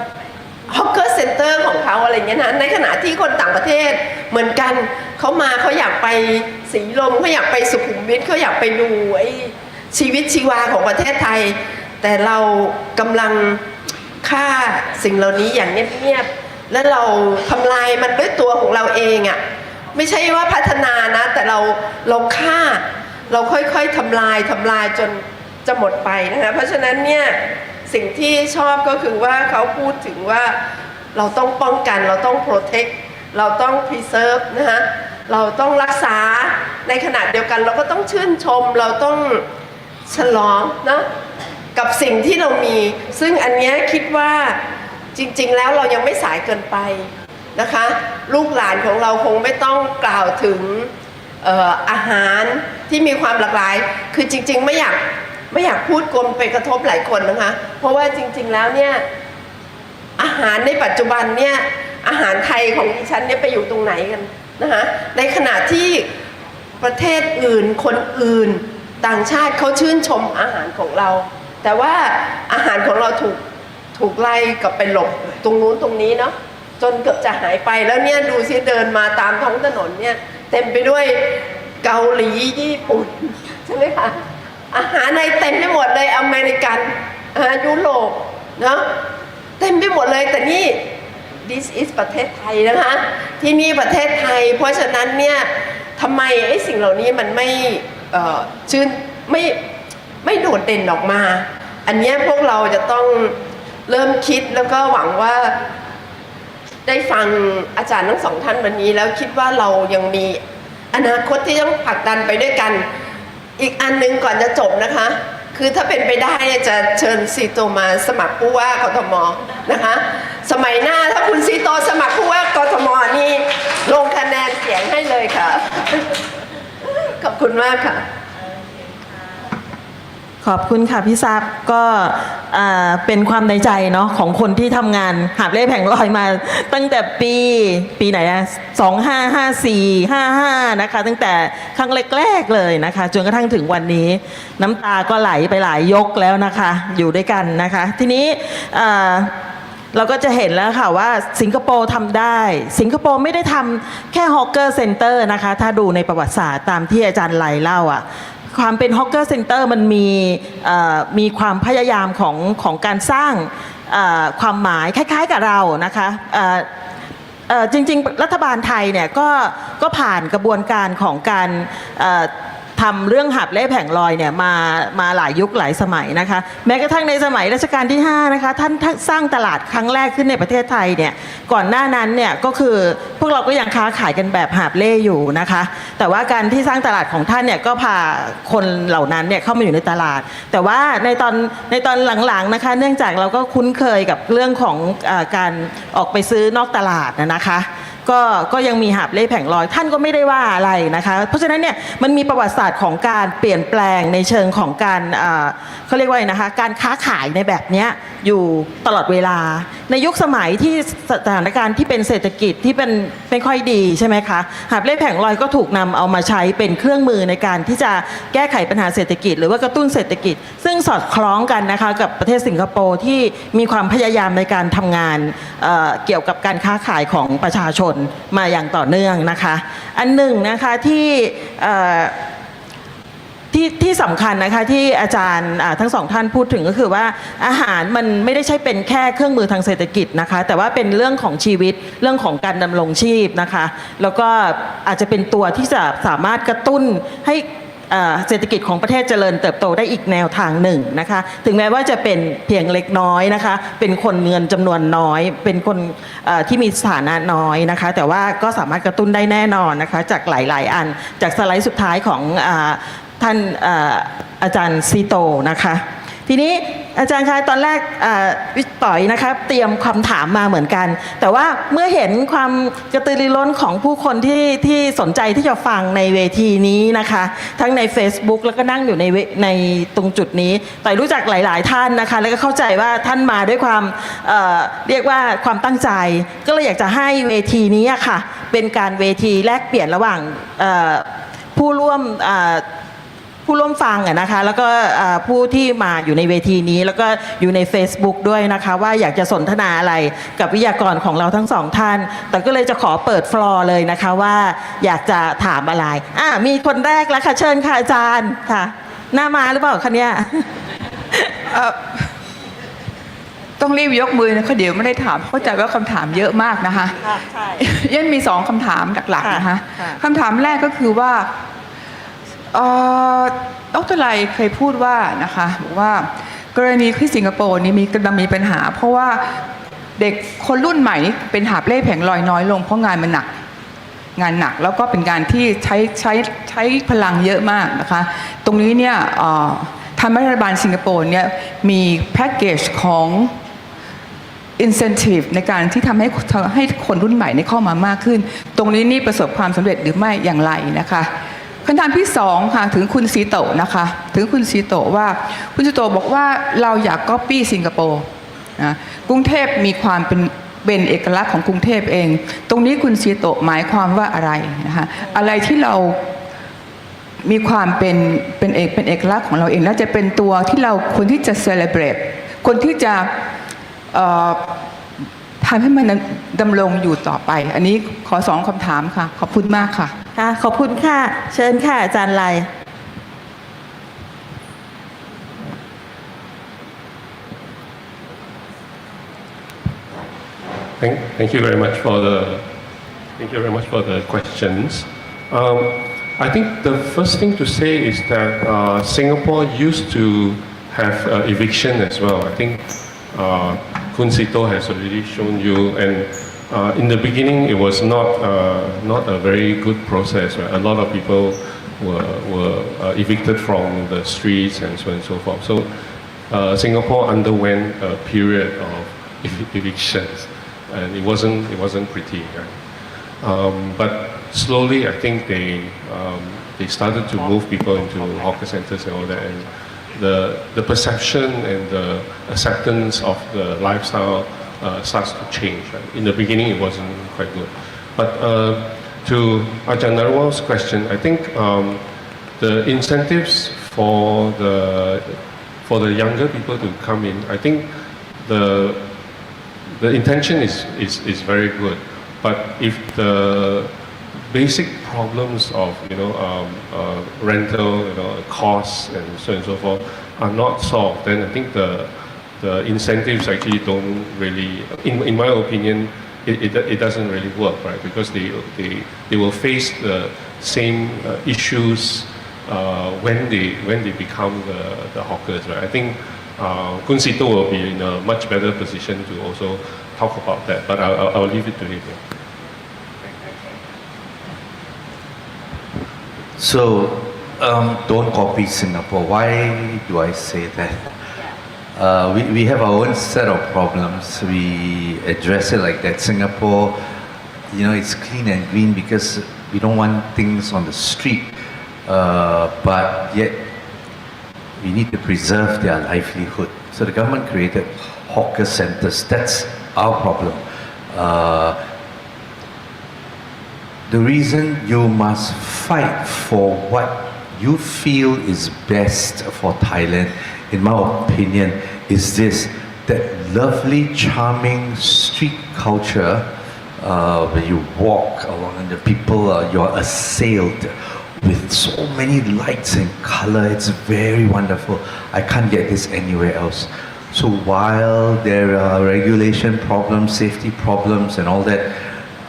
Speaker 9: ฮอกเกอร์เซ็นเตอร์ของเขาอะไรเงี้ยนะในขณะที่คนต่างประเทศเหมือนกันเขามาเขาอยากไปสีลมเขาอยากไปสุขุมวิทเขาอยากไปดูไอ้ชีวิตชีวาของประเทศไทยแต่เรากำลังฆ่าสิ่งเหล่านี้อย่างเงียบๆและเราทำลายมันด้วยตัวของเราเองอ่ะไม่ใช่ว่าพัฒนานะแต่เราฆ่าเราค่อยๆทำลายจนจะหมดไปนะคะเพราะฉะนั้นเนี่ยสิ่งที่ชอบก็คือว่าเขาพูดถึงว่าเราต้องป้องกันเราต้อง protect เราต้อง preserve นะคะเราต้องรักษาในขณะเดียวกันเราก็ต้องชื่นชมเราต้องฉลองนะกับสิ่งที่เรามีซึ่งอันนี้คิดว่าจริงๆแล้วเรายังไม่สายเกินไปนะคะลูกหลานของเราคงไม่ต้องกล่าวถึงอาหารที่มีความหลากหลายคือจริงๆไม่อยากพูดกลมไปกระทบหลายคนนะคะเพราะว่าจริงๆแล้วเนี่ยอาหารในปัจจุบันเนี่ยอาหารไทยของดิฉันเนี่ยไปอยู่ตรงไหนกันนะคะในขณะที่ประเทศอื่นคนอื่นต่างชาติเขาชื่นชมอาหารของเราแต่ว่าอาหารของเราถูกไล่กลับไปหลบตรงนู้นตรงนี้เนาะจนเกือบจะหายไปแล้วเนี่ยดูสิเดินมาตามท้องถนนเนี่ยเต็มไปด้วยเกาหลีญี่ปุ่นใช่ไหมคะอาหารในเต็มไปหมดเลยอเมริกันยุโรปเนาะเต็มไปหมดเลยแต่นี่ this is ประเทศไทยนะคะที่นี่ประเทศไทยเพราะฉะนั้นเนี่ยทำไมไอ้สิ่งเหล่านี้มันไม่ไม่โดดเด่นออกมาอันนี้พวกเราจะต้องเริ่มคิดแล้วก็หวังว่าได้ฟังอาจารย์ทั้ง2ท่านวันนี้แล้วคิดว่าเรายังมีอนาคตที่ต้องผลักดันไปด้วยกันอีกอันนึงก่อนจะจบนะคะคือถ้าเป็นไปได้จะเชิญซีโตมาสมัครผู้ว่ากทมนะคะสมัยหน้าถ้าคุณซีโตสมัครผู้ว่ากทมนี่ลงคะแนนเสียงให้เลยค่ะขอบคุณมากค่ะ
Speaker 8: ขอบคุณค่ะพี่ซับก็เป็นความในใจเนาะของคนที่ทำงานหาบเล่แผงลอยมาตั้งแต่ปีไหนอะ2554 55นะคะตั้งแต่ครั้งแรกๆเลยนะคะจนกระทั่งถึงวันนี้น้ำตาก็ไหลไปหลายยกแล้วนะคะอยู่ด้วยกันนะคะทีนี้เราก็จะเห็นแล้วค่ะว่าสิงคโปร์ทำได้สิงคโปร์ไม่ได้ทำแค่ฮอกเกอร์เซ็นเตอร์นะคะถ้าดูในประวัติศาสตร์ตามที่อาจารย์ไลเล่าอ่ะความเป็นฮอกเกอร์เซ็นเตอร์มันมีความพยายามของการสร้าง ความหมายคล้ายๆกับเรานะคะจริงๆรัฐบาลไทยเนี่ยก็ผ่านกระบวนการของการทำเรื่องหาบเล่แผงลอยเนี่ยมาหลายยุคหลายสมัยนะคะแม้กระทั่งในสมัยรัชกาลที่5นะคะท่านสร้างตลาดครั้งแรกขึ้นในประเทศไทยเนี่ยก่อนหน้านั้นเนี่ยก็คือพวกเราก็ยังค้าขายกันแบบหาบเล่อยู่นะคะแต่ว่าการที่สร้างตลาดของท่านเนี่ยก็พาคนเหล่านั้นเนี่ยเข้ามาอยู่ในตลาดแต่ว่าในตอนหลังๆนะคะเนื่องจากเราก็คุ้นเคยกับเรื่องของการออกไปซื้อนอกตลาดนะคะก็ยังมีหาบเล่แผงลอยท่านก็ไม่ได้ว่าอะไรนะคะเพราะฉะนั้นเนี่ยมันมีประวัติศาสตร์ของการเปลี่ยนแปลงในเชิงของการเขาเรียกว่าไงนะคะการค้าขายในแบบนี้อยู่ตลอดเวลาในยุคสมัยที่สถานการณ์ที่เป็นเศรษฐกิจที่เป็นไม่ค่อยดีใช่ไหมคะหาบเล่แผงลอยก็ถูกนำเอามาใช้เป็นเครื่องมือในการที่จะแก้ไขปัญหาเศรษฐกิจหรือว่ากระตุ้นเศรษฐกิจซึ่งสอดคล้องกันนะคะกับประเทศสิงคโปร์ที่มีความพยายามในการทำงานเกี่ยวกับการค้าขายของประชาชนมาอย่างต่อเนื่องนะคะอันหนึ่งนะคะที่สำคัญนะคะที่อาจารย์ทั้งสองท่านพูดถึงก็คือว่าอาหารมันไม่ได้ใช่เป็นแค่เครื่องมือทางเศรษฐกิจนะคะแต่ว่าเป็นเรื่องของชีวิตเรื่องของการดำรงชีพนะคะแล้วก็อาจจะเป็นตัวที่จะสามารถกระตุ้นให้เศรษฐกิจของประเทศเจริญเติบโตได้อีกแนวทางหนึ่งนะคะถึงแม้ว่าจะเป็นเพียงเล็กน้อยนะคะเป็นคนเงินจำนวนน้อยเป็นคนที่มีสถานะน้อยนะคะแต่ว่าก็สามารถกระตุ้นได้แน่นอนนะคะจากหลายๆอันจากสไลด์สุดท้ายของท่านอาจารย์ซีโตนะคะทีนี้อาจารย์คะตอนแรกวิต่อยนะคะเตรียมคำถามมาเหมือนกันแต่ว่าเมื่อเห็นความกระตือรือร้นของผู้คนที่สนใจที่จะฟังในเวทีนี้นะคะทั้งใน Facebook แล้วก็นั่งอยู่ในตรงจุดนี้ต่อยรู้จักหลายๆท่านนะคะแล้วก็เข้าใจว่าท่านมาด้วยความเรียกว่าความตั้งใจก็เลยอยากจะให้เวทีนี้ค่ะเป็นการเวทีแลกเปลี่ยนระหว่างผู้ร่วมฟังนะคะแล้วก็ผู้ที่มาอยู่ในเวทีนี้แล้วก็อยู่ใน Facebook ด้วยนะคะว่าอยากจะสนทนาอะไรกับวิทยากรของเราทั้งสองท่านแต่ก็เลยจะขอเปิดฟลอร์เลยนะคะว่าอยากจะถามอะไรมีคนแรกแล้วค่ะเชิญค่ะอาจารย์ค่ะหน้ามาหรือเปล่าคะเนี่ย
Speaker 10: ต้องรีบยกมือนะเขาเดี๋ยวไม่ได้ถามเข้าใจว่าคำถามเยอะมากนะคะใช่ยันมี2คำถามหลักๆนะคะคำถามแรกก็คือว่าดร.ไลเคยพูดว่านะคะบอกว่ากรณีที่สิงคโปร์นี้กำลังมีปัญหาเพราะว่าเด็กคนรุ่นใหม่เป็นหาบเล่แผงลอยน้อยลงเพราะงานมันหนักแล้วก็เป็นการที่ใช้พลังเยอะมากนะคะตรงนี้เนี่ยทางรัฐบาลสิงคโปร์เนี่ยมีแพ็กเกจของincentive ในการที่ทำให้คนรุ่นใหม่เข้ามามากขึ้นตรงนี้นี่ประสบความสำเร็จหรือไม่อย่างไรนะคะคำถามที่2ค่ะถึงคุณซีโตะนะคะถึงคุณซีโตะว่าคุณซีโตะบอกว่าเราอยากก๊อปปี้สิงคโปร์นะกรุงเทพมีความเป็นเอกลักษณ์ของกรุงเทพเองตรงนี้คุณซีโตะหมายความว่าอะไรนะคะอะไรที่เรามีความเป็นเอกลักษณ์ของเราเองและจะเป็นตัวที่เราควรที่จะ celebrate คนที่จะทำให้มันดำรงอยู่ต่อไปอันนี้ขอ2คำถามค่ะขอบคุณมากค่ะ
Speaker 8: ขอบคุณค่ะเชิญค่ะอาจารย์ไล
Speaker 5: Thank you very much for the questions. I think the first thing to say is that Singapore used to have eviction as well. I think Seetoh has already shown you, and in the beginning it was not a very good process. Right? A lot of people were evicted from the streets and so on and so forth. So Singapore underwent a period of evictions, and it wasn't pretty. Right? But slowly, I think they started to move people into hawker centers and all that. And the perception and the acceptance of the lifestyle starts to change. Right? In the beginning, it wasn't quite good. But to Ajahn Narwal's question, I think the incentives for the younger people to come in, I think the intention is very good. But if the basic problems of rental, costs and so on and so forth are not solved, then I think the incentives actually don't really, in my opinion, it doesn't really work, right? Because they will face the same issues when they become the hawkers, right? I think Seetoh will be in a much better position to also talk about that, but I'll leave it to him.
Speaker 7: So, don't copy Singapore. Why do I say that? We have our own set of problems. We address it like that. Singapore, it's clean and green because we don't want things on the street, but yet we need to preserve their livelihood. So the government created hawker centers. That's our problem. The reason you must fight for what you feel is best for Thailand, in my opinion, is this: that lovely, charming street culture where you walk along and the people, you're assailed with so many lights and color. It's very wonderful. I can't get this anywhere else. So while there are regulation problems, safety problems and all that,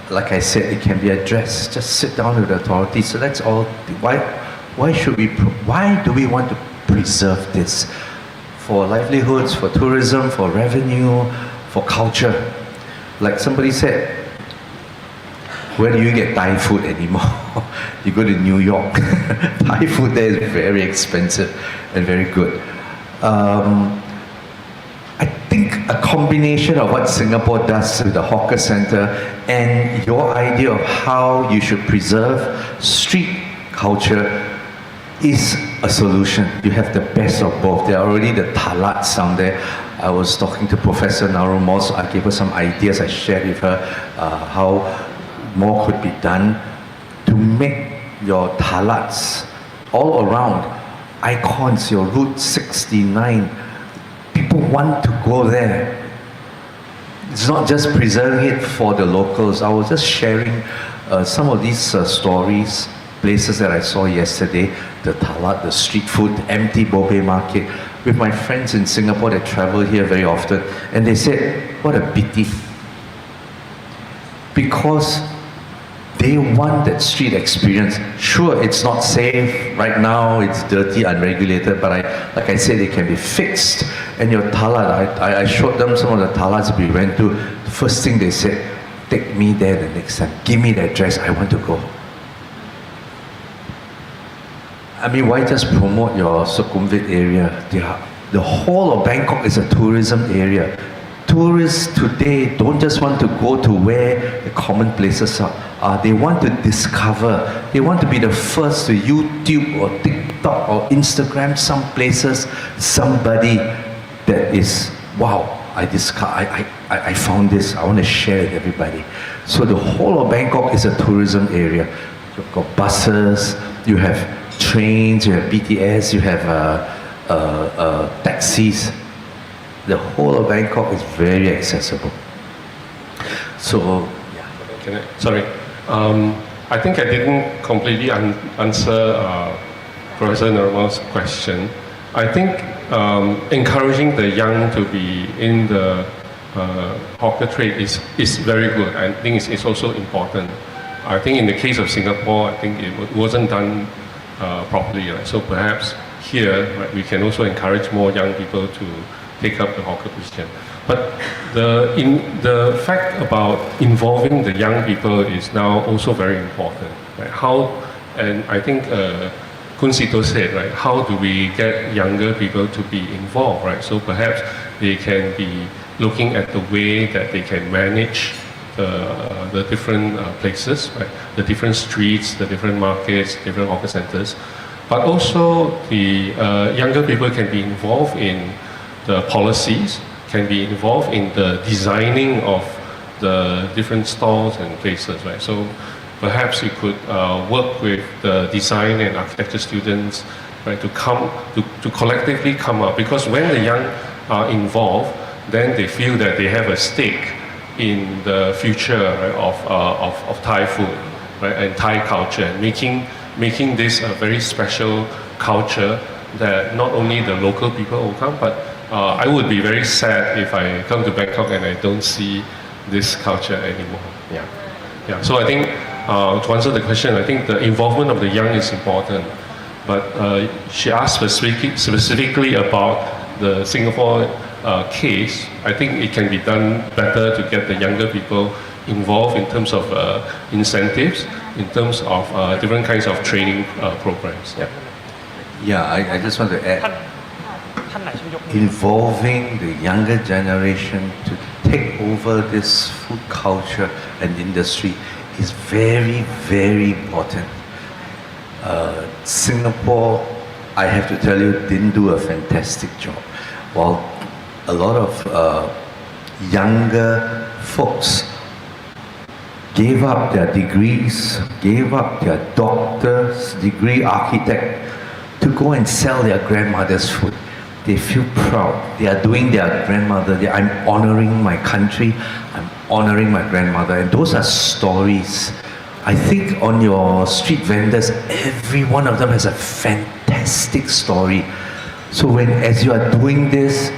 Speaker 7: like I said, it can be addressed. Just sit down with the authorities. So that's all. Why do we want to preserve this? For livelihoods, for tourism, for revenue, for culture. Like somebody said, where do you get Thai food anymore? You go to New York. Thai food there is very expensive and very good. I think a combination of what Singapore does with the hawker center and your idea of how you should preserve street culture is a solution. You have the best of both. There are already the talats down there. I was talking to Professor Narumol, so I gave her some ideas. I shared with her how more could be done to make your talats all around icons, your Route 69. People want to go there. It's not just preserving it for the locals. I was just sharing some of these stories, places that I saw yesterday, the talat, the street food, empty bobe market, with my friends in Singapore that travel here very often, and they said, what a pity. Because they want that street experience. Sure, it's not safe. Right now, it's dirty, unregulated, but like I said, it can be fixed. And your talat, I showed them some of the talats we went to. The first thing they said, take me there the next time. Give me the address, I want to go. I mean, why just promote your Sukhumvit area? The whole of Bangkok is a tourism area. Tourists today don't just want to go to where the common places are. They want to discover. They want to be the first to YouTube or TikTok or Instagram some places, somebody that is, wow, I found this, I want to share it with everybody. So the whole of Bangkok is a tourism area. You've got buses, you have trains, you have BTS, you have taxis. The whole of Bangkok is very accessible. So, yeah.
Speaker 5: Sorry. I think I didn't completely answer Professor Narumol's question. I think encouraging the young to be in the hawker trade is very good. I think it's also important. I think in the case of Singapore, I think it wasn't done properly. Right? So perhaps here, right, we can also encourage more young people to take up the hawker position. But the fact about involving the young people is now also very important. Right? And I think Seetoh said, right, how do we get younger people to be involved, right? So perhaps they can be looking at the way that they can manage the different places, right? The different streets, the different markets, different hawker centers. But also the younger people can be involved in the policies, can be involved in the designing of the different stalls and places, right? So perhaps you could work with the design and architecture students, right, to collectively come up. Because when the young are involved, then they feel that they have a stake in the future, right, of Thai food, right, and Thai culture, and making this a very special culture that not only the local people will come, but I would be very sad if I come to Bangkok and I don't see this culture anymore. Yeah. So I think to answer the question, I think the involvement of the young is important. But she asked specifically about the Singapore case. I think it can be done better to get the younger people involved in terms of incentives, in terms of different kinds of training programs.
Speaker 7: Yeah, I just want to add, involving the younger generation to take over this food culture and industry is very, very important. Singapore, I have to tell you, didn't do a fantastic job. While a lot of younger folks gave up their degrees, gave up their doctor's degree, architect, to go and sell their grandmother's food. They feel proud. They are doing their grandmother. I'm honoring my country. I'm honoring my grandmother. And those are stories. I think on your street vendors, every one of them has a fantastic story. So as you are doing this,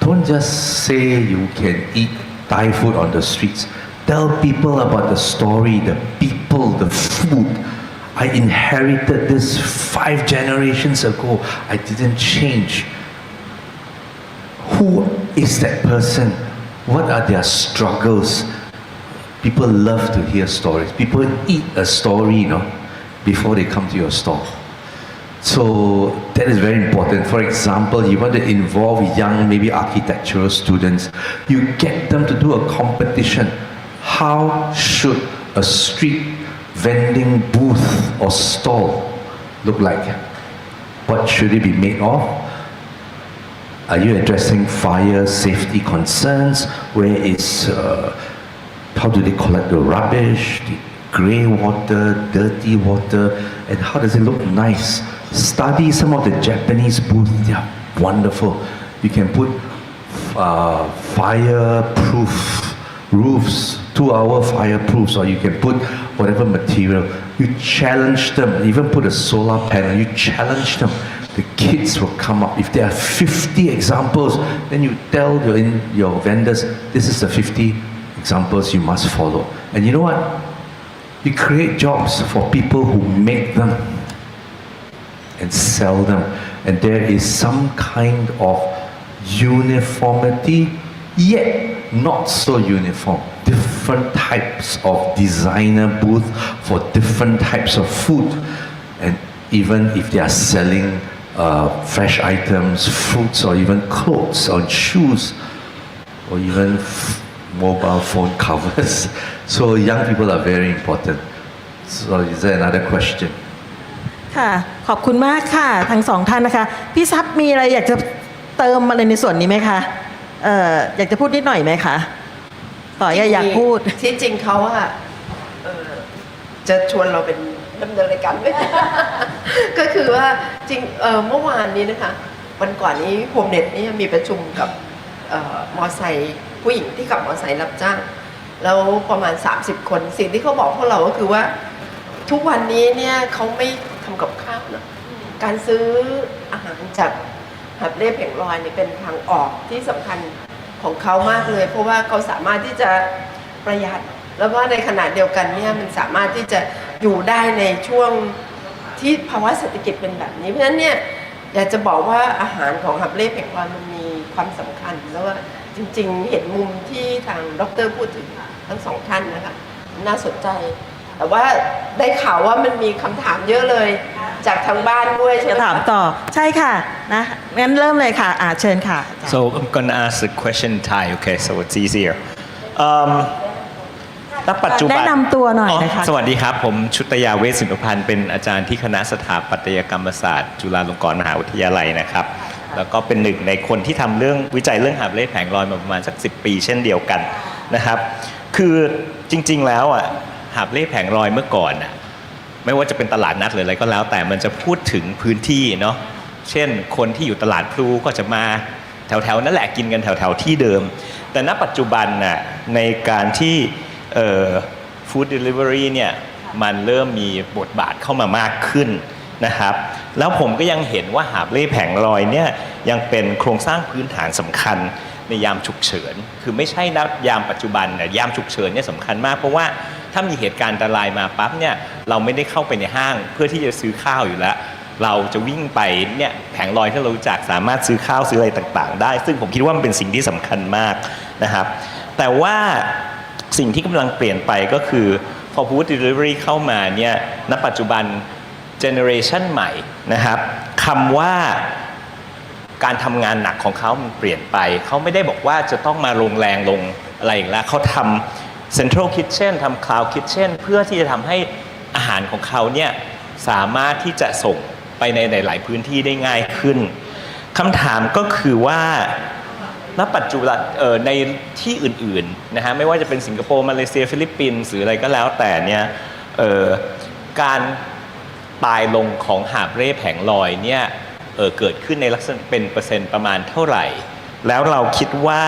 Speaker 7: don't just say you can eat Thai food on the streets. Tell people about the story, the people, the food. I inherited this 5 generations ago. I didn't change. Who is that person? What are their struggles? People love to hear stories. People eat a story, before they come to your store. So that is very important. For example, you want to involve young, maybe architectural students. You get them to do a competition. How should a street vending booth or stall look like? What should it be made of? Are you addressing fire safety concerns? Where is, how do they collect the rubbish, the grey water, dirty water, and how does it look nice? Study some of the Japanese booths, they are wonderful. You can put fireproof roofs, 2-hour fireproofs, or you can put whatever material. You challenge them, even put a solar panel, you challenge them. The kids will come up. If there are 50 examples, then you tell your vendors, this is the 50 examples you must follow. And you know what? You create jobs for people who make them and sell them. And there is some kind of uniformity, yet not so uniform. Different types of designer booth for different types of food. And even if they are selling fresh items, fruits, or even clothes or shoes, or even mobile phone covers. So young people are very important. So is there another question?
Speaker 8: ค่ะขอบคุณมากค่ะทั้งสองท่านนะคะพี่ซับมีอะไรอยากจะเติมอะไรในส่วนนี้ไหมคะอยากจะพูดนิดหน่อยไหมคะต่ออยากพูด
Speaker 9: ที่จริงเขาจะชวนเราเป็นดำเนินรายการไหม ก็คือว่าจริงเมื่อวานนี้นะคะวันก่อนนี้โฮมเน็ตนี่มีประชุมกับมอไซค์ผู้หญิงที่ขับมอไซค์รับจ้างแล้วประมาณ30คนสิ่งที่เขาบอกพวกเราก็คือว่าทุกวันนี้เนี่ยเขาไม่ทำกับข้าวนะการซื้ออาหารจากหับเล่แผงลอยนี่เป็นทางออกที่สำคัญของเขามากเลยเพราะว่าเขาสามารถที่จะประหยัดแล้วก็ในขณะเดียวกันเนี่ยมันสามารถที่จะอยู่ได้ในช่วงที่ภาวะเศรษฐกิจเป็นแบบนี้เพราะฉะนั้นเนี่ยอยากจะบอกว่าอาหารของหับเล่แผงลอยมันมีความสำคัญแล้วว่าจริงๆเห็นมุมที่ทางดร.พูดถึงทั้งสองท่านนะคะน่าสนใจแต่ว่าได้ข่าวว่ามันมีคำถามเยอะเลยจากทางบ้านด้วยใช่ไหมถามต่อใช่ค่ะนะงั้นเริ่มเลยค่ะเชิญค่ะ
Speaker 11: So I'm gonna ask the question in Thai, okay? So it's easier. ณ ปัจจุบันแนะนำตัวหน่อยนะคะสวัสดีครับผมชุตยาเวชสินทุพันธ์เป็นอาจารย์ที่คณะสถาปัตยกรรมศาสตร์จุฬาลงกรณ์มหาวิทยาลัยนะครับแล้วก็เป็นหนึ่งในคนที่ทำเรื่องวิจัยเรื่องหาบเล่แผงลอยมาประมาณสัก10 ปีเช่นเดียวกันนะครับคือจริงๆแล้วหาบเล่แผงลอยเมื่อก่อนไม่ว่าจะเป็นตลาดนัดหรืออะไรก็แล้วแต่มันจะพูดถึงพื้นที่เนาะเช่นคนที่อยู่ตลาดพลูก็จะมาแถวๆนั่นแหละกินกันแถวๆที่เดิมแต่ณปัจจุบันในการที่ฟู้ดเดลิเวอรี่เนี่ยมันเริ่มมีบทบาทเข้ามามากขึ้นนะครับ แล้วผมก็ยังเห็นว่าหาบเล่แผงลอยเนี่ยยังเป็นโครงสร้างพื้นฐานสำคัญในยามฉุกเฉินคือไม่ใช่นะยามปัจจุบันเนี่ยยามฉุกเฉินเนี่ยสำคัญมากเพราะว่าถ้ามีเหตุการณ์อันตรายมาปั๊บเนี่ยเราไม่ได้เข้าไปในห้างเพื่อที่จะซื้อข้าวอยู่แล้วเราจะวิ่งไปเนี่ยแผงลอยที่เรารู้จักสามารถซื้อข้าวซื้ออะไรต่างๆได้ซึ่งผมคิดว่ามันเป็นสิ่งที่สำคัญมากนะครับแต่ว่าสิ่งที่กำลังเปลี่ยนไปก็คือพอ Food Delivery เข้ามาเนี่ยณปัจจุบันเจเนอเรชันใหม่นะครับคำว่าการทำงานหนักของเขามันเปลี่ยนไปเขาไม่ได้บอกว่าจะต้องมาลงแรงลงอะไรอีกแล้วเขาทำ Central Kitchen ทำ Cloud Kitchen เพื่อที่จะทำให้อาหารของเขาเนี่ยสามารถที่จะส่งไปในหลายพื้นที่ได้ง่ายขึ้นคำถามก็คือว่าณปัจจุบันในที่อื่นๆนะฮะไม่ว่าจะเป็นสิงคโปร์มาเลเซียฟิลิปปินส์หรืออะไรก็แล้วแต่เนี่ยการตายลงของหาบเร่แผงลอยเนี่ยเกิดขึ้นในลักษณะเป็นเปอร์เซ็นต์ประมาณเท่าไหร่แล้วเราคิดว่า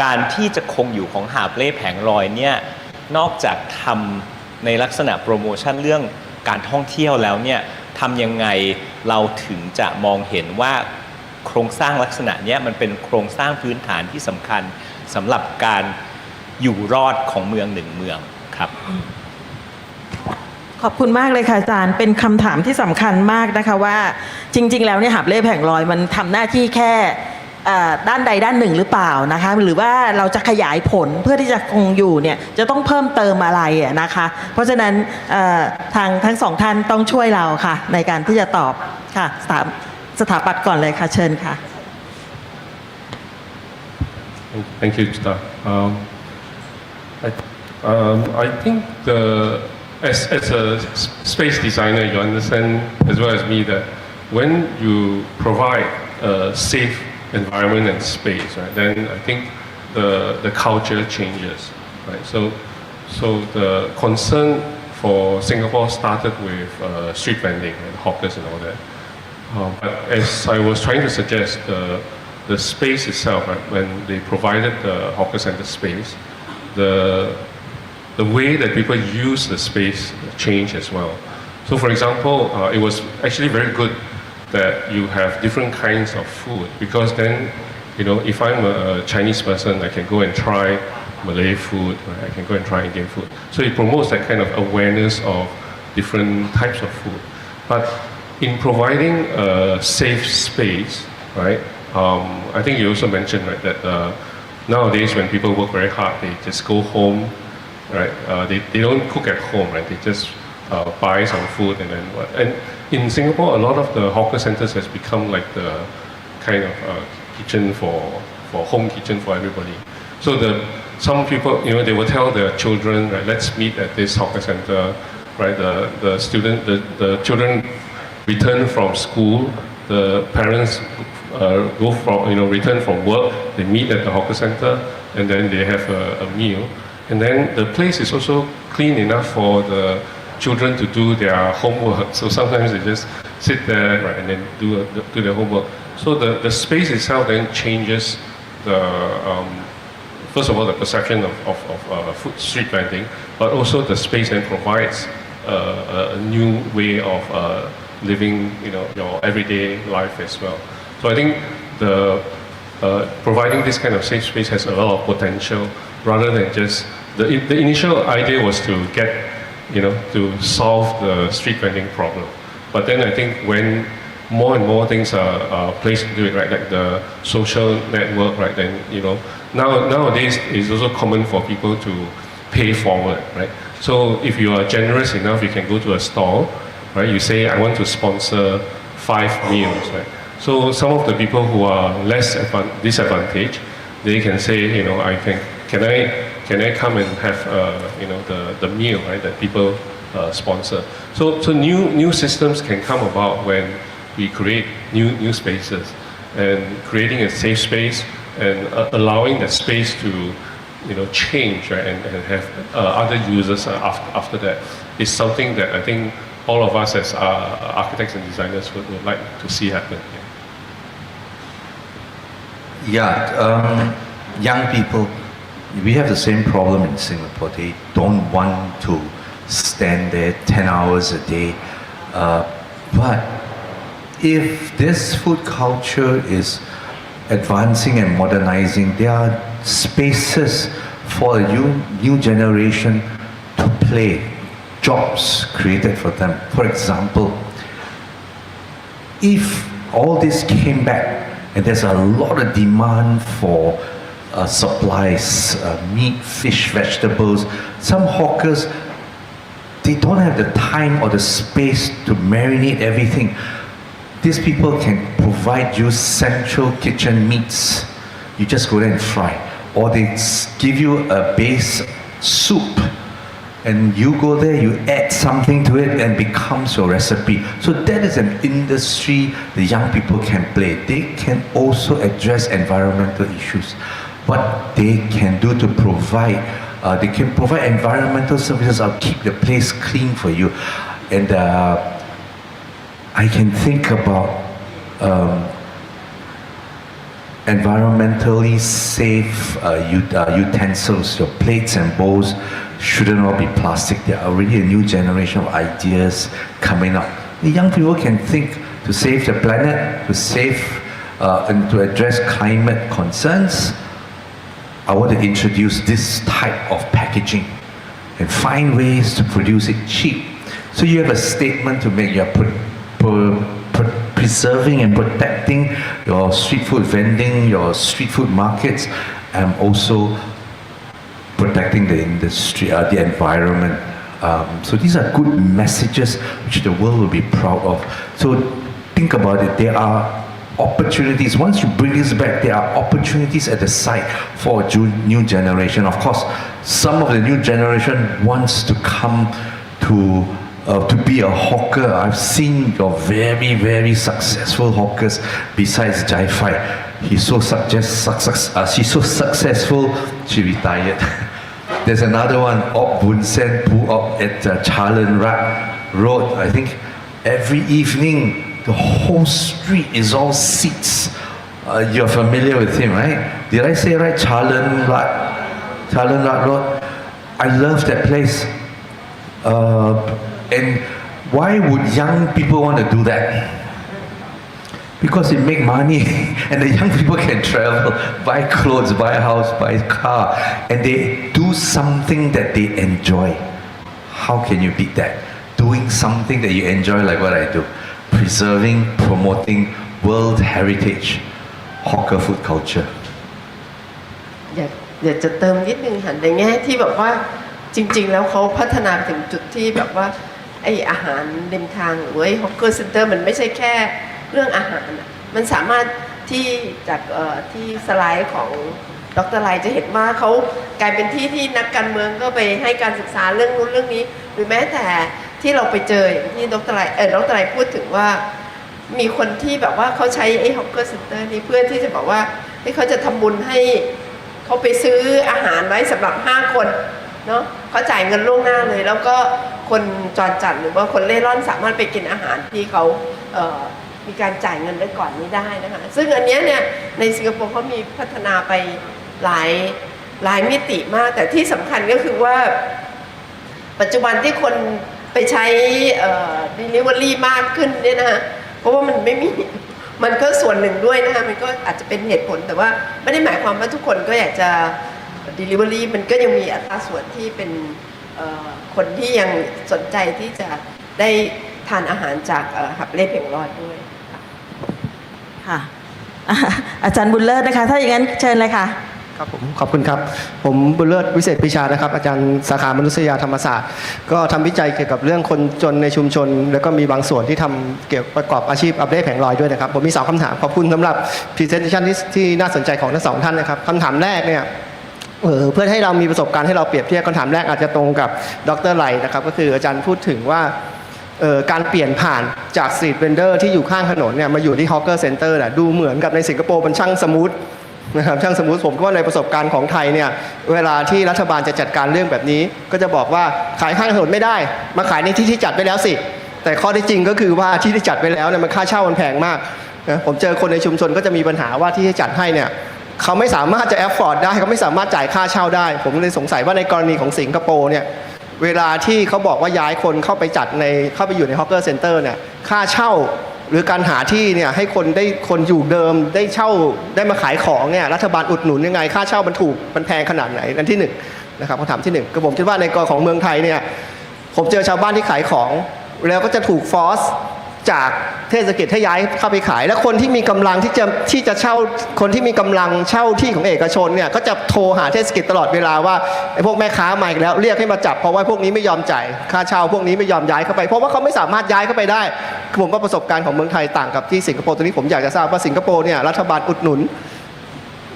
Speaker 11: การที่จะคงอยู่ของหาบเร่แผงลอยเนี่ยนอกจากทำในลักษณะโปรโมชั่นเรื่องการท่องเที่ยวแล้วเนี่ยทำยังไงเราถึงจะมองเห็นว่าโครงสร้างลักษณะนี้มันเป็นโครงสร้างพื้นฐานที่สำคัญสำหรับการอยู่รอดของเมืองหนึ่งเมืองครับ
Speaker 8: ขอบคุณมากเลยค่ะอาจารย์เป็นคำถามที่สำคัญมากนะคะว่าจริงๆแล้วเนี่ยหาบเล่แผงลอยมันทำหน้าที่แค่ด้านใดด้านหนึ่งหรือเปล่านะคะหรือว่าเราจะขยายผลเพื่อที่จะคงอยู่เนี่ยจะต้องเพิ่มเติมอะไรนะคะเพราะฉะนั้นทั้งสองท่านต้องช่วยเราค่ะในการที่จะตอบค่ะสถาปัตย์ก่อนเลยค่ะเชิญค่ะ
Speaker 5: Thank you, Chita. I think as a space designer, you understand as well as me that when you provide a safe environment and space, right, then I think the culture changes, right? So the concern for Singapore started with street vending and hawkers and all that. But as I was trying to suggest, the space itself, right, when they provided the hawker center space, the way that people use the space changed as well. So for example, it was actually very good that you have different kinds of food because then, you know, if I'm a Chinese person, I can go and try Malay food, right? I can go and try Indian food. So it promotes that kind of awareness of different types of food. But in providing a safe space, right, I think you also mentioned, right, that nowadays when people work very hard, they just go home, right? They don't cook at home, right? They just buy some food and then what. And in Singapore, a lot of the hawker centers has become like the kind of kitchen for home kitchen for everybody. So some people, you know, they will tell their children, right, let's meet at this hawker center, right? The children return from school, the parents go from, you know, return from work, they meet at the hawker center, and then they have a meal. And then the place is also clean enough for the children to do their homework. So sometimes they just sit there, right, and then do their homework. So the space itself then changes first of all, the perception of food street vending, but also the space then provides a new way of living, you know, your everyday life as well. So I think providing this kind of safe space has a lot of potential, rather than just the initial idea was to get, you know, to solve the street vending problem. But then I think when more and more things are placed into it, right, like the social network, right, then, you know, nowadays it's also common for people to pay forward, right? So if you are generous enough, you can go to a stall, right? You say, I want to sponsor 5 meals, right? So some of the people who are less disadvantaged, they can say, you know, can I come and have, you know, the meal, right, that people sponsor. So new systems can come about when we create new spaces, and creating a safe space and allowing that space to, you know, change, right, and have other users after that is something that I think all of us as architects and designers would like to see happen.
Speaker 7: Young people, we have the same problem in Singapore. They don't want to stand there 10 hours a day. But if this food culture is advancing and modernizing, there are spaces for a new generation to play, jobs created for them. For example, if all this came back and there's a lot of demand for supplies, meat, fish, vegetables, some hawkers, they don't have the time or the space to marinate everything. These people can provide you central kitchen meats. You just go there and fry. Or they give you a base soup and you go there, you add something to it and it becomes your recipe. So that is an industry the young people can play. They can also address environmental issues. What they can do to provide, they can provide environmental services. I'll keep the place clean for you. And I can think about environmentally safe utensils. Your plates and bowls shouldn't all be plastic. There are already a new generation of ideas coming up. The young people can think to save the planet, to save and to address climate concerns. I want to introduce this type of packaging and find ways to produce it cheap. So you have a statement to make. You're preserving and protecting your street food vending, your street food markets, and also protecting the industry, the environment. So these are good messages which the world will be proud of. So think about it. There are opportunities. Once you bring this back, there are opportunities at the site for a new generation. Of course, some of the new generation wants to come to be a hawker. I've seen your very, very successful hawkers besides Jai Fai. She's so successful, she retired. There's another one, Op Bun Sen Pu Op at Chulalongkorn Road. I think every evening, the whole street is all seats. You're familiar with him, right? Did I say right? Chulalongkorn Road. I love that place. And why would young people want to do that? Because it make money and the young people can travel, buy clothes, buy a house, buy a car, and they do something that they enjoy. How can you beat that? Doing something that you enjoy like what I do. Preserving, promoting world heritage, hawker food culture.
Speaker 9: อยากจะเติมนิดนึงหันในแง่ที่แบบว่าจริงๆแล้วเขาพัฒนาถึงจุดที่แบบว่าไออาหารริมทางหรือไอฮอกเกอร์เซ็นเตอร์มันไม่ใช่แค่เรื่องอาหารมันสามารถที่จากที่สไลด์ของดร.ไลจะเห็นว่าเขากลายเป็นที่ที่นักการเมืองก็ไปให้การศึกษาเรื่องนู้นเรื่องนี้หรือแม้แต่ที่เราไปเจออย่างที่ดร.ไลพูดถึงว่ามีคนที่แบบว่าเขาใช้ไอ้ฮอกเกอร์เซ็นเตอร์นี้เพื่อที่จะบอกว่าให้เขาจะทำบุญให้เขาไปซื้ออาหารไว้สำหรับ5 คนเนาะเขาจ่ายเงินล่วงหน้าเลยแล้วก็คนจรจัดหรือว่าคนเล่ร่อนสามารถไปกินอาหารที่เขามีการจ่ายเงินไว้ก่อนนี้ได้นะคะซึ่งอันนี้เนี่ยในสิงคโปร์เขามีพัฒนาไปหลายมิติมากแต่ที่สำคัญก็คือว่าปัจจุบันที่คนไปใช้ delivery มากขึ้นเนี่ยนะคะเพราะว่ามันไม่มีมันก็ส่วนหนึ่งด้วยนะคะมันก็อาจจะเป็นเหตุผลแต่ว่าไม่ได้หมายความว่าทุกคนก็อยากจะ delivery มันก็ยังมีอัตราส่วนที่เป็นคนที่ยังสนใจที่จะได้ทานอาหารจากหับเล่เพ่งรอดด้วย
Speaker 8: ค่ะอาจารย์บุญเลิศนะคะถ้าอย่างนั้นเชิญเลยค่ะ
Speaker 12: ครับผมขอบคุณครับผมบุญเลิศวิเศษปิชานะครับอาจารย์สาขามนุษยธรรมศาสตร์ก็ทำวิจัยเกี่ยวกับเรื่องคนจนในชุมชนแล้วก็มีบางส่วนที่ทำเกี่ยวประกอบอาชีพอัปเดตแผงลอยด้วยนะครับผมมี2 คำถามขอบคุณสำหรับ presentation ที่น่าสนใจของทั้ง2 ท่านนะครับคำถามแรกเนี่ยเพื่อให้เรามีประสบการณ์ให้เราเปรียบเทียบคำถามแรกอาจจะตรงกับดร.ไลนะครับก็คืออาจารย์พูดถึงว่าการเปลี่ยนผ่านจากสตรีทเวนเดอร์ที่อยู่ข้างถนนเนี่ยมาอยู่ที่ฮอ w เกอร์เซ็นเตอร์ดูเหมือนกับในสิงคโปร์มันช่างสมูทนะครับช่างสมูทผมก็ว่าในประสบการณ์ของไทยเนี่ยเวลาที่รัฐบาลจะจัดการเรื่องแบบนี้ก็จะบอกว่าขายข้างถนนไม่ได้มาขายในที่ที่จัดไว้แล้วสิแต่ข้อที่จริงก็คือว่าที่ที่จัดไว้แล้วเนี่ยมันค่าเช่ามันแพงมากนะผมเจอคนในชุมชนก็จะมีปัญหาว่าที่ที่จัดให้เนี่ยเขาไม่สามารถจะแอฟฟอร์ดได้เขาไม่สามารถจ่ายค่าเช่าได้ผมเลยสงสัยว่าในกรณีของสิงคโปร์เนี่ย เวลาที่เขาบอกว่าย้ายคนเข้าไปอยู่ในฮอกเกอร์เซ็นเตอร์เนี่ยค่าเช่าหรือการหาที่เนี่ยให้คนอยู่เดิมได้เช่าได้มาขายของเนี่ยรัฐบาลอุดหนุนยังไงค่าเช่ามันถูกมันแพงขนาดไหนอันที่หนึ่งนะครับคำถามที่หนึ่งก็ผมคิดว่าในกรณีของเมืองไทยเนี่ยผมเจอชาวบ้านที่ขายของแล้วก็จะถูกฟอร์สจากเทศกิจให้ย้ายเข้าไปขายและคนที่มีกำลังที่จะเช่าคนที่มีกำลังเช่าที่ของเอกชนเนี่ยก็จะโทรหาเทศกิจตลอดเวลาว่าไอ้พวกแม่ค้ามาอีกแล้วเรียกให้มาจับเพราะว่าพวกนี้ไม่ยอมจ่ายค่าเช่าพวกนี้ไม่ยอมย้ายเข้าไปเพราะว่าเขาไม่สามารถย้ายเข้าไปได้ผมว่าประสบการณ์ของเมืองไทยต่างกับที่สิงคโปร์ตรงนี้ผมอยากจะทราบว่าสิงคโปร์เนี่ยรัฐบาลอุดหนุน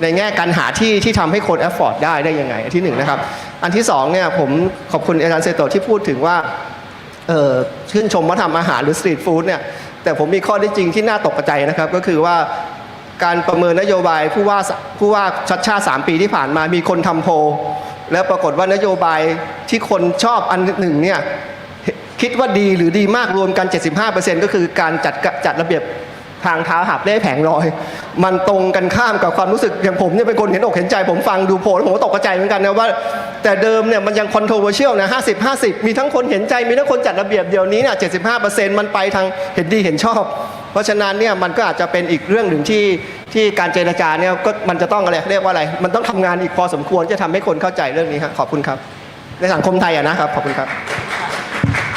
Speaker 12: ในแง่การหาที่ทำให้คนแอฟฟอร์ดได้ยังไงอันที่หนึ่งนะครับอันที่สองเนี่ยผมขอบคุณอาจารย์เซโตะที่พูดถึงว่าชื่นชมว่าทำอาหารหรือสตรีทฟู้ดเนี่ยแต่ผมมีข้อได้จริงที่น่าตกใจนะครับก็คือว่าการประเมินนโยบายผู้ว่าชัดชาติ3 ปีที่ผ่านมามีคนทำโพลแล้วปรากฏว่านโยบายที่คนชอบอันหนึ่งเนี่ยคิดว่าดีหรือดีมากรวมกัน 75% ก็คือการจัดระเบียบทางเท้าหับได้แผงลอยมันตรงกันข้ามกับความรู้สึกอย่างผมเนี่ยเป็นคนเห็นอกเห็นใจผมฟังดูโพลแล้วผมก็ตกใจเหมือนกันนะว่าแต่เดิมเนี่ยมันยัง controversial นะ50-50มีทั้งคนเห็นใจมีทั้งคนจัดระเบียบเดี๋ยวนี้เนี่ย 75% มันไปทางเห็นดีเห็นชอบเพราะฉะนั้นเนี่ยมันก็อาจจะเป็นอีกเรื่องหนึ่งที่การเจรจาเนี่ยก็มันจะต้องอะไรเรียกว่าอะไรมันต้องทำงานอีกพอสมควรจะทำให้คนเข้าใจเรื่องนี้ครับขอบคุณครับในสังคมไทยนะครับขอบคุณครับ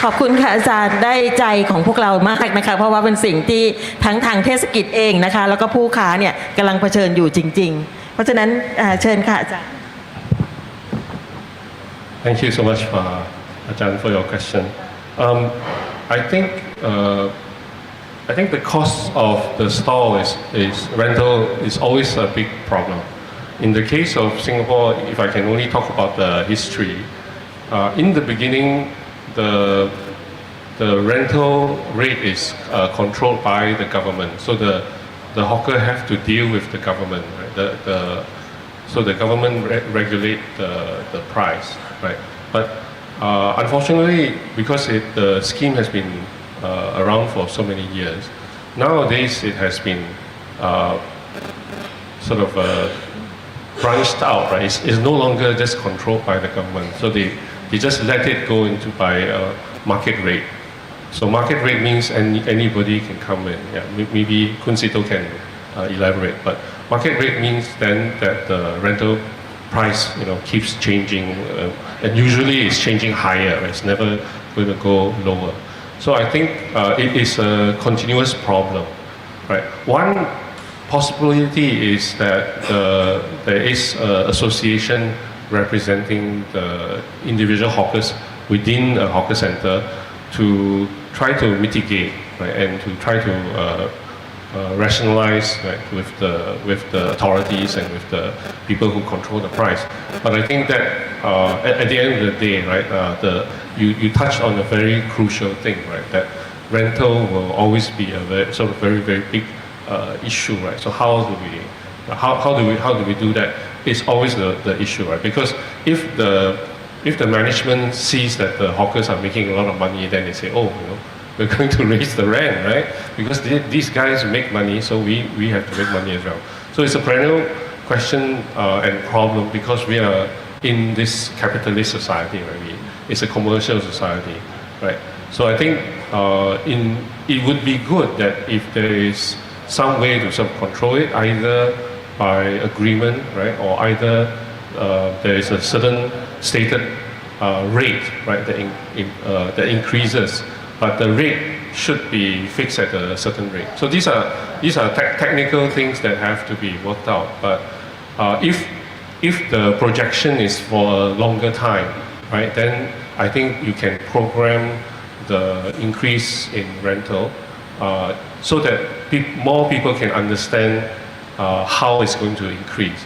Speaker 8: ขอบคุณค่ะอาจารย์ได้ใจของพวกเรามากนะคะเพราะว่าเป็นสิ่งที่ทั้งทางเทศกิจเองนะคะแล้วก็ผู้ค้าเนี่ยกำลังเผชิญอยู่จริงๆเพราะฉะนั้นเชิญค่ะอาจารย์
Speaker 5: Thank you so much Ajahn for your question. I think the cost of the stall is rental is always a big problem. In the case of Singapore, if I can only talk about the history, in the beginning, the rental rate is controlled by the government. So the hawker have to deal with the government. Right? So the government regulate the price. Right? But unfortunately, because the scheme has been around for so many years, nowadays it has been sort of branched out. Right? It's no longer just controlled by the government. So they just let it go into by market rate. So market rate means anybody can come in. Yeah, maybe Seetoh can elaborate. But market rate means then that the rental price, keeps changing, and usually it's changing higher. Right? It's never going to go lower. So I think it is a continuous problem. Right? One possibility is that there is an association representing the individual hawkers within a hawker center to try to mitigate, right, and to try to rationalize, right, with the authorities and with the people who control the price. But I think that at the end of the day, right, you touched on a very crucial thing, right, that rental will always be a very very big issue, right. So how do we do that? It's always the issue, right? Because if the management sees that the hawkers are making a lot of money, then they say, oh, we're going to raise the rent, right? Because these guys make money, so we have to make money as well. So it's a perennial question and problem because we are in this capitalist society, right? It's a commercial society, right? So I think it would be good that if there is some way to sort of control it, either by agreement, right, or either there is a certain stated rate, right, that increases, but the rate should be fixed at a certain rate. So these are technical things that have to be worked out. But if the projection is for a longer time, right, then I think you can program the increase in rental so that more people can understand how it's going to increase,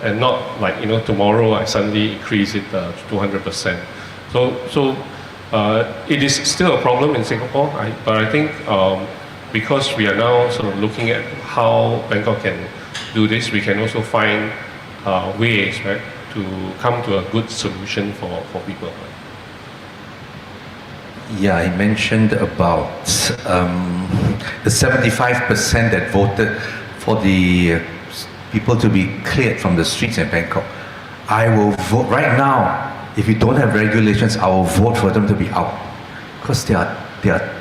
Speaker 5: and not like tomorrow I suddenly increase it to 200%. So it is still a problem in Singapore, but I think because we are now sort of looking at how Bangkok can do this, we can also find ways, right, to come to a good solution for people. Right?
Speaker 7: Yeah, I mentioned about the 75% that voted for the people to be cleared from the streets in Bangkok. I will vote right now. if you don't have regulations, I will vote for them to be out because they are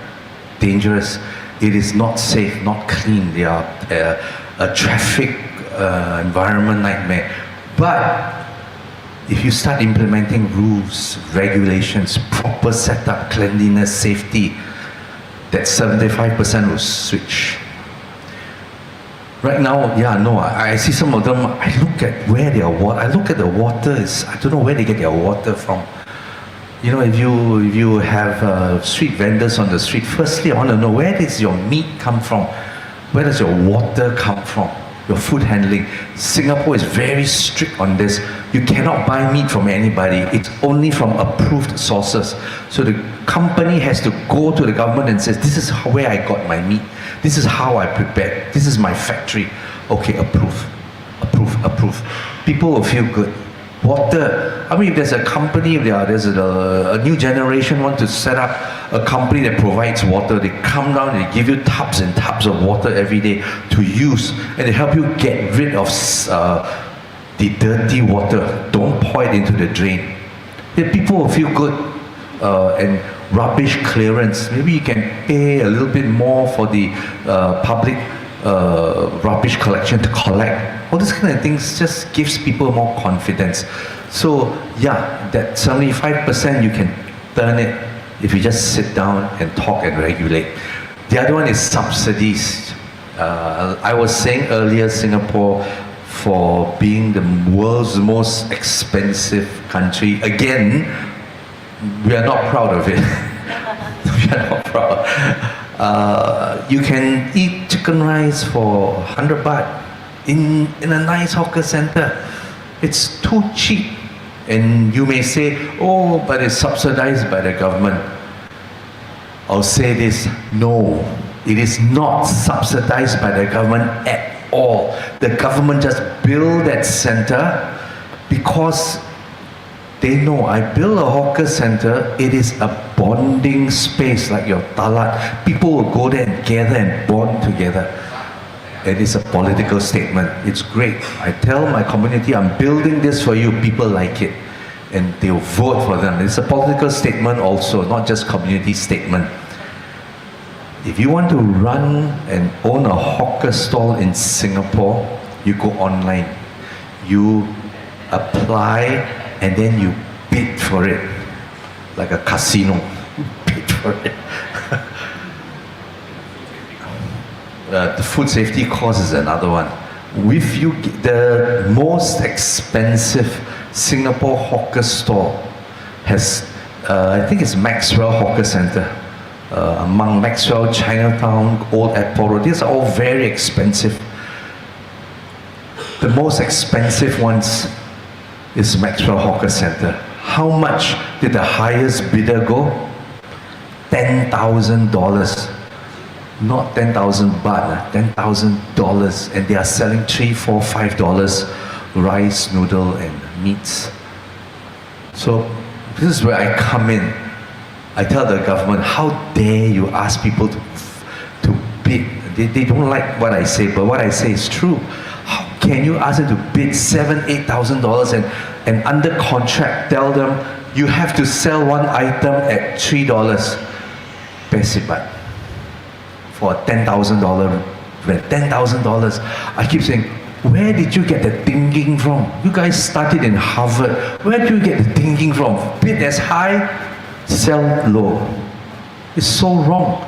Speaker 7: dangerous. It is not safe, not clean. They are a traffic environment nightmare. But if you start implementing rules, regulations, proper setup, cleanliness, safety, that 75% will switch. Right now, yeah, no, I see some of them, I look at where their water, I look at the water, I don't know where they get their water from. You know, if you have street vendors on the street, firstly, I want to know, where does your meat come from? Where does your water come from? Your food handling. Singapore is very strict on this. You cannot buy meat from anybody. It's only from approved sources. So the company has to go to the government and says, this is where I got my meat. This is how I prepare. This is my factory. Okay, approve. Approve, approve. People will feel good. Water. I mean, if there's a company, there's a new generation want to set up a company that provides water, they come down and they give you tubs and tubs of water every day to use, and they help you get rid of the dirty water. Don't pour it into the drain. Then people will feel good. And rubbish clearance. Maybe you can pay a little bit more for the public rubbish collection to collect. All these kind of things just gives people more confidence. So yeah, that 75% you can turn it if you just sit down and talk and regulate. The other one is subsidies. I was saying earlier, Singapore, for being the world's most expensive country, again, we are not proud of it. We are not proud. You can eat chicken rice for 100 baht in a nice hawker center. It's too cheap. And you may say, oh, but it's subsidized by the government. I'll say this, no, it is not subsidized by the government at all. The government just built that center because they know I build a hawker center, it is a bonding space like your talat. People will go there and gather and bond together. It is a political statement. It's great. I tell my community, I'm building this for you, people like it. And they'll vote for them. It's a political statement also, not just community statement. If you want to run and own a hawker stall in Singapore, you go online. You apply and then you bid for it, like a casino. Bid for it. The food safety course is another one. If you the most expensive Singapore hawker store has, I think it's Maxwell Hawker Center, among Maxwell, Chinatown, Old Airport Road. These are all very expensive. The most expensive ones is Maxwell Hawker Center. How much did the highest bidder go? $10,000. Not 10,000 baht, $10,000. And they are selling $3, $4, $5 rice, noodle, and meats. So this is where I come in. I tell the government, how dare you ask people to bid? They don't like what I say, but what I say is true. How can you ask them to bid $7,000, $8,000 and under contract tell them you have to sell one item at $3 pesibat for a $10,000 rent? $10,000. I keep saying, where did you get the thinking from? You guys started in Harvard. Where did you get the thinking from? Bid as high, sell low. It's so wrong.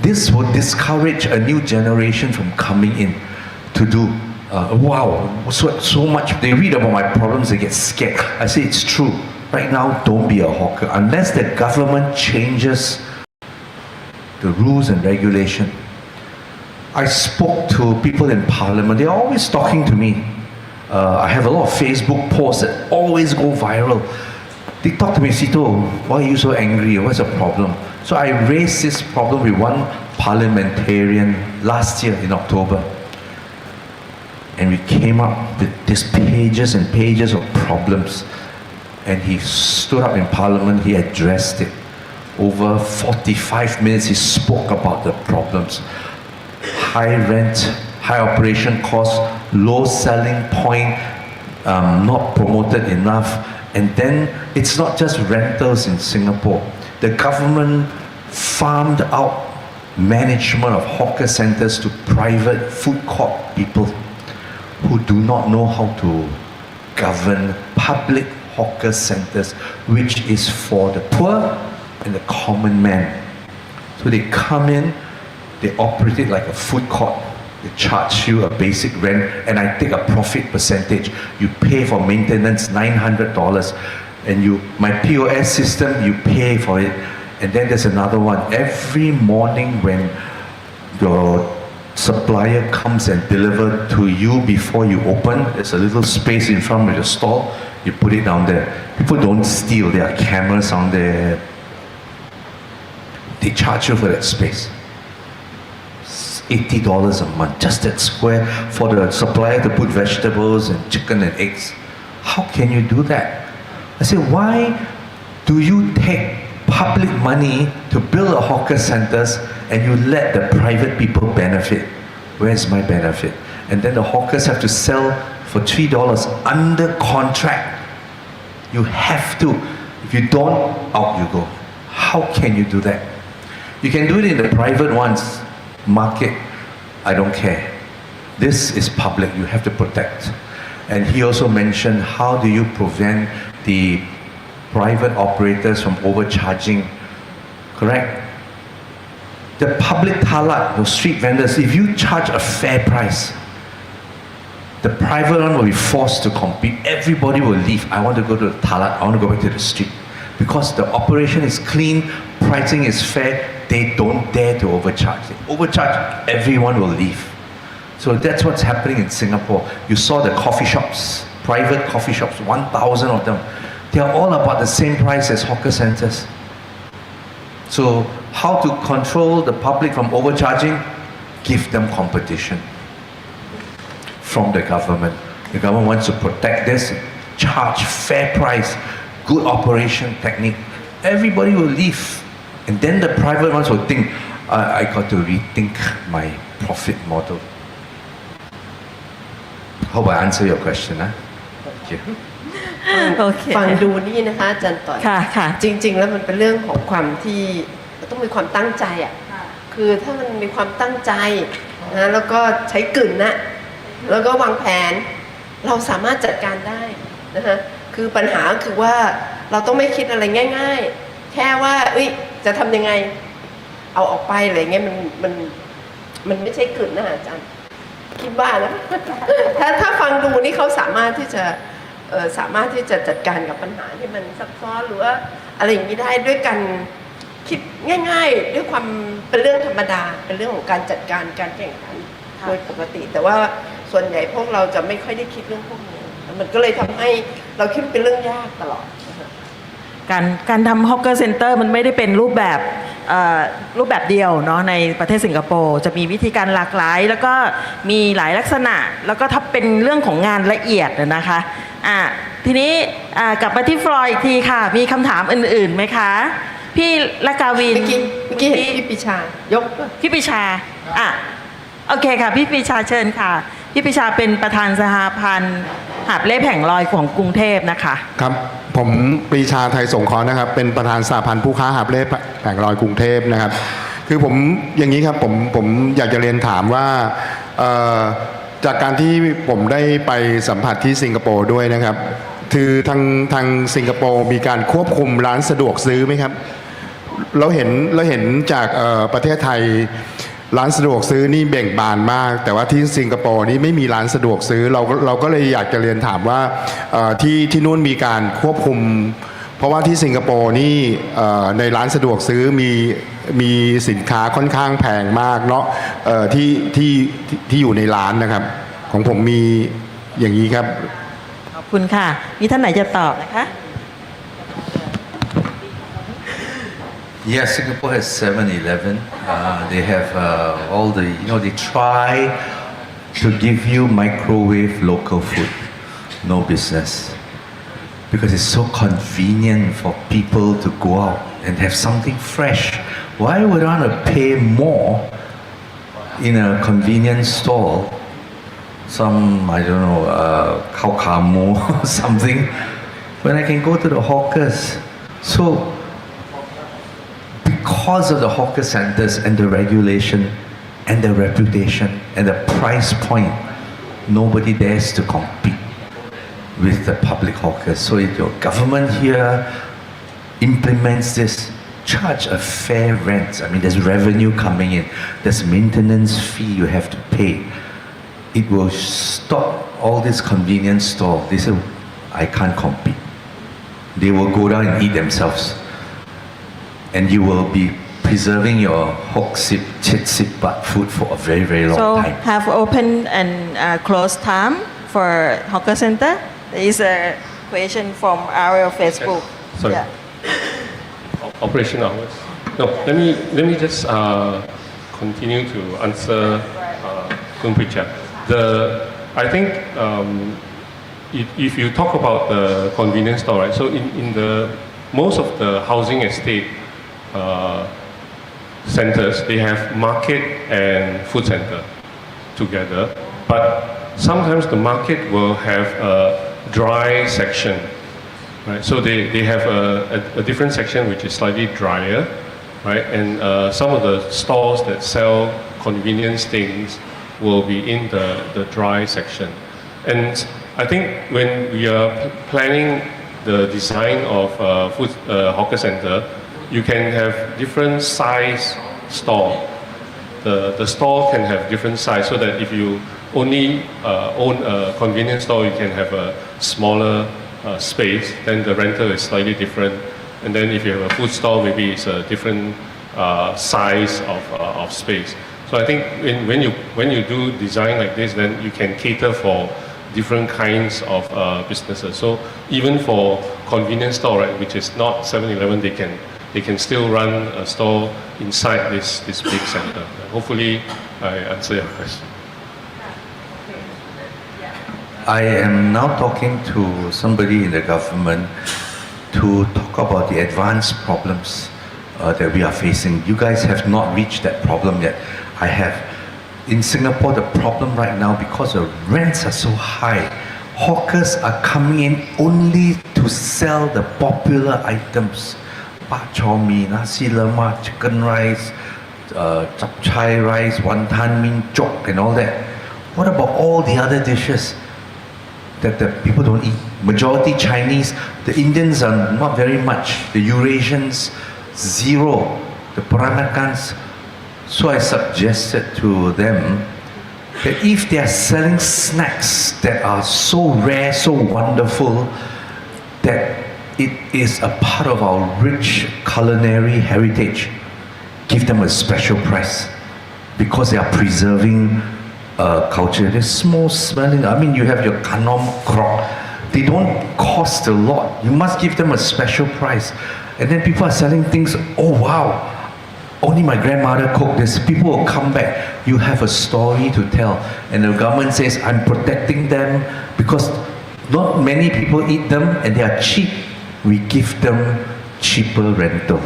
Speaker 7: This would discourage a new generation from coming in to do, wow, so much. They read about my problems, they get scared. I say it's true. Right now, don't be a hawker. Unless the government changes the rules and regulation. I spoke to people in Parliament. They're always talking to me. I have a lot of Facebook posts that always go viral. They talk to me, Seetoh, why are you so angry? What's the problem? So I raised this problem with one parliamentarian last year in October. And we came up with these pages and pages of problems. And he stood up in Parliament, he addressed it. Over 45 minutes, he spoke about the problems. High rent, high operation costs, low selling point, not promoted enough, And then it's not just rentals in Singapore. The government farmed out management of hawker centers to private food court people who do not know how to govern public hawker centers, which is for the poor and the common man. So they come in, they operate it like a food court. They charge you a basic rent, and I take a profit percentage. You pay for maintenance $900, and my POS system, you pay for it. And then there's another one. Every morning when your supplier comes and delivers to you before you open, there's a little space in front of your stall. You put it down there. People don't steal. There are cameras on there. They charge you for that space. $80 a month, just that square for the supplier to put vegetables and chicken and eggs. How can you do that? I say, why do you take public money to build a hawker centers and you let the private people benefit? Where's my benefit? And then the hawkers have to sell for $3 under contract. You have to. If you don't, out you go. How can you do that? You can do it in the private ones. Market, I don't care. This is public, you have to protect. And he also mentioned, how do you prevent the private operators from overcharging? Correct? The public talat, the street vendors, if you charge a fair price, the private one will be forced to compete. Everybody will leave. I want to go to the talat, I want to go back to the street. Because the operation is clean, pricing is fair, they don't dare to overcharge. They overcharge, everyone will leave. So that's what's happening in Singapore. You saw the coffee shops, private coffee shops, 1,000 of them. They are all about the same price as hawker centers. So how to control the public from overcharging? Give them competition from the government. The government wants to protect this, charge fair price, good operation technique. Everybody will leave. And then the private ones will think, I got to rethink my profit model. Hope I answer your question, huh? Thank you.
Speaker 8: โอเค
Speaker 9: ฟังดูนี่นะคะอาจารย์ต่อย
Speaker 8: ค่ะ
Speaker 9: จริงๆแล้วมันเป็นเรื่องของความที่ต้องมีความตั้งใจอ่ะคือถ้ามันมีความตั้งใจนะแล้วก็ใช้กลืนนะแล้วก็วางแผนเราสามารถจัดการได้นะคะคือปัญหาคือว่าเราต้องไม่คิดอะไรง่ายๆแค่ว่าจะทำยังไงเอาออกไปอะไรเงี้ยมันไม่ใช่กลืนนะอาจารย์คิดว่านะ ถ้าฟังดูนี่เขาสามารถที่จะจัดการกับปัญหาที่มันซับซ้อนหรือว่าอะไรอย่างนี้ได้ด้วยกันคิดง่ายๆด้วยความเป็นเรื่องธรรมดาเป็นเรื่องของการจัดการการแข่งขันโดยปกติแต่ว่าส่วนใหญ่พวกเราจะไม่ค่อยได้คิดเรื่องพวกนี้มันก็เลยทำให้เราคิดเป็นเรื่องยากตลอด
Speaker 8: การทำฮอกเกอร์เซ็นเตอร์มันไม่ได้เป็นรูปแบบเดียวเนาะในประเทศสิงคโปร์จะมีวิธีการหลากหลายแล้วก็มีหลายลักษณะแล้วก็ถ้าเป็นเรื่องของงานละเอียดนะคะทีนี้กลับมาที่ฟลอยอีกทีค่ะมีคำถามอื่นๆไหมคะพี่ละกาวิน
Speaker 9: เมื่อกี้เห็นพี่ปิชายก
Speaker 8: พี่ปิชาโอเคค่ะพี่ปิชาเชิญค่ะพี่ปิชาเป็นประธานสหพันธ์หาบเล่แผงลอยของกรุงเทพนะคะ
Speaker 13: ครับผมปรีชาไทยสงเคราะห์นะครับเป็นประธานสหพันธ์ผู้ค้าหาบเล่แผงลอยกรุงเทพนะครับคือผมอย่างนี้ครับผมอยากจะเรียนถามว่าจากการที่ผมได้ไปสัมผัสที่สิงคโปร์ด้วยนะครับคือทางสิงคโปร์มีการควบคุมร้านสะดวกซื้อไหมครับเราเห็นจากประเทศไทยร้านสะดวกซื้อนี่เบ่งบานมากแต่ว่าที่สิงคโปร์นี่ไม่มีร้านสะดวกซื้อเราก็เลยอยากจะเรียนถามว่าที่นู่นมีการควบคุมเพราะว่าที่สิงคโปร์นี่ในร้านสะดวกซื้อมีสินค้าค่อนข้างแพงมากเนาะที่อยู่ในร้านนะครับของผมมีอย่างนี้ครับ
Speaker 8: ขอบคุณค่ะมีท่านไหนจะตอบนะคะ
Speaker 7: Yes, Singapore has 7-Eleven. They have all the, they try to give you microwave local food. No business. Because it's so convenient for people to go out and have something fresh. Why would I want to pay more in a convenience store? Some, I don't know, khao kha mo something. when I can go to the hawkers. So, because of the hawker centers and the regulation and the reputation and the price point, nobody dares to compete with the public hawkers. So if your government here implements this, charge a fair rent. I mean, there's revenue coming in. There's maintenance fee you have to pay. It will stop all this convenience store. They say, I can't compete. They will go down and eat themselves. And you will be preserving your hok sip, chit sip but food for a very, very long
Speaker 8: So
Speaker 7: time.
Speaker 8: have open and closed time for hawker center? There is a question from our Facebook.
Speaker 5: Sorry.
Speaker 8: Yeah.
Speaker 5: Operation hours. No, let me just continue to answer Kun Picha. I think if you talk about the convenience store, right? So in the most of the housing estate centers, they have market and food center together. But sometimes the market will have a dry section, right? So they have a different section which is slightly drier, right? And some of the stores that sell convenience things will be in the dry section. And I think when we are planning the design of hawker center, you can have different size store. The store can have different size so that if you only own a convenience store, you can have a smaller space, then the rental is slightly different. And then if you have a food store, maybe it's a different size of space. So I think when you do design like this, then you can cater for different kinds of businesses. So even for convenience store, right, which is not 7-Eleven, they can still run a store inside this big center. Hopefully, I answer your question.
Speaker 7: I am now talking to somebody in the government to talk about the advanced problems that we are facing. You guys have not reached that problem yet. I have. In Singapore, the problem right now, because the rents are so high, hawkers are coming in only to sell the popular items. Bak chor mee, nasi lemak, chicken rice, chapchai rice, wonton mee, chok and all that. What about all the other dishes that the people don't eat? Majority Chinese, the Indians are not very much, the Eurasians, zero, the Peranakans. So I suggested to them that if they are selling snacks that are so rare, so wonderful, that it is a part of our rich culinary heritage, give them a special price because they are preserving culture. They're small smelling. I mean, you have your kanom krok. They don't cost a lot. You must give them a special price. And then people are selling things, oh wow, only my grandmother cooked this. People will come back. You have a story to tell. And the government says, I'm protecting them because not many people eat them and they are cheap. We give them cheaper rental.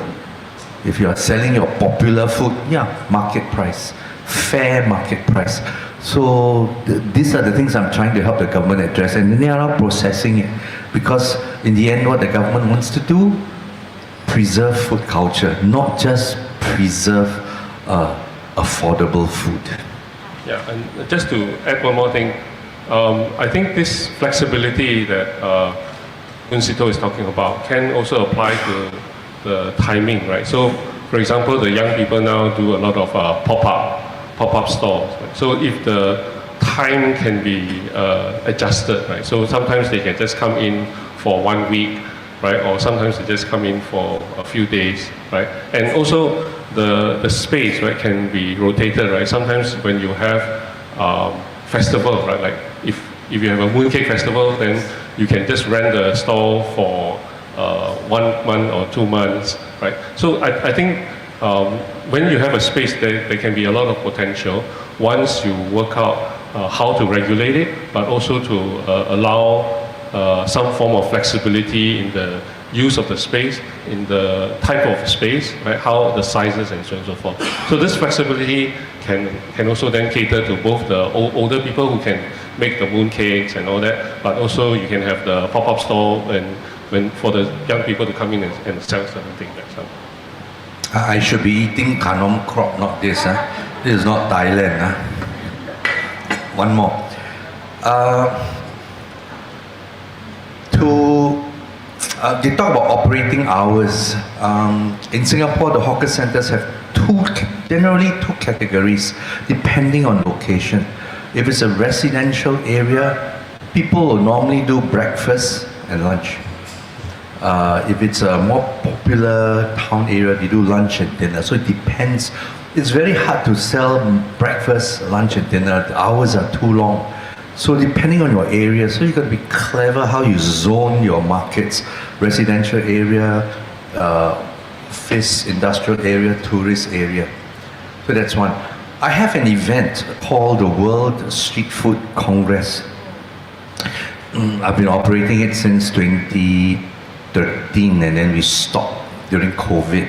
Speaker 7: If you are selling your popular food, yeah, market price, fair market price. So these are the things I'm trying to help the government address, and they are now processing it. Because in the end, what the government wants to do, preserve food culture, not just preserve affordable food.
Speaker 5: Yeah, and just to add one more thing, I think this flexibility that Seetoh is talking about can also apply to the timing, right? So, for example, the young people now do a lot of pop-up stores. Right? So if the time can be adjusted, right? So sometimes they can just come in for 1 week, right? Or sometimes they just come in for a few days, right? And also the space, right, can be rotated, right? Sometimes when you have festival, right? Like if you have a mooncake festival, then you can just rent the stall for 1 month or 2 months, right? So I think when you have a space, there can be a lot of potential once you work out how to regulate it, but also to allow some form of flexibility in the use of the space, in the type of space, right? How the sizes and so on and so forth. So this flexibility can also then cater to both the older people who can make the mooncakes and all that, but also you can have the pop-up store and when for the young people to come in and sell certain things.
Speaker 7: I should be eating kanom krop, not this. This is not Thailand. One more. They talk about operating hours. In Singapore, the hawker centers have generally two categories, depending on location. If it's a residential area, people will normally do breakfast and lunch. If it's a more popular town area, they do lunch and dinner. So it depends. It's very hard to sell breakfast, lunch and dinner. The hours are too long. So depending on your area, so you got to be clever how you zone your markets. Residential area, office, industrial area, tourist area. So that's one. I have an event called the World Street Food Congress. I've been operating it since 2013, and then we stopped during COVID.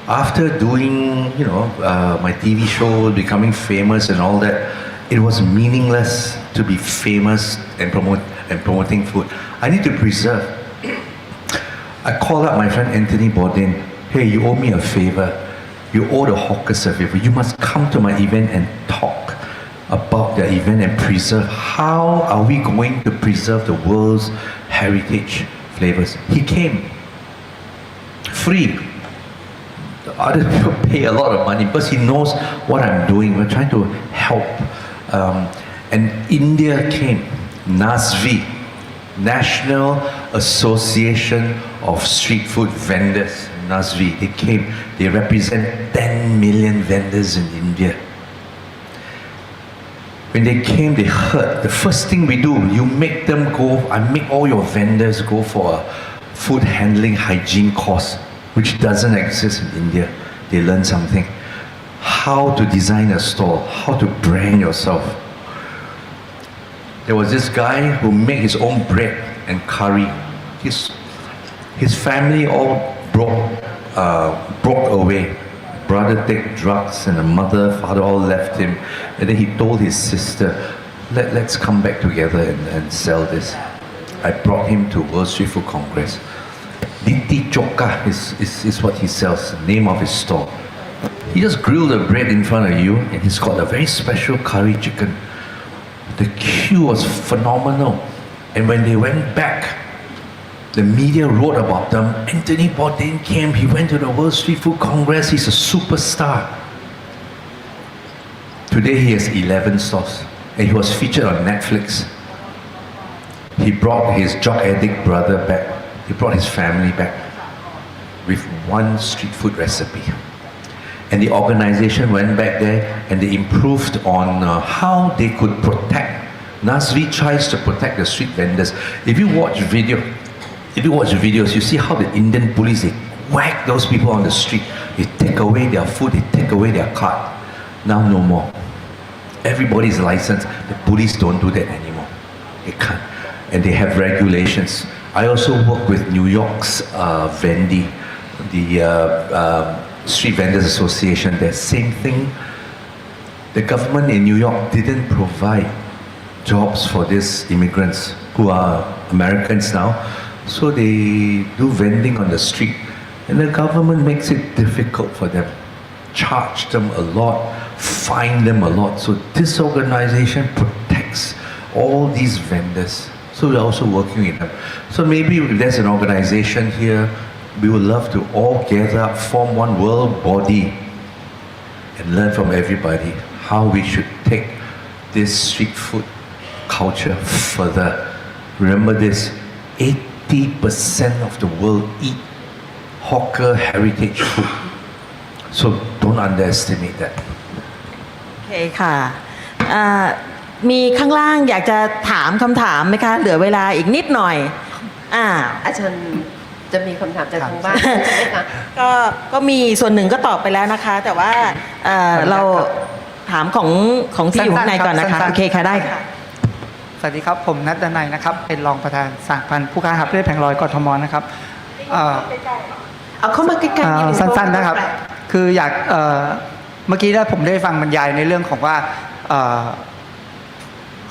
Speaker 7: After doing, my TV show, becoming famous and all that, it was meaningless to be famous and promoting food. I need to preserve. I called up my friend Anthony Bourdain. Hey, you owe me a favor. You owe the hawkers a favor. You must come to my event and talk about the event and preserve. How are we going to preserve the world's heritage flavors? He came. Free. The other people pay a lot of money because he knows what I'm doing. We're trying to help. And India came. NASV, National Association of Street Food Vendors. NASV, they came. They represent 10 million vendors in India. When they came, they heard. The first thing we do, you make them go, I make all your vendors go for a food handling hygiene course, which doesn't exist in India. They learn something. How to design a store, how to brand yourself. There was this guy who made his own bread and curry. His family all broke away. Brother take drugs and the mother, father all left him. And then he told his sister, let's come back together and sell this. I brought him to World Street Food Congress. Diti Choka is what he sells, the name of his store. He just grilled the bread in front of you and he's got a very special curry chicken. The queue was phenomenal. And when they went back, the media wrote about them. Anthony Bourdain came, he went to the World Street Food Congress, he's a superstar. Today he has 11 stores and he was featured on Netflix. He brought his drug addict brother back. He brought his family back with one street food recipe. And the organization went back there and they improved on how they could protect. NASV tries to protect the street vendors. If you watch videos, you see how the Indian police, they whack those people on the street. They take away their food, they take away their card. Now no more. Everybody's licensed. The police don't do that anymore. They can't. And they have regulations. I also work with New York's Vending, the Street Vendors Association. The same thing. The government in New York didn't provide jobs for these immigrants who are Americans now. So they do vending on the street. And the government makes it difficult for them. Charge them a lot, fine them a lot. So this organization protects all these vendors. So we're also working with them. So maybe if there's an organization here, we would love to all gather up, form one world body and learn from everybody how we should take this street food culture further. Remember this, 80% of the world eat hawker heritage food. So don't underestimate that.
Speaker 8: โอเคค่ะมีข้างล่างอยากจะถามคำถามไหมคะเหลือเวลาอีกนิดหน่อย
Speaker 9: อาจารย์จะมีคำถามจากทางบ้านใช่ไหมคะ
Speaker 8: ก็มีส่วนหนึ่งก็ตอบไปแล้วนะคะ แต่ว่าเราถามของที่อยู่ข้างในก่อนนะคะโอเคค่ะได้ค่ะ
Speaker 14: สวัสดีครับผมนัทดนัยนะครับเป็นรองประธานสหพันธ์ผู้ค้าหาบเร่แผงลอยกทมนะครับ
Speaker 8: เอาเข้ามาใกล้ๆ
Speaker 14: สั้นๆนะครับคืออยากเมื่อกี้ผมได้ฟังบรรยายในเรื่องของว่า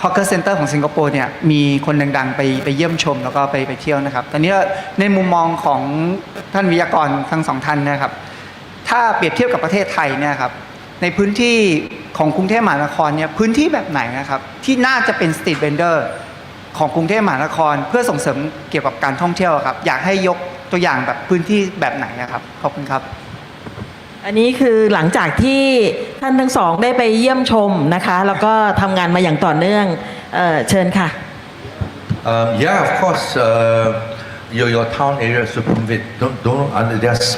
Speaker 14: ฮอกเกอร์เซ็นเตอร์ของสิงคโปร์เนี่ยมีคนดังๆไปเยี่ยมชมแล้วก็ไปเที่ยวนะครับตอนนี้ในมุมมองของท่านวิทยากรทั้งสองท่านนะครับถ้าเปรียบเทียบกับประเทศไทยเนี่ยครับในพื้นที่ของกรุงเทพมหานครเนี่ยพื้นที่แบบไหนนะครับที่น่าจะเป็นสตรีทเวนเดอร์ของกรุงเทพมหานครเพื่อส่งเสริมเกี่ยวกับการท่องเที่ยวครับอยากให้ยกตัวอย่างแบบพื้นที่แบบไหนนะครับขอบคุณครับ
Speaker 8: อันนี้คือหลังจากที่ท่านทั้งสองได้ไปเยี่ยมชมนะคะแล้วก็ทำงานมาอย่างต่อเนื่องเชิญค่ะ
Speaker 7: Yeah, of course. Your town area, Sukhumvit. Don't. There's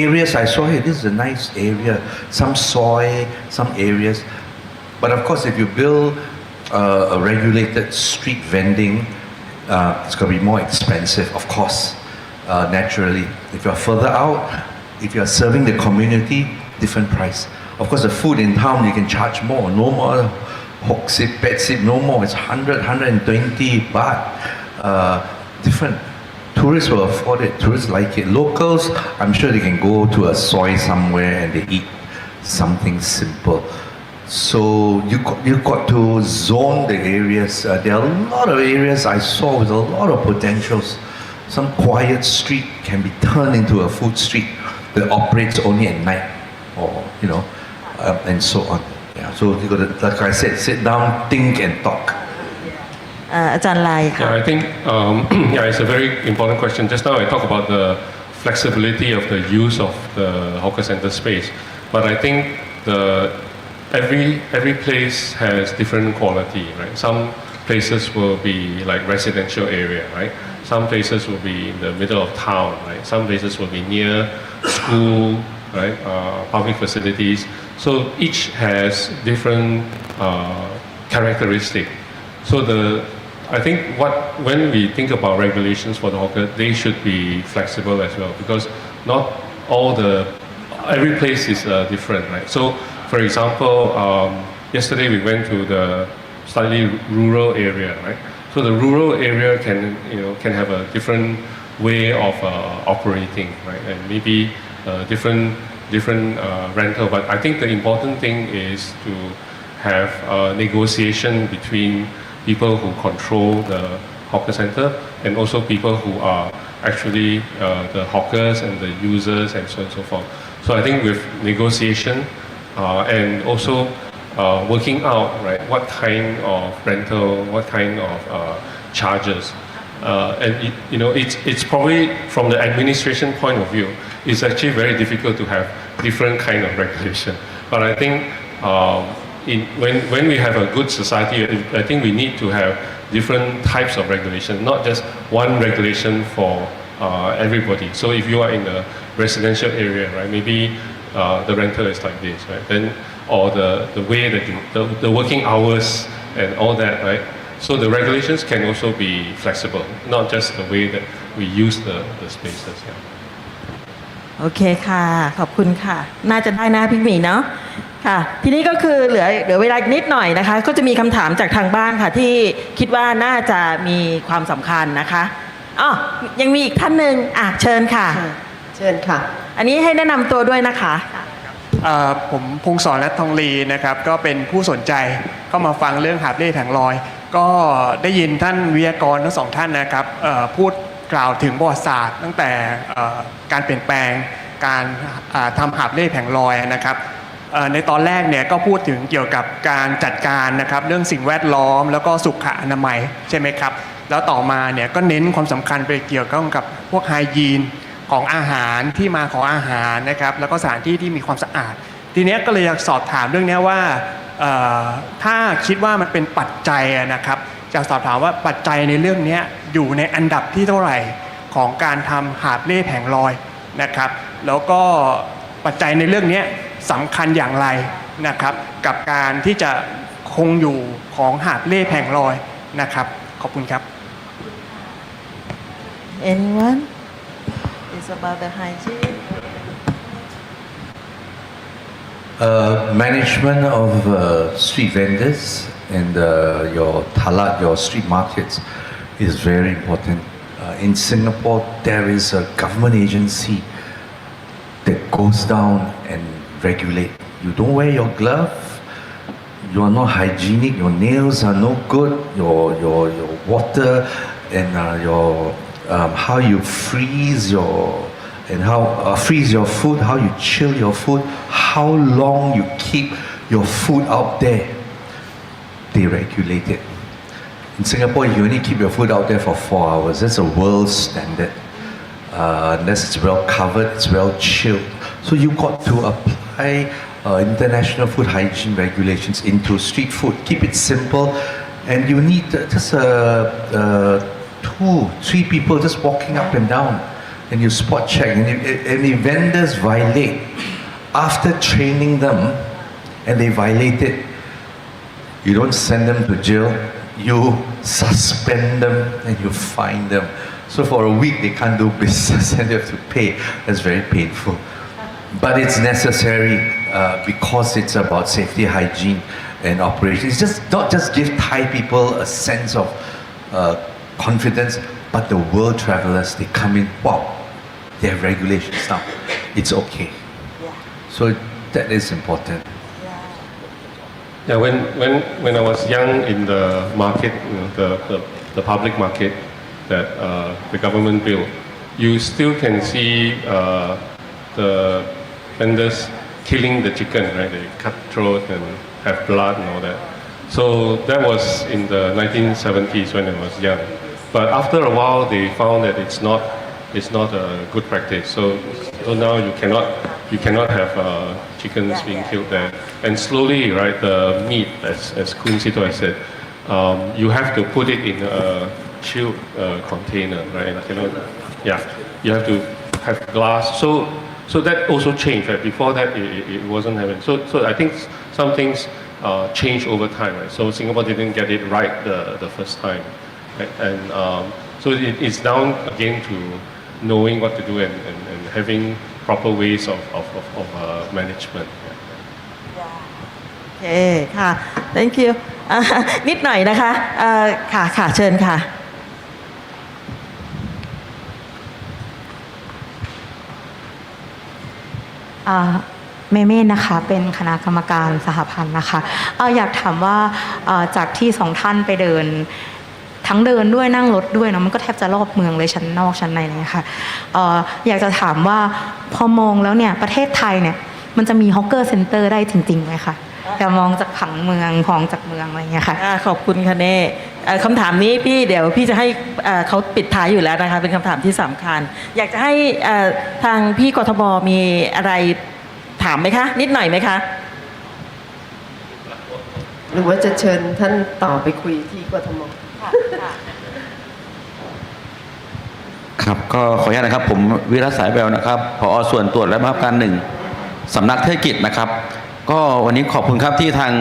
Speaker 7: areas I saw here. This is a nice area. Some soil, some areas. But of course, if you build a regulated street vending, it's going to be more expensive. Of course, naturally. If you're further out, if you're serving the community, different price. Of course, the food in town you can charge more. No more 60, 80, no more. It's 100, 120 baht. Different. Tourists will afford it. Tourists like it. Locals, I'm sure they can go to a soy somewhere and they eat something simple. So you got to zone the areas. There are a lot of areas I saw with a lot of potentials. Some quiet street can be turned into a food street that operates only at night, or and so on. Yeah. So you got to, like I said, sit down, think and talk.
Speaker 8: อาจารย์ไลค่ะ
Speaker 5: Yeah, I think yeah, it's a very important question. Just now I talked about the flexibility of the use of the hawker center space, but I think every place has different quality, right? Some places will be like residential area, right? Some places will be in the middle of town, right? Some places will be near school, right? Public facilities. So each has different characteristic. So I think when we think about regulations for the hawker, they should be flexible as well, because not every place is different, right? So for example, yesterday we went to the slightly rural area, right? So the rural area can have a different way of operating, right? And maybe different rental. But I think the important thing is to have negotiation between people who control the hawker center and also people who are actually the hawkers and the users and so on and so forth. So I think with negotiation and also working out, right, what kind of rental, what kind of charges, and it's probably from the administration point of view, it's actually very difficult to have different kind of regulation. But I think when we have a good society, I think we need to have different types of regulation, not just one regulation for everybody. So if you are in a residential area, right, maybe the rental is like this, right? Then or the way that the working hours and all that, right? So the regulations can also be flexible, not just the way that we use the spaces. Yeah.
Speaker 8: โอเคค่ะขอบคุณค่ะน่าจะได้นะพี่หมีเนาะค่ะทีนี้ก็คือเหลือเวลานิดหน่อยนะคะก็จะมีคำถามจากทางบ้านค่ะที่คิดว่าน่าจะมีความสำคัญนะคะยังมีอีกท่านหนึ่งเชิญค่ะ
Speaker 9: เชิญค่ะ
Speaker 8: อันนี้ให้แนะนำตัวด้วยนะคะ
Speaker 15: ผมพงศรและทองลีนะครับก็เป็นผู้สนใจเข้ามาฟังเรื่องหาบเล่แผงลอยก็ได้ยินท่านวิทยากรทั้งสองท่านนะครับพูดกล่าวถึงประวัติศาสตร์ตั้งแต่การเปลี่ยนแปลงการทำหาบเล่แผงลอยนะครับในตอนแรกเนี่ยก็พูดถึงเกี่ยวกับการจัดการนะครับเรื่องสิ่งแวดล้อมแล้วก็สุขอนามัยใช่ไหมครับแล้วต่อมาเนี่ยก็เน้นความสำคัญไปเกี่ยวกับพวกไฮยีนของอาหารที่มาของอาหารนะครับแล้วก็สถานที่ที่มีความสะอาดทีนี้ก็เลยอยากสอบถามเรื่องนี้ว่าถ้าคิดว่ามันเป็นปัจจัยนะครับจะสอบถามว่าปัจจัยในเรื่องนี้อยู่ในอันดับที่เท่าไหร่ของการทำหาบเล่แผงลอยนะครับแล้วก็ปัจจัยในเรื่องนี้สำคัญอย่างไรนะครับกับการที่จะคงอยู่ของหาบเล่แผงลอยนะครับขอบคุณครับ
Speaker 8: Anyone is about the hygiene
Speaker 7: management of street vendors and your talat, your street markets is very important. In Singapore, there is a government agency that goes down and regulate. You don't wear your glove, you are not hygienic, your nails are no good, your water and your how you freeze your and how freeze your food, how you chill your food, how long you keep your food out there. They regulate it. In Singapore, you only keep your food out there for 4 hours. That's a world standard. Unless it's well covered, it's well chilled. So you got to apply international food hygiene regulations into street food. Keep it simple, and you need just 2-3 people just walking up and down, and you spot check. And if vendors violate, after training them, and they violate it, you don't send them to jail. You suspend them and you fine them. So for a week they can't do business and they have to pay. That's very painful. But it's necessary because it's about safety, hygiene, and operations. It's just not just give Thai people a sense of confidence, but the world travelers, they come in, wow, they have regulations now. It's okay. So that is important.
Speaker 5: Yeah, when I was young in the market, you know, the public market that the government built, you still can see the vendors killing the chicken, right? They cut throat and have blood and all that. So that was in the 1970s when I was young. But after a while, they found that it's not a good practice. So now you cannot have chickens being killed there. And slowly, right, the meat, as Seetoh has said, you have to put it in a chilled container, right? You have to have glass. So that also changed, right? Before that, it wasn't happening. So I think some things change over time, right? So Singapore didn't get it right the first time, right? And so it's down again to knowing what to do and having proper ways of management.
Speaker 8: โอเคค่ะ thank you นิดหน่อยนะคะค่ะเชิญค่ะ
Speaker 16: เมนะคะเป็นคณะกรรมการสหพันธ์นะคะอยากถามว่าจากที่สองท่านไปเดินทั้งเดินด้วยนั่งรถด้วยเนาะมันก็แทบจะรอบเมืองเลยชั้นนอกชั้นในเลยค่ะอยากจะถามว่าพอมองแล้วเนี่ยประเทศไทยเนี่ยมันจะมีฮอกเกอร์เซ็นเตอร์ได้จริงๆไหมคะแต่มองจากผังเมืองมองจากเมืองอะไรเงี้ยค่ะ
Speaker 8: ขอบคุณค่ะเน่คำถามนี้พี่เดี๋ยวพี่จะให้เขาปิดท้ายอยู่แล้วนะคะเป็นคำถามที่สำคัญอยากจะให้ทางพี่กทบมีอะไรถามไหมคะนิดหน่อยไหมคะ
Speaker 9: หรือว่าจะเชิญท่านต่อไปคุยที่กทม
Speaker 17: ครับก็ขออนุญาตนะครับผมวิรัตสายแววนะครับผอ.ส่วนตรวจและบังคับการ1สำนักเทศกิจนะครับก็วันนี้ขอบคุณครับที่ทาง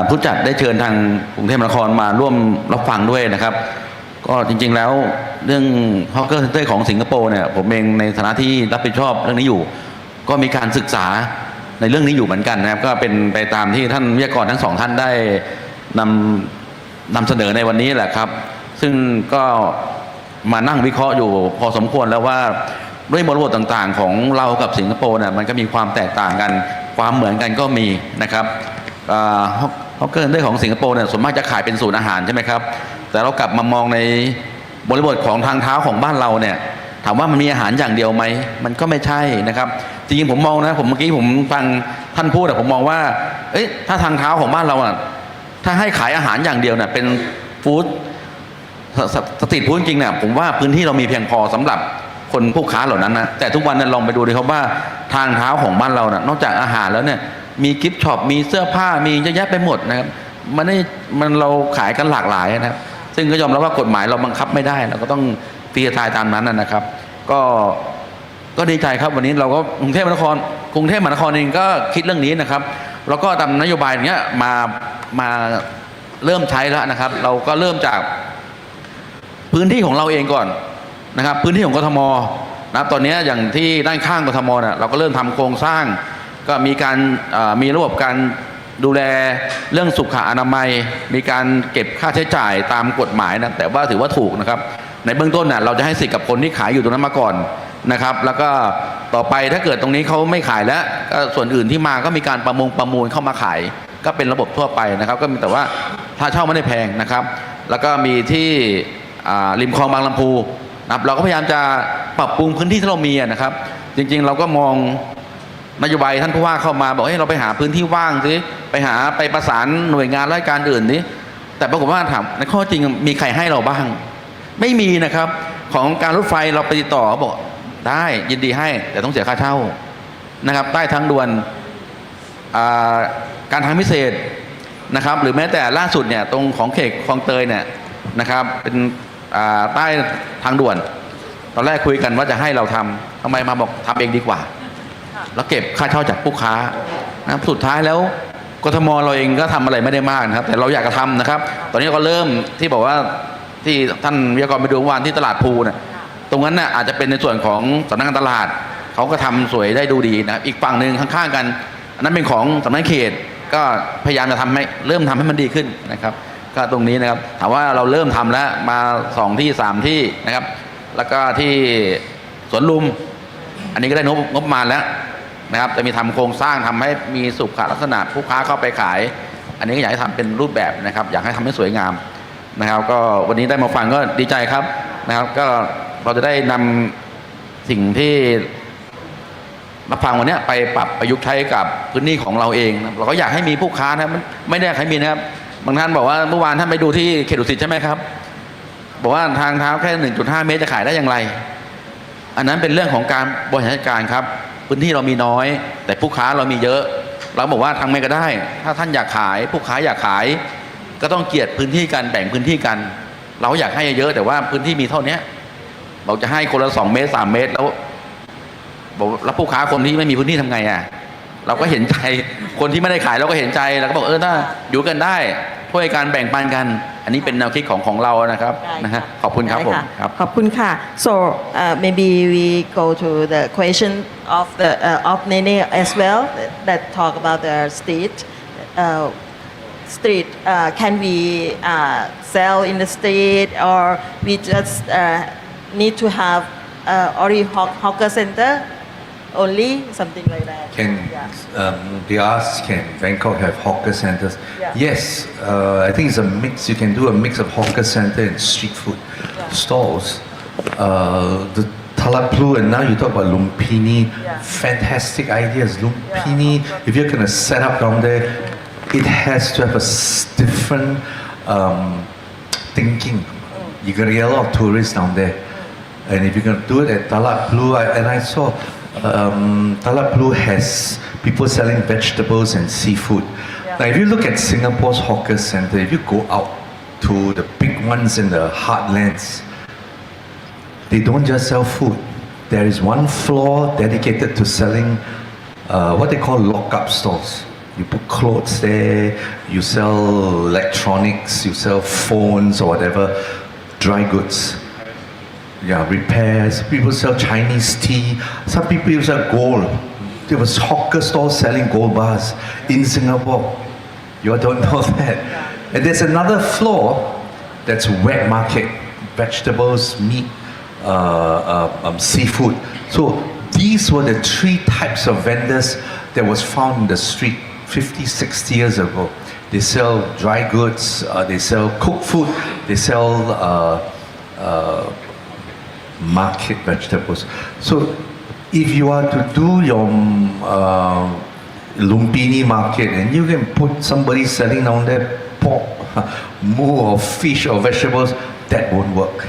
Speaker 17: ผู้จัดได้เชิญทางกรุงเทพมหานครมาร่วมรับฟังด้วยนะครับก็จริงๆแล้วเรื่องฮอกเกอร์เซ็นเตอร์ของสิงคโปร์เนี่ยผมเองในฐานะที่รับผิดชอบเรื่องนี้อยู่ก็มีการศึกษาในเรื่องนี้อยู่เหมือนกันนะครับก็เป็นไปตามที่ท่านวิทยากรทั้งสองท่านได้นำเสนอในวันนี้แหละครับซึ่งก็มานั่งวิเคราะห์อยู่พอสมควรแล้วว่าด้วยบริบทต่างๆของเรากับสิงคโปร์เนี่ยมันก็มีความแตกต่างกันความเหมือนกันก็มีนะครับฮอกเกอร์เซ็นเตอร์ของสิงคโปร์เนี่ยส่วนมากจะขายเป็นศูนย์อาหารใช่ไหมครับแต่เรากลับมามองในบริบทของทางเท้าของบ้านเราเนี่ยถามว่ามันมีอาหารอย่างเดียวไหมมันก็ไม่ใช่นะครับจริงๆผมมองนะเมื่อกี้ผมฟังท่านพูดแต่ผมมองว่าถ้าทางเท้าของบ้านเราถ้าให้ขายอาหารอย่างเดียวเนี่ยเป็นฟู้ดสตรีทฟู้ดจริงเนี่ยผมว่าพื้นที่เรามีเพียงพอสำหรับคนผู้ค้าเหล่านั้นนะแต่ทุกวันนั้นลองไปดูดิครับว่าทางเท้าของบ้านเราเนี่ยนอกจากอาหารแล้วเนี่ยมีกิฟต์ช็อปมีเสื้อผ้ามีเยอะแยะไปหมดนะครับมันเราขายกันหลากหลายนะครับซึ่งก็ยอมรับว่ากฎหมายเราบังคับไม่ได้เราก็ต้องฟรีทายตามนั้นนะครับก็ดีใจครับวันนี้เราก็กรุงเทพมหานครเองก็คิดเรื่องนี้นะครับแล้วก็ตามนโยบายอย่างเงี้ยมาเริ่มใช้แล้วนะครับเราก็เริ่มจากพื้นที่ของเราเองก่อนนะครับพื้นที่ของกทมนะตอนนี้อย่างที่ด้านข้างกทมเนี่ยเราก็เริ่มทำโครงสร้างก็มีระบบการดูแลเรื่องสุขอนามัยมีการเก็บค่าใช้จ่ายตามกฎหมายนะแต่ว่าถือว่าถูกนะครับในเบื้องต้นเนี่ยเราจะให้สิทธิ์กับคนที่ขายอยู่ตรงนั้นมาก่อนนะครับแล้วก็ต่อไปถ้าเกิดตรงนี้เขาไม่ขายแล้วก็ส่วนอื่นที่มาก็มีการประมูลเข้ามาขาย ก็เป็นระบบทั่วไปนะครับก็มีแต่ว่าถ้าเช่าไม่ได้แพงนะครับแล้วก็มีที่ริมคลองบางลำพูนะครับเราก็พยายามจะปรับปรุงพื้นที่ที่เรามีนะครับจริงๆเราก็มองนโยบายท่านผู้ว่าเข้ามาบอกให้เราไปหาพื้นที่ว่างสิไปประสานหน่วยงานราชการอื่นนี้แต่ปรากฏว่าถามในข้อจริงมีใครให้เราบ้างไม่มีนะครับของการรถไฟเราไปติดต่อเขาบอกได้ยินดีให้แต่ต้องเสียค่าเช่านะครับใต้ทางด่วนการทางพิเศษนะครับหรือแม้แต่ล่าสุดเนี่ยตรงของเขตคลองเตยเนี่ยนะครับเป็นใต้ทางด่วนตอนแรกคุยกันว่าจะให้เราทำทำไมมาบอกทำเองดีกว่าแล้วเก็บค่าเช่าจากผู้ค้านะครับสุดท้ายแล้วกทมเราเองก็ทำอะไรไม่ได้มากนะครับแต่เราอยากจะทำนะครับตอนนี้ก็เริ่มที่บอกว่าที่ท่านวิทยากรไปดูเมื่อวานที่ตลาดภูเนี่ยตรงนั้นน่ะอาจจะเป็นในส่วนของสำนักงานตลาดเขาก็ทำสวยได้ดูดีนะครับอีกฝั่งหนึ่งข้างๆกันอันนั้นเป็นของสำนักเขตก็พยายามจะเริ่มทำให้มันดีขึ้นนะครับก็ตรงนี้นะครับถามว่าเราเริ่มทำแล้วมา2 ที่ 3 ที่นะครับแล้วก็ที่สวนลุมอันนี้ก็ได้งบประมาณแล้วนะครับจะมีทำโครงสร้างทำให้มีสุขลักษณะผู้ค้าเข้าไปขายอันนี้ก็อยากให้ทำเป็นรูปแบบนะครับอยากให้ทำให้สวยงามนะครับก็วันนี้ได้มาฟังก็ดีใจครับนะครับก็เราจะได้นำสิ่งที่มาฟังวันนี้ไปปรับประยุกต์ใช้กับพื้นที่ของเราเองเราก็อยากให้มีผู้ค้านะมันไม่ได้ให้มีนะครับบางท่านบอกว่าเมื่อวานท่านไปดูที่เขตดุสิตใช่ไหมครับบอกว่าทางเท้าแค่ 1.5 เมตรจะขายได้อย่างไรอันนั้นเป็นเรื่องของการบริหารจัดการครับพื้นที่เรามีน้อยแต่ผู้ค้าเรามีเยอะเราบอกว่าทางไม่ก็ได้ถ้าท่านอยากขายผู้ค้าอยากขายก็ต้องเกียรติพื้นที่กันแบ่งพื้นที่กันเราอยากให้เยอะแต่ว่าพื้นที่มีเท่านี้เราจะให้คนละ2 เมตร 3 เมตรแล้วบอกแล้วผู้ค้าคนที่ไม่มีพื้นที่ทำไงอ่ะเราก็เห็นใจคนที่ไม่ได้ขายเราก็เห็นใจเราก็บอกถ้าอยู่กันได้ช่วยกันแบ่งปันกันอันนี้เป็นแนวคิดของเรานะครับนะฮะขอบคุณครับผมครับ
Speaker 8: ขอบคุณค่ะ so maybe we go to the question of the of Nene as well that talk about the street can we sell in the street or we just need to have only hawker center only something like that
Speaker 7: Can they ask can Bangkok have hawker centers? Yes, I think it's a mix. You can do a mix of hawker center and street food stalls. The Tulaphan and now you talk about Lumpini. Fantastic ideas. Lumpini. If you're gonna set up down there, it has to have a different thinking. You're gonna get a lot of tourists down there, and if you're gonna do it at Tulaphan, and I saw. Tulaphan has people selling vegetables and seafood. Now, if you look at Singapore's hawker center, if you go out to the big ones in the heartlands, they don't just sell food. There is one floor dedicated to selling what they call lock-up stores. You put clothes there, you sell electronics, you sell phones or whatever, dry goods. Repairs. People sell Chinese tea. Some people sell gold. There was hawker stores selling gold bars in Singapore. You don't know that. And there's another floor that's wet market, vegetables, meat, seafood. So these were the 3 types of vendors that was found in the street 50, 60 years ago. They sell dry goods. They sell cooked food. They sell market vegetables. So if you are to do your Lumpini market and you can put somebody selling down there pork, moo or fish or vegetables, that won't work.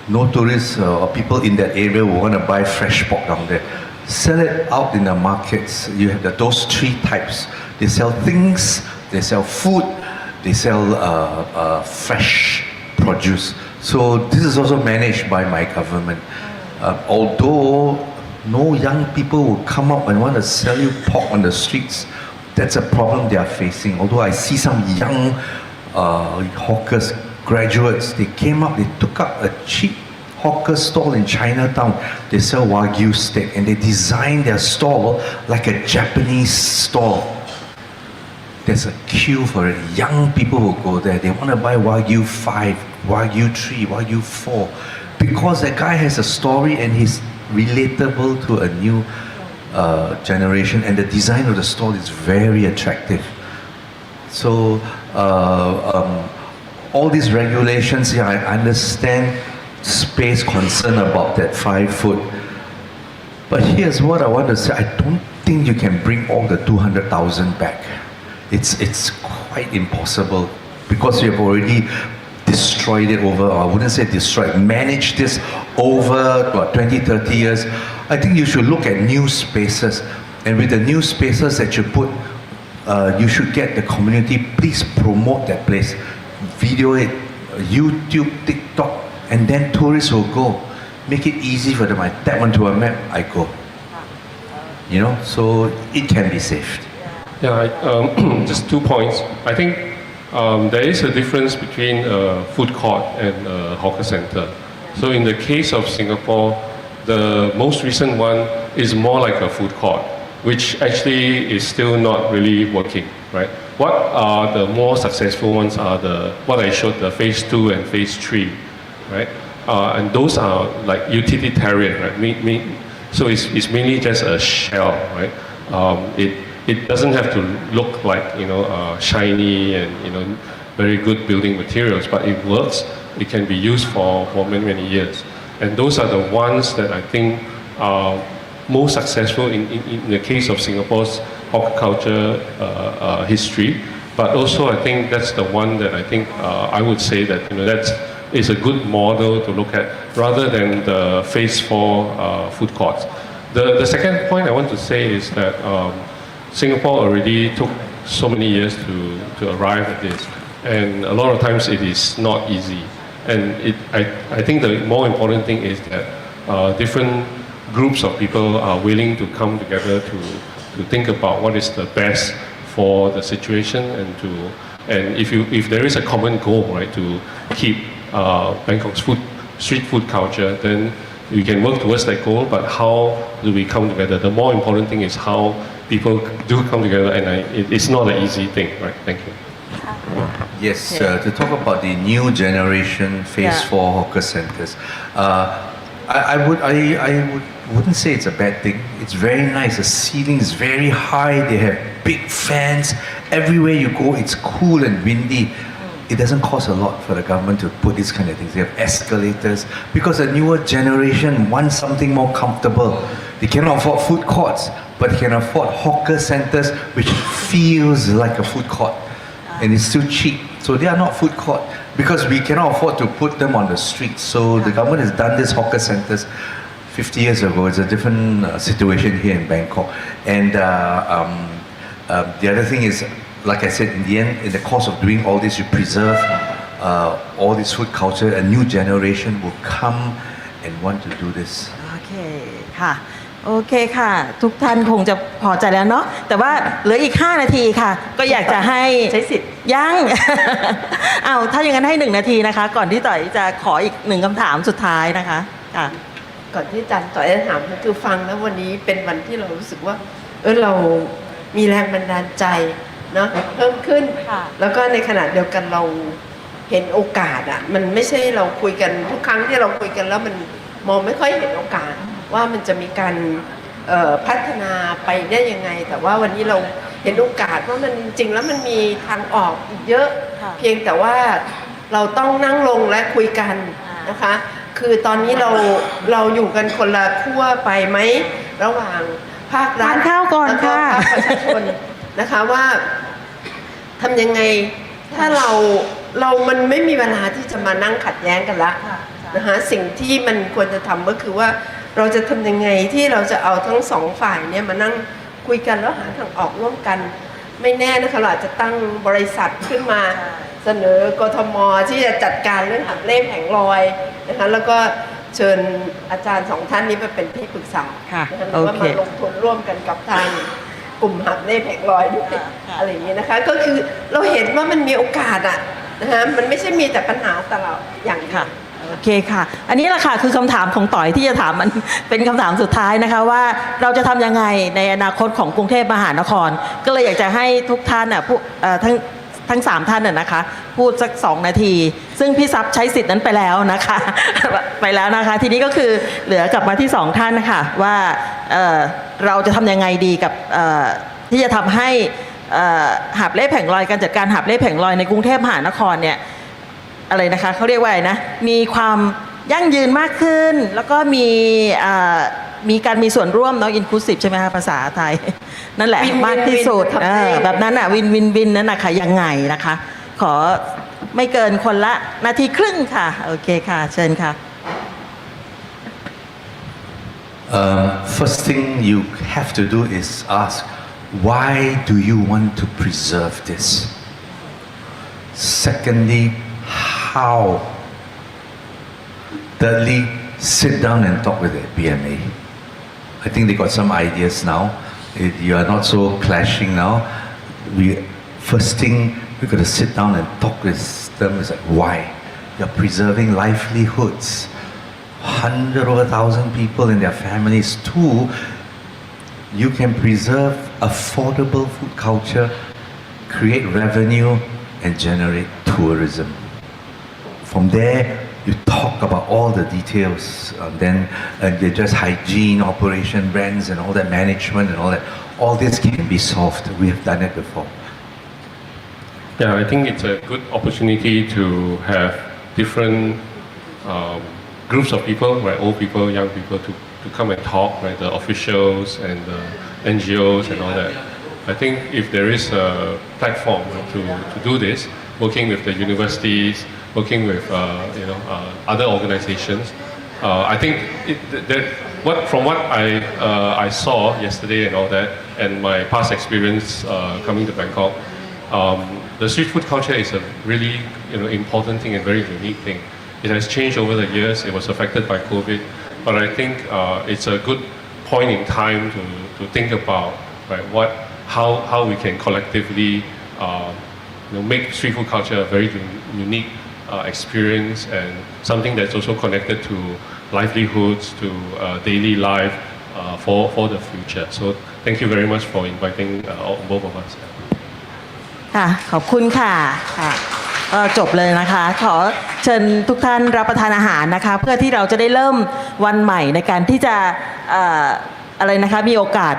Speaker 7: No tourists or people in that area will want to buy fresh pork down there. Sell it out in the markets. You have those 3 types. They sell things, they sell food, they sell fresh produce. So this is also managed by my government. Although no young people will come up and want to sell you pork on the streets, that's a problem they are facing. Although I see some young hawkers, graduates, they came up, they took up a cheap hawker stall in Chinatown. They sell Wagyu steak and they design their stall like a Japanese stall. There's a queue for it. Young people will go there. They want to buy Wagyu 5, Wagyu 3, Wagyu 4. Because that guy has a story and he's relatable to a new generation. And the design of the stall is very attractive. So all these regulations, yeah, I understand space concern about that 5 foot. But here's what I want to say. I don't think you can bring all the 200,000 back. It's quite impossible because you have already destroyed it over, or I wouldn't say destroyed, managed this over 20, 30 years. I think you should look at new spaces. And with the new spaces that you put, you should get the community, please promote that place. Video it, YouTube, TikTok, and then tourists will go. Make it easy for them. I tap onto a map, I go. You know, so it can be saved.
Speaker 5: Yeah, just 2 points. I think there is a difference between a food court and a hawker center. So in the case of Singapore, the most recent one is more like a food court, which actually is still not really working, right? What are the more successful ones are what I showed, the phase 2 and phase 3, right? And those are like utilitarian, right? So it's mainly just a shell, right? It doesn't have to look like, shiny and, very good building materials, but it works. It can be used for many, many years. And those are the ones that I think are most successful in the case of Singapore's hawker culture history. But also I think that's the one that I think I would say that, that is a good model to look at rather than the phase 4 food courts. The second point I want to say is that Singapore already took so many years to arrive at this, and a lot of times it is not easy. And I think the more important thing is that different groups of people are willing to come together to think about what is the best for the situation, and if there is a common goal, right, to keep Bangkok's street food culture, then we can work towards that goal. But how do we come together? The more important thing is how people do come together, and it's not an easy thing, right? Thank you.
Speaker 7: Yes, to talk about the new generation phase 4 hawker centers, I wouldn't say it's a bad thing. It's very nice. The ceiling is very high. They have big fans. Everywhere you go, it's cool and windy. It doesn't cost a lot for the government to put these kind of things. They have escalators because the newer generation wants something more comfortable. They cannot afford food courts, but they can afford hawker centers, which feels like a food court. And it's still cheap. So they are not food court because we cannot afford to put them on the street. So the government has done these hawker centers 50 years ago. It's a different situation here in Bangkok. And the other thing is, like I said, in the end, in the course of doing all this, you preserve all this food culture. A new generation will come and want to do this.
Speaker 8: Okay, ค่ะ โอเคค่ะทุกท่านคงจะพอใจแล้วเนาะแต่ว่าเหลืออีก5นาทีค่ะก็อยากจะให้ใช้สิทธิ์ยัง เอาถ้าอย่างนั้นให้1นาทีนะคะก่อนที่ต่อยจะขออีก1คำถามสุดท้ายนะคะค่ะ
Speaker 9: ก่อนที่อาจารย์ต่อยจะถามก็คือฟังแล้ววันนี้เป็นวันที่เรารู้สึกว่าเรามีแรงบันดาลใจเนาะเพิ่มขึ้นแล้วก็ในขณะเดียวกันเราเห็นโอกาสอ่ะมันไม่ใช่เราคุยกันทุกครั้งที่เราคุยกันแล้วมันมองไม่ค่อยเห็นโอกาสว่ามันจะมีการพัฒนาไปได้ยังไงแต่ว่าวันนี้เราเห็นโอกาสว่ามันจริงๆแล้วมันมีทางออกอีกเยอะเพียงแต่ว่าเราต้องนั่งลงและคุยกันนะคะคือตอนนี้เราอยู่กันคนละขั้วไปไหมระหว่างภาครัฐ
Speaker 8: ข้าวก่อนค่ะ
Speaker 9: ภาคประชาชนนะคะว่าทำยังไงถ้าเรามันไม่มีเวลาที่จะมานั่งขัดแย้งกันละนะคะสิ่งที่มันควรจะทำก็คือว่าเราจะทำยังไงที่เราจะเอาทั้งสองฝ่ายเนี่ยมานั่งคุยกันแล้วหาทางออกร่วมกันไม่แน่นะคะเราอาจจะตั้งบริษัทขึ้นมาเสนอกทม.ที่จะจัดการเรื่องหักเลขแผงลอยนะคะแล้วก็เชิญอาจารย์2ท่านนี้มาเป็นที่ปรึกษานะคะแล้วก็มาลงทุนร่วมกันกับทางกลุ่มหักเลขแผงลอยด้วยอะไรอย่างนี้นะคะก็คือเราเห็นว่ามันมีโอกาสอ่ะนะคะมันไม่ใช่มีแต่ปัญหาตลอดอย่างค่ะ
Speaker 8: โอเคค่ะอันนี้แหละค่ะคือคำถามของต่อยที่จะถามมันเป็นคำถามสุดท้ายนะคะว่าเราจะทำยังไงในอนาคตของกรุงเทพมหานครก็เลยอยากจะให้ทุกท่านทั้ง3ท่านนะคะพูดสัก2นาทีซึ่งพี่ซับใช้สิทธิ์นั้นไปแล้วนะคะไปแล้วนะคะทีนี้ก็คือเหลือกลับมาที่2ท่านนะคะว่าเราจะทำยังไงดีกับที่จะทำให้ หาบเล่แผงลอยการจัดการหาบเล่แผงลอยในกรุงเทพมหานครเนี่ยอะไรนะคะเขาเรียกว่าอะไรนะมีความยั่งยืนมากขึ้นแล้วก็มีการมีส่วนร่วมเนาะ inclusive ใช่ไหมคะภาษาไทยนั่นแหละมากที่สุดแบบนั้นอ่ะวินนั่นนะคะยังไงนะคะขอไม่เกินคนละนาทีครึ่งค่ะโอเคค่ะเชิญค่ะ
Speaker 7: First thing you have to do is ask, why do you want to preserve this? Secondly, how? Thirdly, sit down and talk with the BMA. I think they got some ideas now. You are not so clashing now. First thing, we got to sit down and talk with them. Is like, why? You're preserving livelihoods. 100 over 1,000 people and their families too. You can preserve affordable food culture, create revenue, and generate tourism. From there, you talk about all the details, then just hygiene, operation, brands, and all that management and all that. All this can be solved. We have done it before.
Speaker 5: Yeah, I think it's a good opportunity to have different groups of people, right, old people, young people, to come and talk, right, the officials and the NGOs and all that. I think if there is a platform to do this, working with the universities, working with other organizations, I think from what I saw yesterday and all that, and my past experience coming to Bangkok, the street food culture is a really important thing and very unique thing. It has changed over the years. It was affected by COVID, but I think it's a good point in time to think about, right, how we can collectively make street food culture a very unique experience and something that's also connected to livelihoods, to daily life for the future. So thank you very much for inviting both of us.
Speaker 8: ค่ะขอบคุณค่ะก็จบเลยนะคะขอเชิญทุกท่านรับประทานอาหารนะคะเพื่อที่เราจะได้เริ่มวันใหม่ในการที่จะอะไรนะคะมีโอกาส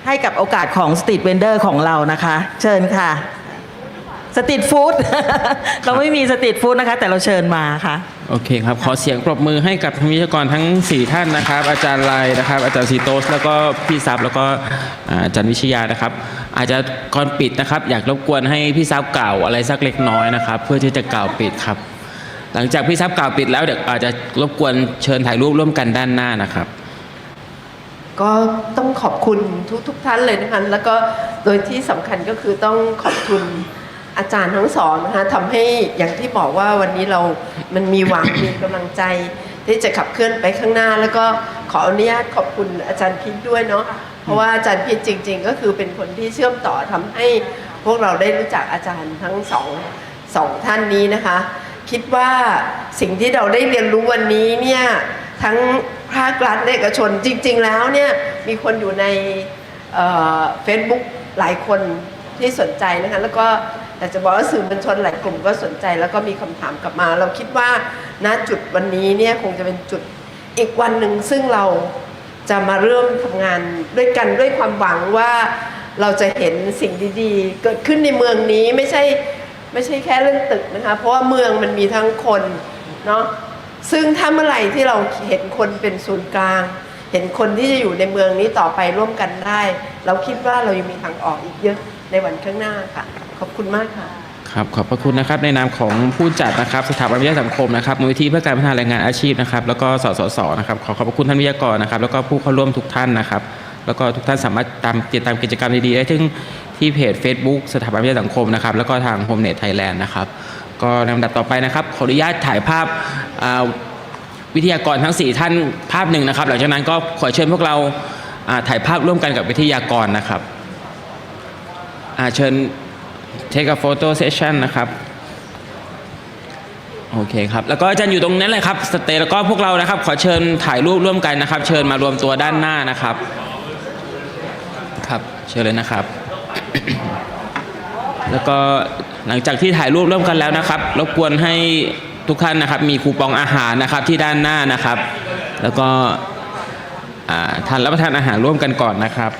Speaker 8: ให้กับโอกาสของสตรีทเวนเดอร์ของเรานะคะเชิญค่ะสตรีทฟู้ด เราไม่มีสตรีทฟู้ดนะคะแต่เราเชิญมาค่ะ
Speaker 6: โอเคครับขอเสียงปรบมือให้กับวิทยากรทั้ง4ท่านนะครับอาจารย์ไลนะครับอาจารย์ซีโตสแล้วก็พี่ซับแล้วก็อาจารย์วิชยานะครับอาจจะก่อนปิดนะครับอยากรบกวนให้พี่ซับกล่าวอะไรสักเล็กน้อยนะครับเพื่อที่จะกล่าวปิดครับหลังจากพี่ซับกล่าวปิดแล้วเดี๋ยวอาจจะรบกวนเชิญถ่ายรูปร่วมกันด้านหน้านะครับ
Speaker 9: ก็ต้องขอบคุณทุกท่านเลยนะคะแล้วก็โดยที่สำคัญก็คือต้องขอบคุณอาจารย์ทั้งสองนะคะทำให้อย่างที่บอกว่าวันนี้มันมีหวัง มีกำลังใจที่จะขับเคลื่อนไปข้างหน้าแล้วก็ขออนุญาตขอบคุณอาจารย์พิษด้วยเนาะเพราะว่าอาจารย์พิษจริงๆก็คือเป็นคนที่เชื่อมต่อทำให้พวกเราได้รู้จักอาจารย์ทั้งสองท่านนี้นะคะคิดว่าสิ่งที่เราได้เรียนรู้วันนี้เนี่ยทั้งภาครัฐและเอกชนจริงๆแล้วเนี่ยมีคนอยู่ในFacebook หลายคนที่สนใจนะคะแล้วก็อยากจะบอกว่าสื่อมวลชนหลายกลุ่มก็สนใจแล้วก็มีคำถามกลับมาเราคิดว่าณจุดวันนี้เนี่ยคงจะเป็นจุดอีกวันหนึ่งซึ่งเราจะมาเริ่มทำงานด้วยกันด้วยความหวังว่าเราจะเห็นสิ่งดีๆเกิดขึ้นในเมืองนี้ไม่ใช่แค่เรื่องตึกนะคะเพราะว่าเมืองมันมีทั้งคนเนาะซึ่งถ้าเมื่อไหร่ที่เราเห็นคนเป็นศูนย์กลางเห็นคนที่จะอยู่ในเมืองนี้ต่อไปร่วมกันได้เราคิดว่าเรายังมีทางออกอีกเยอะในวันข้างหน้าค่ะขอบคุณมากค่ะ
Speaker 6: ครับขอบพระคุณนะครับในนามของผู้จัดนะครับสถาบันวิทยาสังคมนะครับมูลนิธิเพื่อการพัฒนาแรงงานอาชีพนะครับแล้วก็สสสนะครับขอบพระคุณท่านวิทยากรนะครับแล้วก็ผู้เข้าร่วมทุกท่านนะครับแล้วก็ทุกท่านสามารถติดตามกิจกรรมดีๆได้ที่เพจ Facebook สถาบันวิทยาสังคมนะครับแล้วก็ทาง Homenet Thailand นะครับก็ในลำดับต่อไปนะครับขออนุญาตถ่ายภาพวิทยากรทั้ง4ท่านภาพหนึ่งนะครับหลังจากนั้นก็ขอเชิญพวกเราถ่ายภาพร่วมกันกับวิทยากรนะครับเชิญ take a photo session นะครับโอเคครับแล้วก็อาจารย์อยู่ตรงนั้นเลยครับสเตย์แล้วก็พวกเรานะครับขอเชิญถ่ายรูปร่วมกันนะครับเชิญมารวมตัวด้านหน้านะครับครับเชิญเลยนะครับ แล้วก็หลังจากที่ถ่ายรูปร่วมกันแล้วนะครับรบกวนให้ทุกท่านนะครับมีคูปองอาหารนะครับที่ด้านหน้านะครับแล้วก็ทานรับประทานอาหารร่วมกันก่อนนะครับ